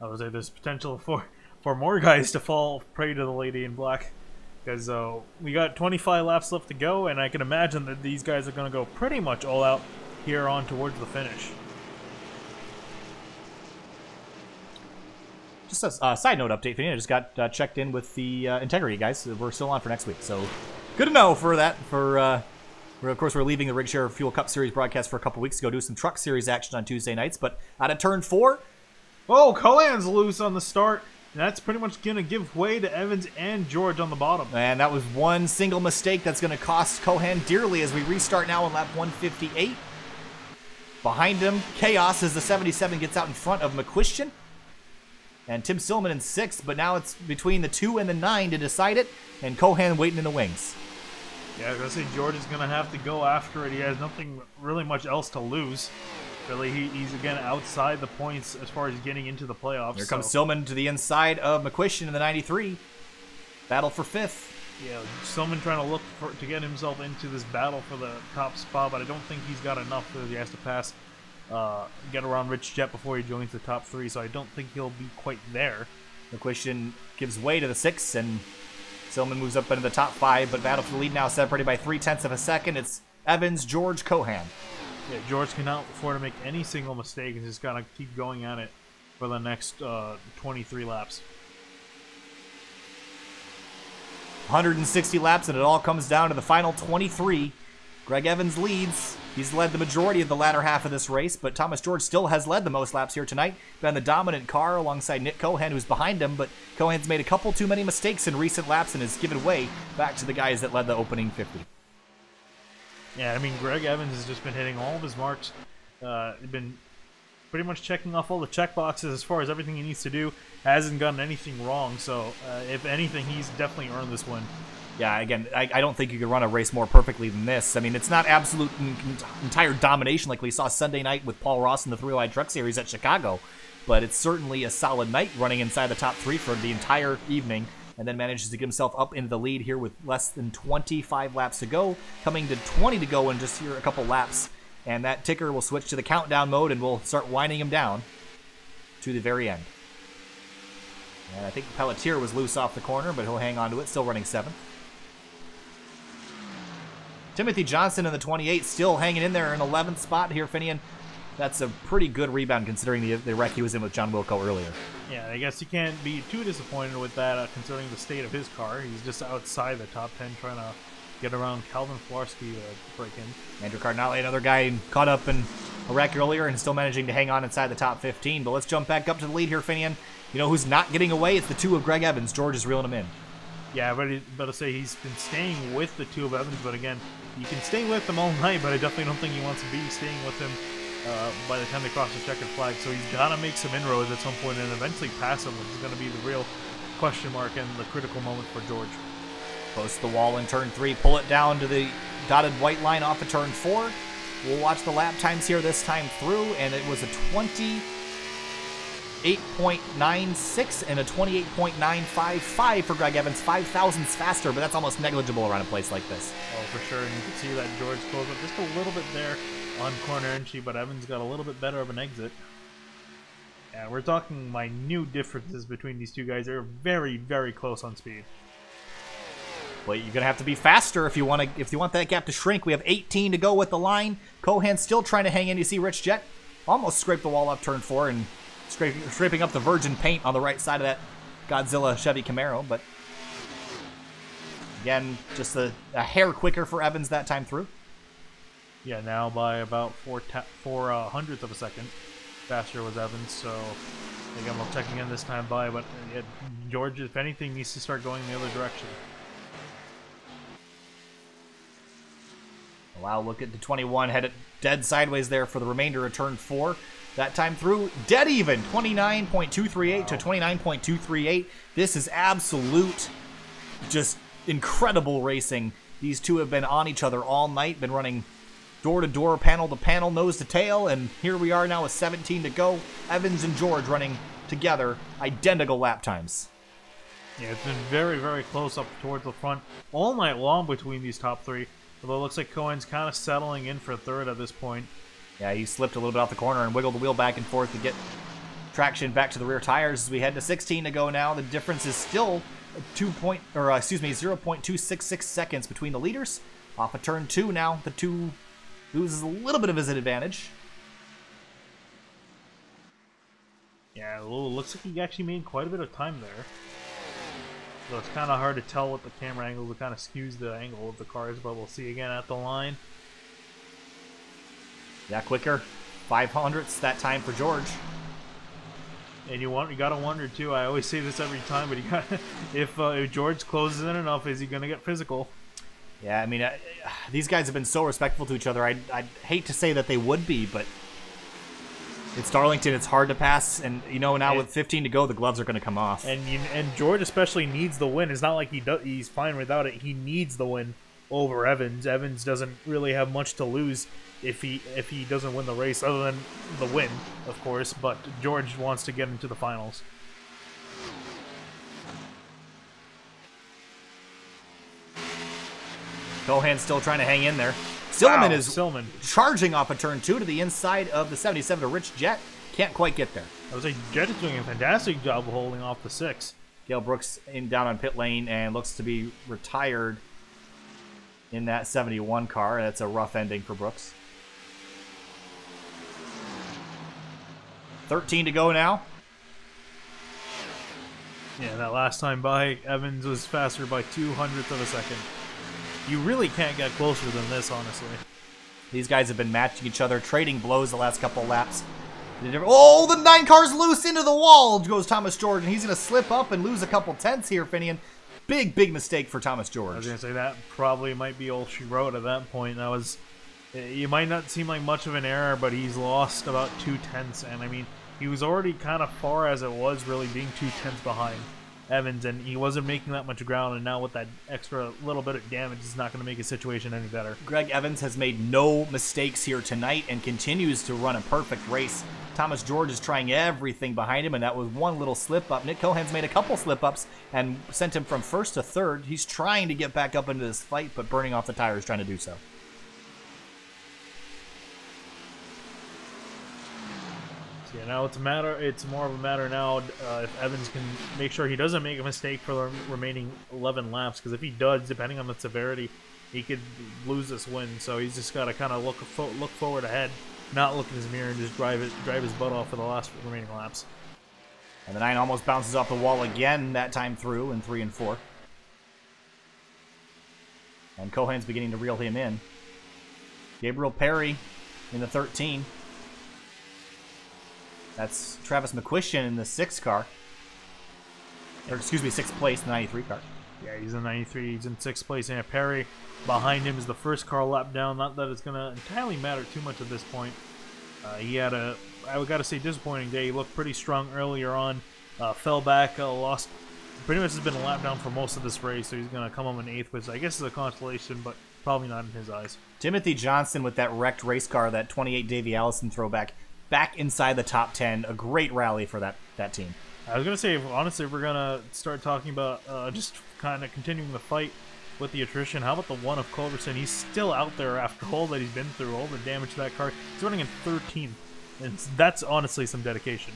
I would say there's potential for more guys to fall prey to the lady in black, because we got 25 laps left to go, and I can imagine that these guys are going to go pretty much all out here on towards the finish. Just a side note update, Vinny. I just got checked in with the integrity guys. We're still on for next week, so good to know for that. Of course, we're leaving the Rigshare Fuel Cup Series broadcast for a couple weeks to go do some Truck Series action on Tuesday nights. But out of turn 4, oh, Cohen's loose on the start. And that's pretty much going to give way to Evans and George on the bottom. And that was one single mistake that's going to cost Cohen dearly as we restart now on lap 158. Behind him, Chaos as the 77 gets out in front of McQuistion. And Tim Silman in 6th, but now it's between the 2 and the 9 to decide it. And Cohen waiting in the wings. Yeah, I was going to say George is going to have to go after it. He has nothing really much else to lose. Really, he's again outside the points as far as getting into the playoffs. Here comes Silman to the inside of McQuistion in the 93. Battle for 5th. Yeah, Silman trying to look to get himself into this battle for the top spot, but I don't think he's got enough that he has to pass, get around Rich Jet before he joins the top 3, so I don't think he'll be quite there. McQuistion gives way to the 6, and Silman moves up into the top 5, but battle for the lead now separated by 0.3 of a second. It's Evans, George, Cohen. Yeah, George cannot afford to make any single mistake and just gotta keep going at it for the next 23 laps. 160 laps, and it all comes down to the final 23. Greg Evans leads. He's led the majority of the latter half of this race, but Thomas George still has led the most laps here tonight. Been the dominant car alongside Nick Cohen, who's behind him, but Cohen's made a couple too many mistakes in recent laps and has given way back to the guys that led the opening 50. Yeah, I mean, Greg Evans has just been hitting all of his marks. Been pretty much checking off all the check boxes as far as everything he needs to do. Hasn't gotten anything wrong, so if anything, he's definitely earned this win. Yeah, again, I don't think you could run a race more perfectly than this. I mean, it's not absolute entire domination like we saw Sunday night with Paul Ross in the 3-wide Truck Series at Chicago, but it's certainly a solid night running inside the top 3 for the entire evening, and then manages to get himself up into the lead here with less than 25 laps to go, coming to 20 to go in just here a couple laps, and that ticker will switch to the countdown mode, and we'll start winding him down to the very end. And I think Pelletier was loose off the corner, but he'll hang on to it, still running 7th. Timothy Johnson in the 28, still hanging in there in 11th spot here, Finian. That's a pretty good rebound considering the wreck he was in with John Wilco earlier. Yeah, I guess you can't be too disappointed with that considering the state of his car. He's just outside the top 10 trying to get around Calvin Flarsky to break in. Andrew Cardinale, another guy caught up in a wreck earlier and still managing to hang on inside the top 15. But let's jump back up to the lead here, Finian. You know who's not getting away? It's the 2 of Greg Evans. George is reeling him in. Yeah, but to say he's been staying with the two of Evans, but again, you can stay with them all night, but I definitely don't think he wants to be staying with him by the time they cross the checkered flag. So he's got to make some inroads at some point and eventually pass him, which is going to be the real question mark and the critical moment for George. Close to the wall in turn 3, pull it down to the dotted white line off of turn 4. We'll watch the lap times here this time through, and it was a 28.96 and a 28.955 for Greg Evans, 5 thousandths faster, but that's almost negligible around a place like this. Oh, for sure, and you can see that George closed up just a little bit there on corner entry, but Evans got a little bit better of an exit. Yeah, we're talking minute differences between these two guys. They're very, very close on speed. Well, you're gonna have to be faster if you want that gap to shrink. We have 18 to go with the line. Cohan still trying to hang in. You see Rich Jet almost scraped the wall up turn 4 and scraping up the virgin paint on the right side of that Godzilla Chevy Camaro, but again, just a hair quicker for Evans that time through. Yeah, now by about 4 hundredths of a second faster was Evans, so again, we're checking in this time by, but George, if anything, needs to start going the other direction. Wow, look at the 21, headed dead sideways there for the remainder of turn 4. That time through, dead even, 29.238 to 29.238. This is absolute, just incredible racing. These two have been on each other all night, been running door to door, panel to panel, nose to tail, and here we are now with 17 to go. Evans and George running together, identical lap times. Yeah, it's been very, very close up towards the front all night long between these top three. Although it looks like Cohen's kind of settling in for third at this point. Yeah, he slipped a little bit off the corner and wiggled the wheel back and forth to get traction back to the rear tires as we head to 16 to go now. The difference is still 0.266 seconds between the leaders. Off of turn 2 now, the 2 loses a little bit of his advantage. Yeah, looks like he actually made quite a bit of time there. So it's kind of hard to tell with the camera angle. It kind of skews the angle of the cars, but we'll see again at the line. Yeah, quicker. 5 hundredths that time for George. And you gotta wonder too. I always say this every time, but if George closes in enough, is he gonna get physical? Yeah, I mean, these guys have been so respectful to each other. I'd hate to say that they would be, but it's Darlington. It's hard to pass, and now with 15 to go, the gloves are going to come off. And George especially needs the win. It's not like he's fine without it. He needs the win over Evans. Evans doesn't really have much to lose if he doesn't win the race, other than the win, of course. But George wants to get into the finals. Cohan's still trying to hang in there. Silliman is Silliman charging off of turn 2 to the inside of the 77 to Rich Jet. Can't quite get there. I would say Jet is doing a fantastic job of holding off the 6. Gail Brooks down on pit lane and looks to be retired in that 71 car. That's a rough ending for Brooks. 13 to go now. Yeah, that last time by, Evans was faster by 200ths of a second. You really can't get closer than this, honestly. These guys have been matching each other, trading blows the last couple laps. Oh, the 9 car's loose into the wall, goes Thomas George, and he's going to slip up and lose a couple tenths here, Finian. Big, big mistake for Thomas George. I was going to say, that probably might be all she wrote at that point. That was, it might not seem like much of an error, but he's lost about 2 tenths, and I mean, he was already kind of far as it was, really being 2 tenths behind Evans, and he wasn't making that much ground, and now with that extra little bit of damage, it's not going to make his situation any better. Greg Evans has made no mistakes here tonight and continues to run a perfect race. Thomas George is trying everything behind him, and that was one little slip-up. Nick Cohan's made a couple slip-ups and sent him from first to third. He's trying to get back up into this fight, but burning off the tires trying to do so. Yeah, now it's more of a matter now if Evans can make sure he doesn't make a mistake for the remaining 11 laps, because if he does, depending on the severity, he could lose this win. So he's just got to kind of look forward ahead, not look in his mirror, and just drive his butt off for the last remaining laps. And the 9 almost bounces off the wall again that time through in 3 and 4. And Cohan's beginning to reel him in. Gabriel Perry in the 13. That's Travis McQuistion in the 6th car. Or, excuse me, 6th place, the 93 car. Yeah, he's in 93. He's in 6th place. And Perry behind him is the first car lap down. Not that it's going to entirely matter too much at this point. He had a, I got to say, disappointing day. He looked pretty strong earlier on. Fell back, lost. Pretty much has been a lap down for most of this race, so he's going to come home in 8th, which I guess is a consolation, but probably not in his eyes. Timothy Johnson with that wrecked race car, that 28 Davey Allison throwback, back inside the top 10. A great rally for that team. I was going to say, honestly, if we're going to start talking about just kind of continuing the fight with the attrition, how about the one of Culberson? He's still out there after all that he's been through, all the damage to that car. He's running in 13th, and that's honestly some dedication.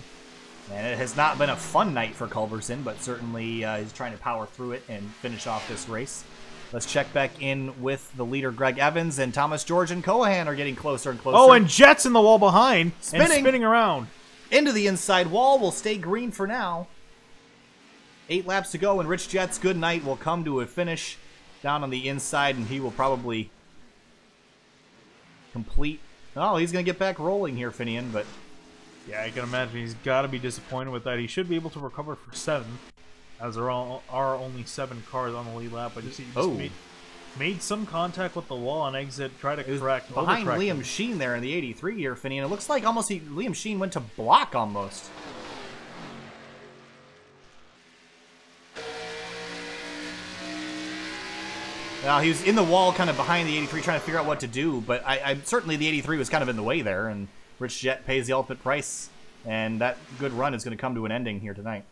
And it has not been a fun night for Culberson, but certainly he's trying to power through it and finish off this race. Let's check back in with the leader, Greg Evans, and Thomas George and Cohan are getting closer and closer. Oh, and Jet's in the wall behind, spinning around. Into the inside wall, will stay green for now. 8 laps to go, and Rich Jet's good night will come to a finish down on the inside, and he will probably complete. Oh, he's going to get back rolling here, Finian, but yeah, I can imagine he's got to be disappointed with that. He should be able to recover for 7th, as there are only 7 cars on the lead lap. But he just made some contact with the wall on exit, try to correct. Behind Liam Sheen there in the 83 here, Finian. It looks like almost Liam Sheen went to block almost. Well, he was in the wall kind of behind the 83 trying to figure out what to do, but I certainly the 83 was kind of in the way there, and Rich Jet pays the ultimate price, and that good run is going to come to an ending here tonight.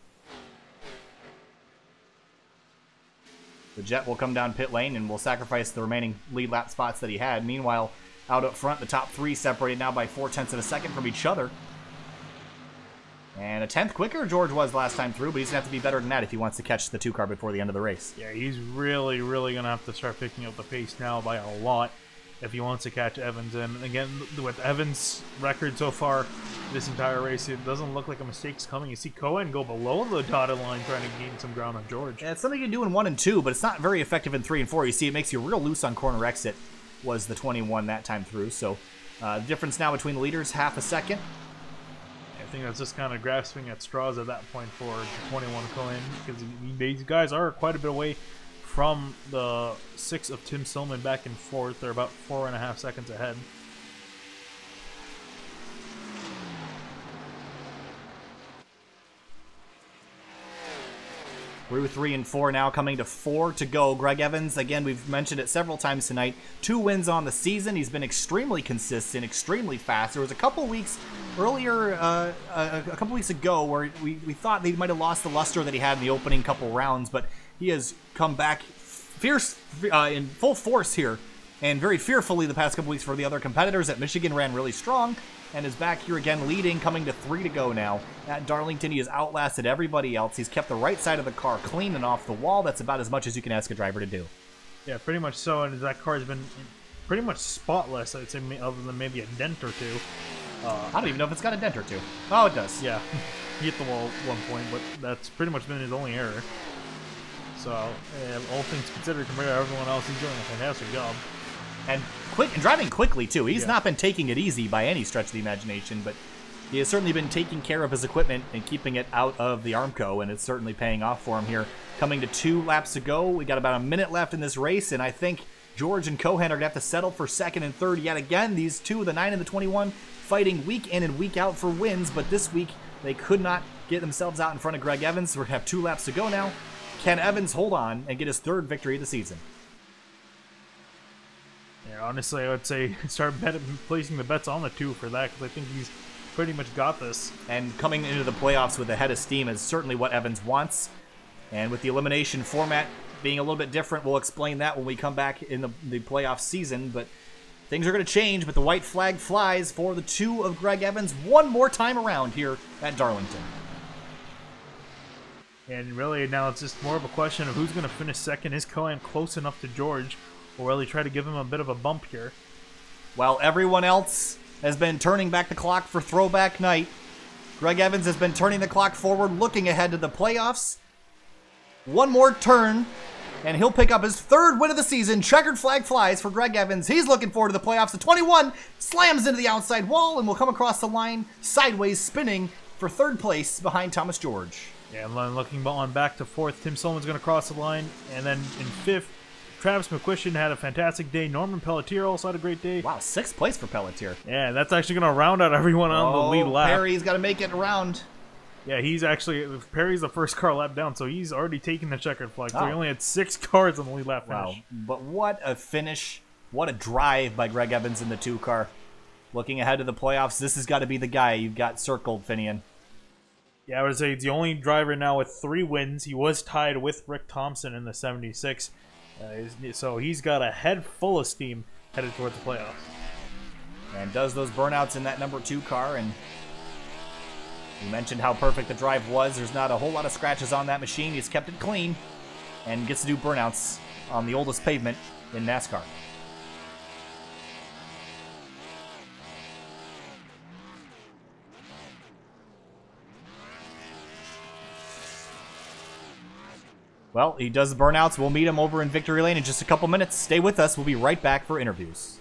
The Jet will come down pit lane and will sacrifice the remaining lead lap spots that he had. Meanwhile, out up front, the top 3 separated now by 0.4 of a second from each other. And a 10th quicker George was last time through, but he's going to have to be better than that if he wants to catch the 2 car before the end of the race. Yeah, he's really, really going to have to start picking up the pace now by a lot if he wants to catch Evans. And again, with Evans' record so far this entire race, it doesn't look like a mistake's coming. You see Cohen go below the dotted line trying to gain some ground on George. Yeah, it's something you can do in 1 and 2, but it's not very effective in 3 and 4. You see, it makes you real loose on corner exit, was the 21 that time through. So the difference now between the leaders, half a second. I think that's just kind of grasping at straws at that point for 21 Cohen, because these guys are quite a bit away from the 6 of Tim Stillman back in 4th. They're about 4.5 seconds ahead. Through 3 and 4 now, coming to 4 to go. Greg Evans, again, we've mentioned it several times tonight. 2 wins on the season. He's been extremely consistent, extremely fast. There was a couple weeks earlier, a couple weeks ago, where we thought they might have lost the luster that he had in the opening couple rounds, but he has come back fierce in full force here, and very fearfully the past couple weeks for the other competitors. At Michigan ran really strong, and is back here again leading, coming to 3 to go now. At Darlington, he has outlasted everybody else. He's kept the right side of the car clean and off the wall. That's about as much as you can ask a driver to do. Yeah, pretty much so, and that car has been pretty much spotless, I'd say, other than maybe a dent or 2. I don't even know if it's got a dent or 2. Oh, it does. Yeah, he hit the wall at one point, but that's pretty much been his only error. So, all things considered, compared to everyone else, he's doing a fantastic job. And driving quickly, too. He's not been taking it easy by any stretch of the imagination, but he has certainly been taking care of his equipment and keeping it out of the Armco, and it's certainly paying off for him here. Coming to 2 laps to go, we got about a minute left in this race, and I think George and Cohen are going to have to settle for 2nd and 3rd yet again. These two, the 9 and the 21, fighting week in and week out for wins, but this week they could not get themselves out in front of Greg Evans. We're going to have 2 laps to go now. Can Evans hold on and get his 3rd victory of the season? Yeah, honestly, I would say start placing the bets on the 2 for that, because I think he's pretty much got this. And coming into the playoffs with a head of steam is certainly what Evans wants. And with the elimination format being a little bit different, we'll explain that when we come back in the playoff season. But things are going to change, but the white flag flies for the 2 of Greg Evans one more time around here at Darlington. And really now it's just more of a question of who's going to finish 2nd. Is Cohen close enough to George, or will he try to give him a bit of a bump here? While everyone else has been turning back the clock for throwback night, Greg Evans has been turning the clock forward, looking ahead to the playoffs. One more turn, and he'll pick up his 3rd win of the season. Checkered flag flies for Greg Evans. He's looking forward to the playoffs. The 21 slams into the outside wall and will come across the line sideways, spinning for 3rd place behind Thomas George. Yeah, and then looking on back to fourth, Tim Sullivan's going to cross the line. And then in fifth, Travis McQuistion had a fantastic day. Norman Pelletier also had a great day. Wow, 6th place for Pelletier. Yeah, that's actually going to round out everyone on the lead lap. Perry's got to make it around. Yeah, he's actually, Perry's the first car lap down, so he's already taken the checkered flag. So he Oh. only had 6 cars on the lead lap finish. Wow, but what a finish. What a drive by Greg Evans in the 2 car. Looking ahead to the playoffs, this has got to be the guy you've got circled, Finian. Yeah, I would say he's the only driver now with 3 wins. He was tied with Rick Thompson in the 76. So he's got a head full of steam headed towards the playoffs. And does those burnouts in that number 2 car. And you mentioned how perfect the drive was. There's not a whole lot of scratches on that machine. He's kept it clean and gets to do burnouts on the oldest pavement in NASCAR. Well, he does the burnouts. We'll meet him over in Victory Lane in just a couple minutes. Stay with us. We'll be right back for interviews.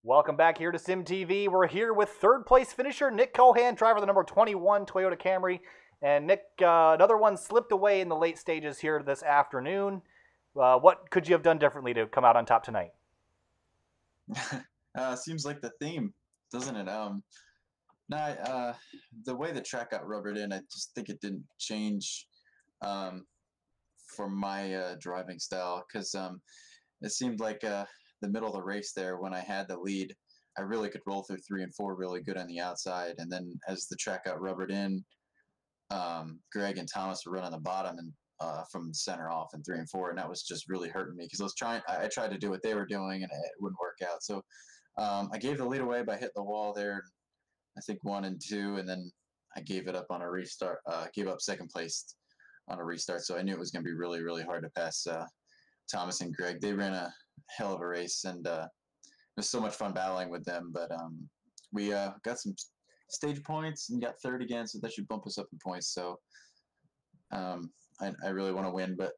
Welcome back here to Sim TV. We're here with third place finisher Nick Cohan, driver of the number 21 Toyota Camry. And Nick, another one slipped away in the late stages here this afternoon. What could you have done differently to come out on top tonight? Seems like the theme, doesn't it? The way the track got rubbered in, I just think it didn't change for my driving style, because it seemed like the middle of the race there, when I had the lead, I really could roll through 3 and 4 really good on the outside, and then as the track got rubbered in, Greg and Thomas were running the bottom and from center off in 3 and 4, and that was just really hurting me, because I tried to do what they were doing and it wouldn't work out. So I gave the lead away by hitting the wall there, I think 1 and 2, and then I gave it up on a restart. Gave up second place on a restart, so I knew it was going to be really, really hard to pass Thomas and Greg. They ran a hell of a race, and it was so much fun battling with them. But we got some stage points and got third again, so that should bump us up in points. So I really want to win, but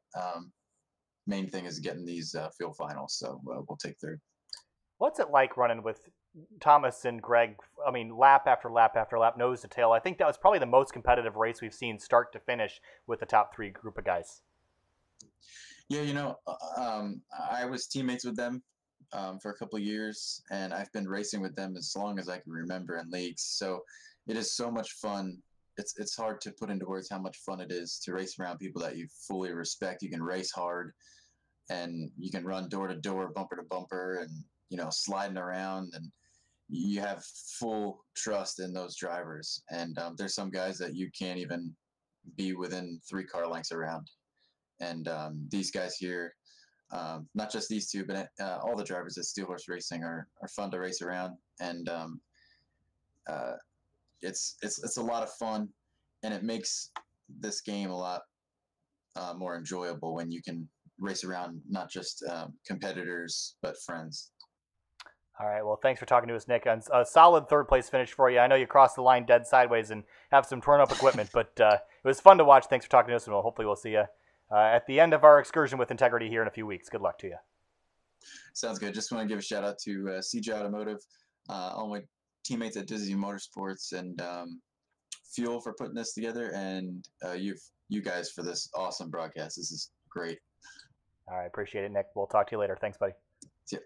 main thing is getting these field finals, so we'll take third. What's it like running with Thomas and Greg? I mean, lap after lap after lap, nose to tail. I think that was probably the most competitive race we've seen start to finish with the top 3 group of guys. Yeah, I was teammates with them for a couple of years, and I've been racing with them as long as I can remember in leagues. So it is so much fun. It's hard to put into words how much fun it is to race around people that you fully respect. You can race hard, and you can run door to door, bumper to bumper, and sliding around, and you have full trust in those drivers. And there's some guys that you can't even be within 3 car lengths around. And these guys here, not just these two, but all the drivers at Steel Horse Racing are fun to race around. And it's a lot of fun, and it makes this game a lot more enjoyable when you can race around not just competitors, but friends. All right, well, thanks for talking to us, Nick. A solid third place finish for you. I know you crossed the line dead sideways and have some torn up equipment, but it was fun to watch. Thanks for talking to us, and hopefully we'll see you at the end of our excursion with Integrity here in a few weeks. Good luck to you. Sounds good. Just want to give a shout out to CJ Automotive, all my teammates at Disney Motorsports, and Fuel for putting this together, and you guys for this awesome broadcast. This is great. All right, appreciate it, Nick. We'll talk to you later. Thanks, buddy. See ya.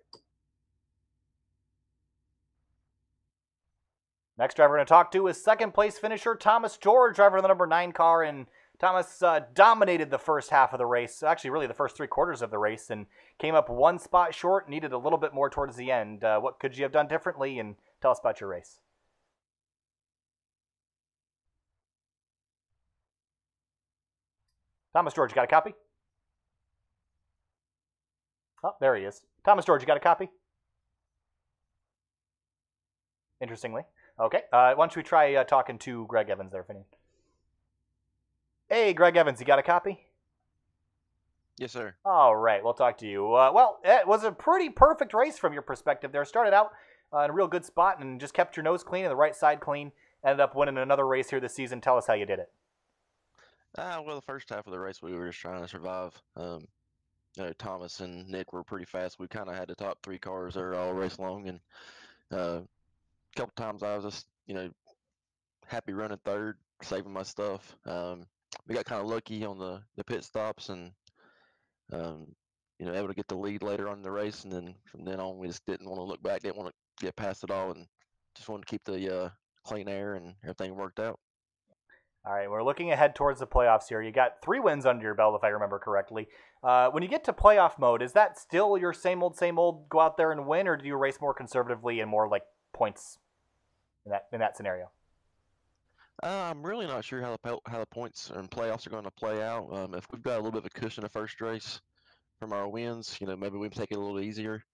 Next driver we're going to talk to is second place finisher Thomas George, driver of the number 9 car, and Thomas dominated the first half of the race, actually really the first 3/4 of the race, and came up 1 spot short, needed a little bit more towards the end. What could you have done differently, and tell us about your race. Thomas George, you got a copy? Oh, there he is. Thomas George, you got a copy? Interestingly. Okay, why don't we try talking to Greg Evans there, Finian? Hey, Greg Evans, you got a copy? Yes, sir. All right, we'll talk to you. Well, it was a pretty perfect race from your perspective there. Started out in a real good spot and just kept your nose clean and the right side clean. Ended up winning another race here this season. Tell us how you did it. Well, the first half of the race, we were just trying to survive. Thomas and Nick were pretty fast. We kind of had the top 3 cars there all race long, and a couple times I was just, happy running third, saving my stuff. We got kind of lucky on the pit stops, and able to get the lead later on in the race. And then from then on, we just didn't want to look back, didn't want to get past it all, and just wanted to keep the clean air, and everything worked out. All right, we're looking ahead towards the playoffs here. You got 3 wins under your belt, if I remember correctly. When you get to playoff mode, is that still your same old, go out there and win, or do you race more conservatively and more like points in that scenario? I'm really not sure how the points and playoffs are going to play out. If we've got a little bit of a cushion in the first race from our wins, maybe we can take it a little easier.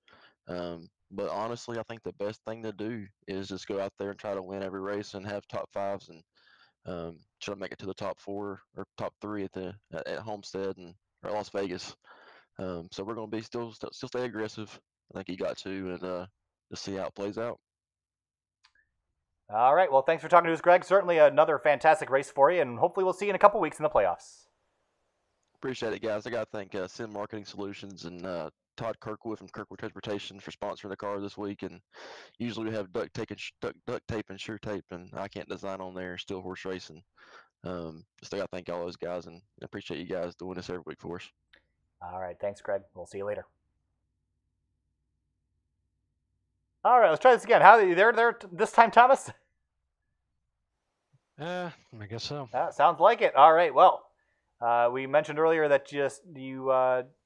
But honestly, I think the best thing to do is just go out there and try to win every race and have top 5s, and try to make it to the top 4 or top 3 at Homestead or Las Vegas. So we're going to be still stay aggressive. I think you got to, and just see how it plays out. All right. Well, thanks for talking to us, Greg. Certainly another fantastic race for you, and hopefully we'll see you in a couple weeks in the playoffs. Appreciate it, guys. I got to thank Sim Marketing Solutions and Todd Kirkwood from Kirkwood Transportation for sponsoring the car this week. And usually we have duct tape and sure tape, and I can't design on there. Still horse racing. Still got to thank all those guys, and I appreciate you guys doing this every week for us. All right, thanks, Greg. We'll see you later. All right, let's try this again. How are you there this time, Thomas? I guess so. Sounds like it. All right, well, we mentioned earlier that you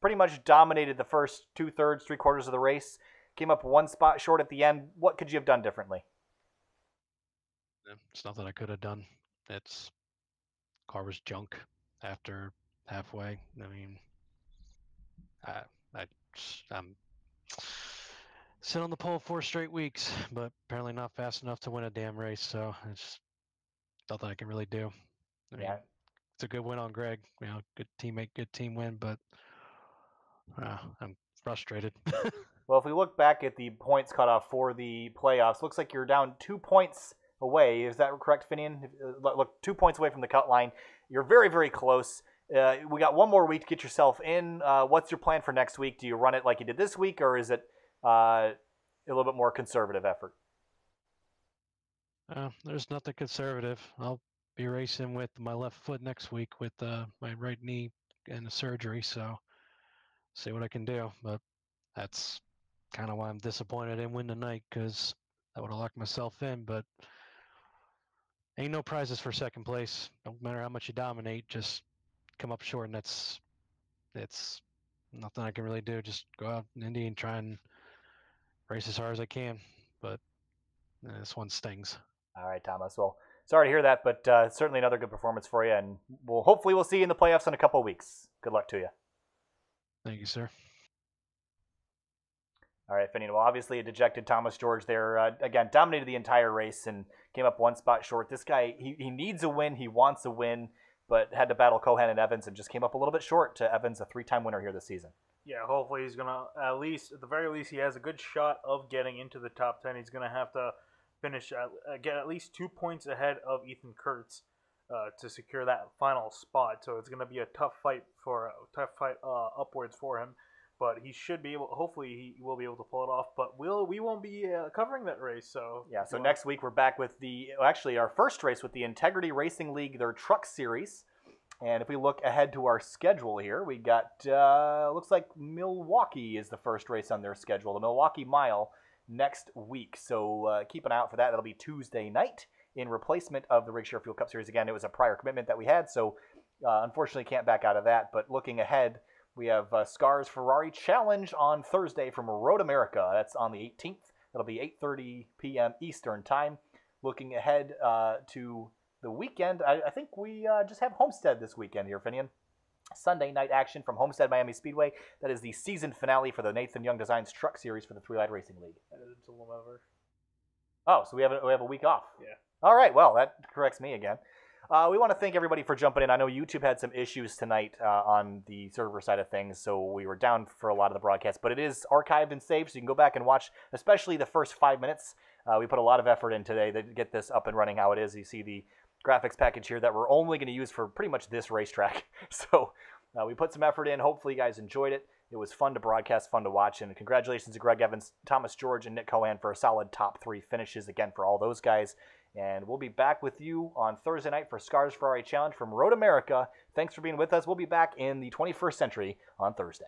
pretty much dominated the first 2/3, 3/4 of the race. Came up one spot short at the end. What could you have done differently? It's nothing I could have done. Car was junk after halfway. I mean, I'm sit on the pole 4 straight weeks, but apparently not fast enough to win a damn race. So it's nothing I can really do. I mean, it's a good win on Greg. Good teammate, good team win, but I'm frustrated. Well, if we look back at the points cutoff for the playoffs, looks like you're down 2 points away. Is that correct, Finian? Look, 2 points away from the cut line. You're very, very close. We got one more week to get yourself in. What's your plan for next week? Do you run it like you did this week, or is it a little bit more conservative effort? There's nothing conservative. I'll be racing with my left foot next week with my right knee and the surgery, so see what I can do. But that's kind of why I'm disappointed I didn't win tonight, because I would have locked myself in. But ain't no prizes for second place. No matter how much you dominate, just come up short, and it's nothing I can really do. Just go out in Indy and try and race as hard as I can. But this one stings. All right, Thomas. Well, sorry to hear that, but certainly another good performance for you, and hopefully we'll see you in the playoffs in a couple of weeks. Good luck to you. Thank you, sir. All right, Finian. Well, obviously a dejected Thomas George there. Again, dominated the entire race and came up one spot short. This guy, he needs a win. He wants a win, but had to battle Cohan and Evans and just came up a little bit short to Evans, a 3-time winner here this season. Yeah, hopefully he's going to at the very least, he has a good shot of getting into the top 10. He's going to have to finish, get at least 2 points ahead of Ethan Kurtz to secure that final spot. So it's going to be a tough fight upwards for him. But he should be able. Hopefully, he will be able to pull it off. But we won't be covering that race. So yeah. So next week we're back with our first race with the Integrity Racing League, their Truck Series. And if we look ahead to our schedule here, we got looks like Milwaukee is the first race on their schedule, the Milwaukee Mile next week. So keep an eye out for that. That'll be Tuesday night in replacement of the Rigshare Fuel Cup Series. Again, it was a prior commitment that we had, so unfortunately can't back out of that. But looking ahead, we have Scars Ferrari Challenge on Thursday from Road America. That's on the 18th. That'll be 8:30 p.m. Eastern Time. Looking ahead to the weekend, I think we just have Homestead this weekend here, Finian. Sunday night action from Homestead Miami Speedway. That is the season finale for the Nathan Young Designs Truck Series for the Three Light Racing League. Oh, so we have a week off. Yeah. All right. Well, that corrects me again. We want to thank everybody for jumping in. I know YouTube had some issues tonight on the server side of things, so we were down for a lot of the broadcast. But it is archived and saved, so you can go back and watch, especially the first 5 minutes. We put a lot of effort in today to get this up and running how it is. You see the graphics package here that we're only going to use for pretty much this racetrack. So we put some effort in. Hopefully you guys enjoyed it. It was fun to broadcast, fun to watch, and congratulations to Greg Evans, Thomas George, and Nick Cohan for a solid top 3 finishes again for all those guys. And we'll be back with you on Thursday night for Scars Ferrari Challenge from Road America. Thanks for being with us. We'll be back in the 21st century on Thursday.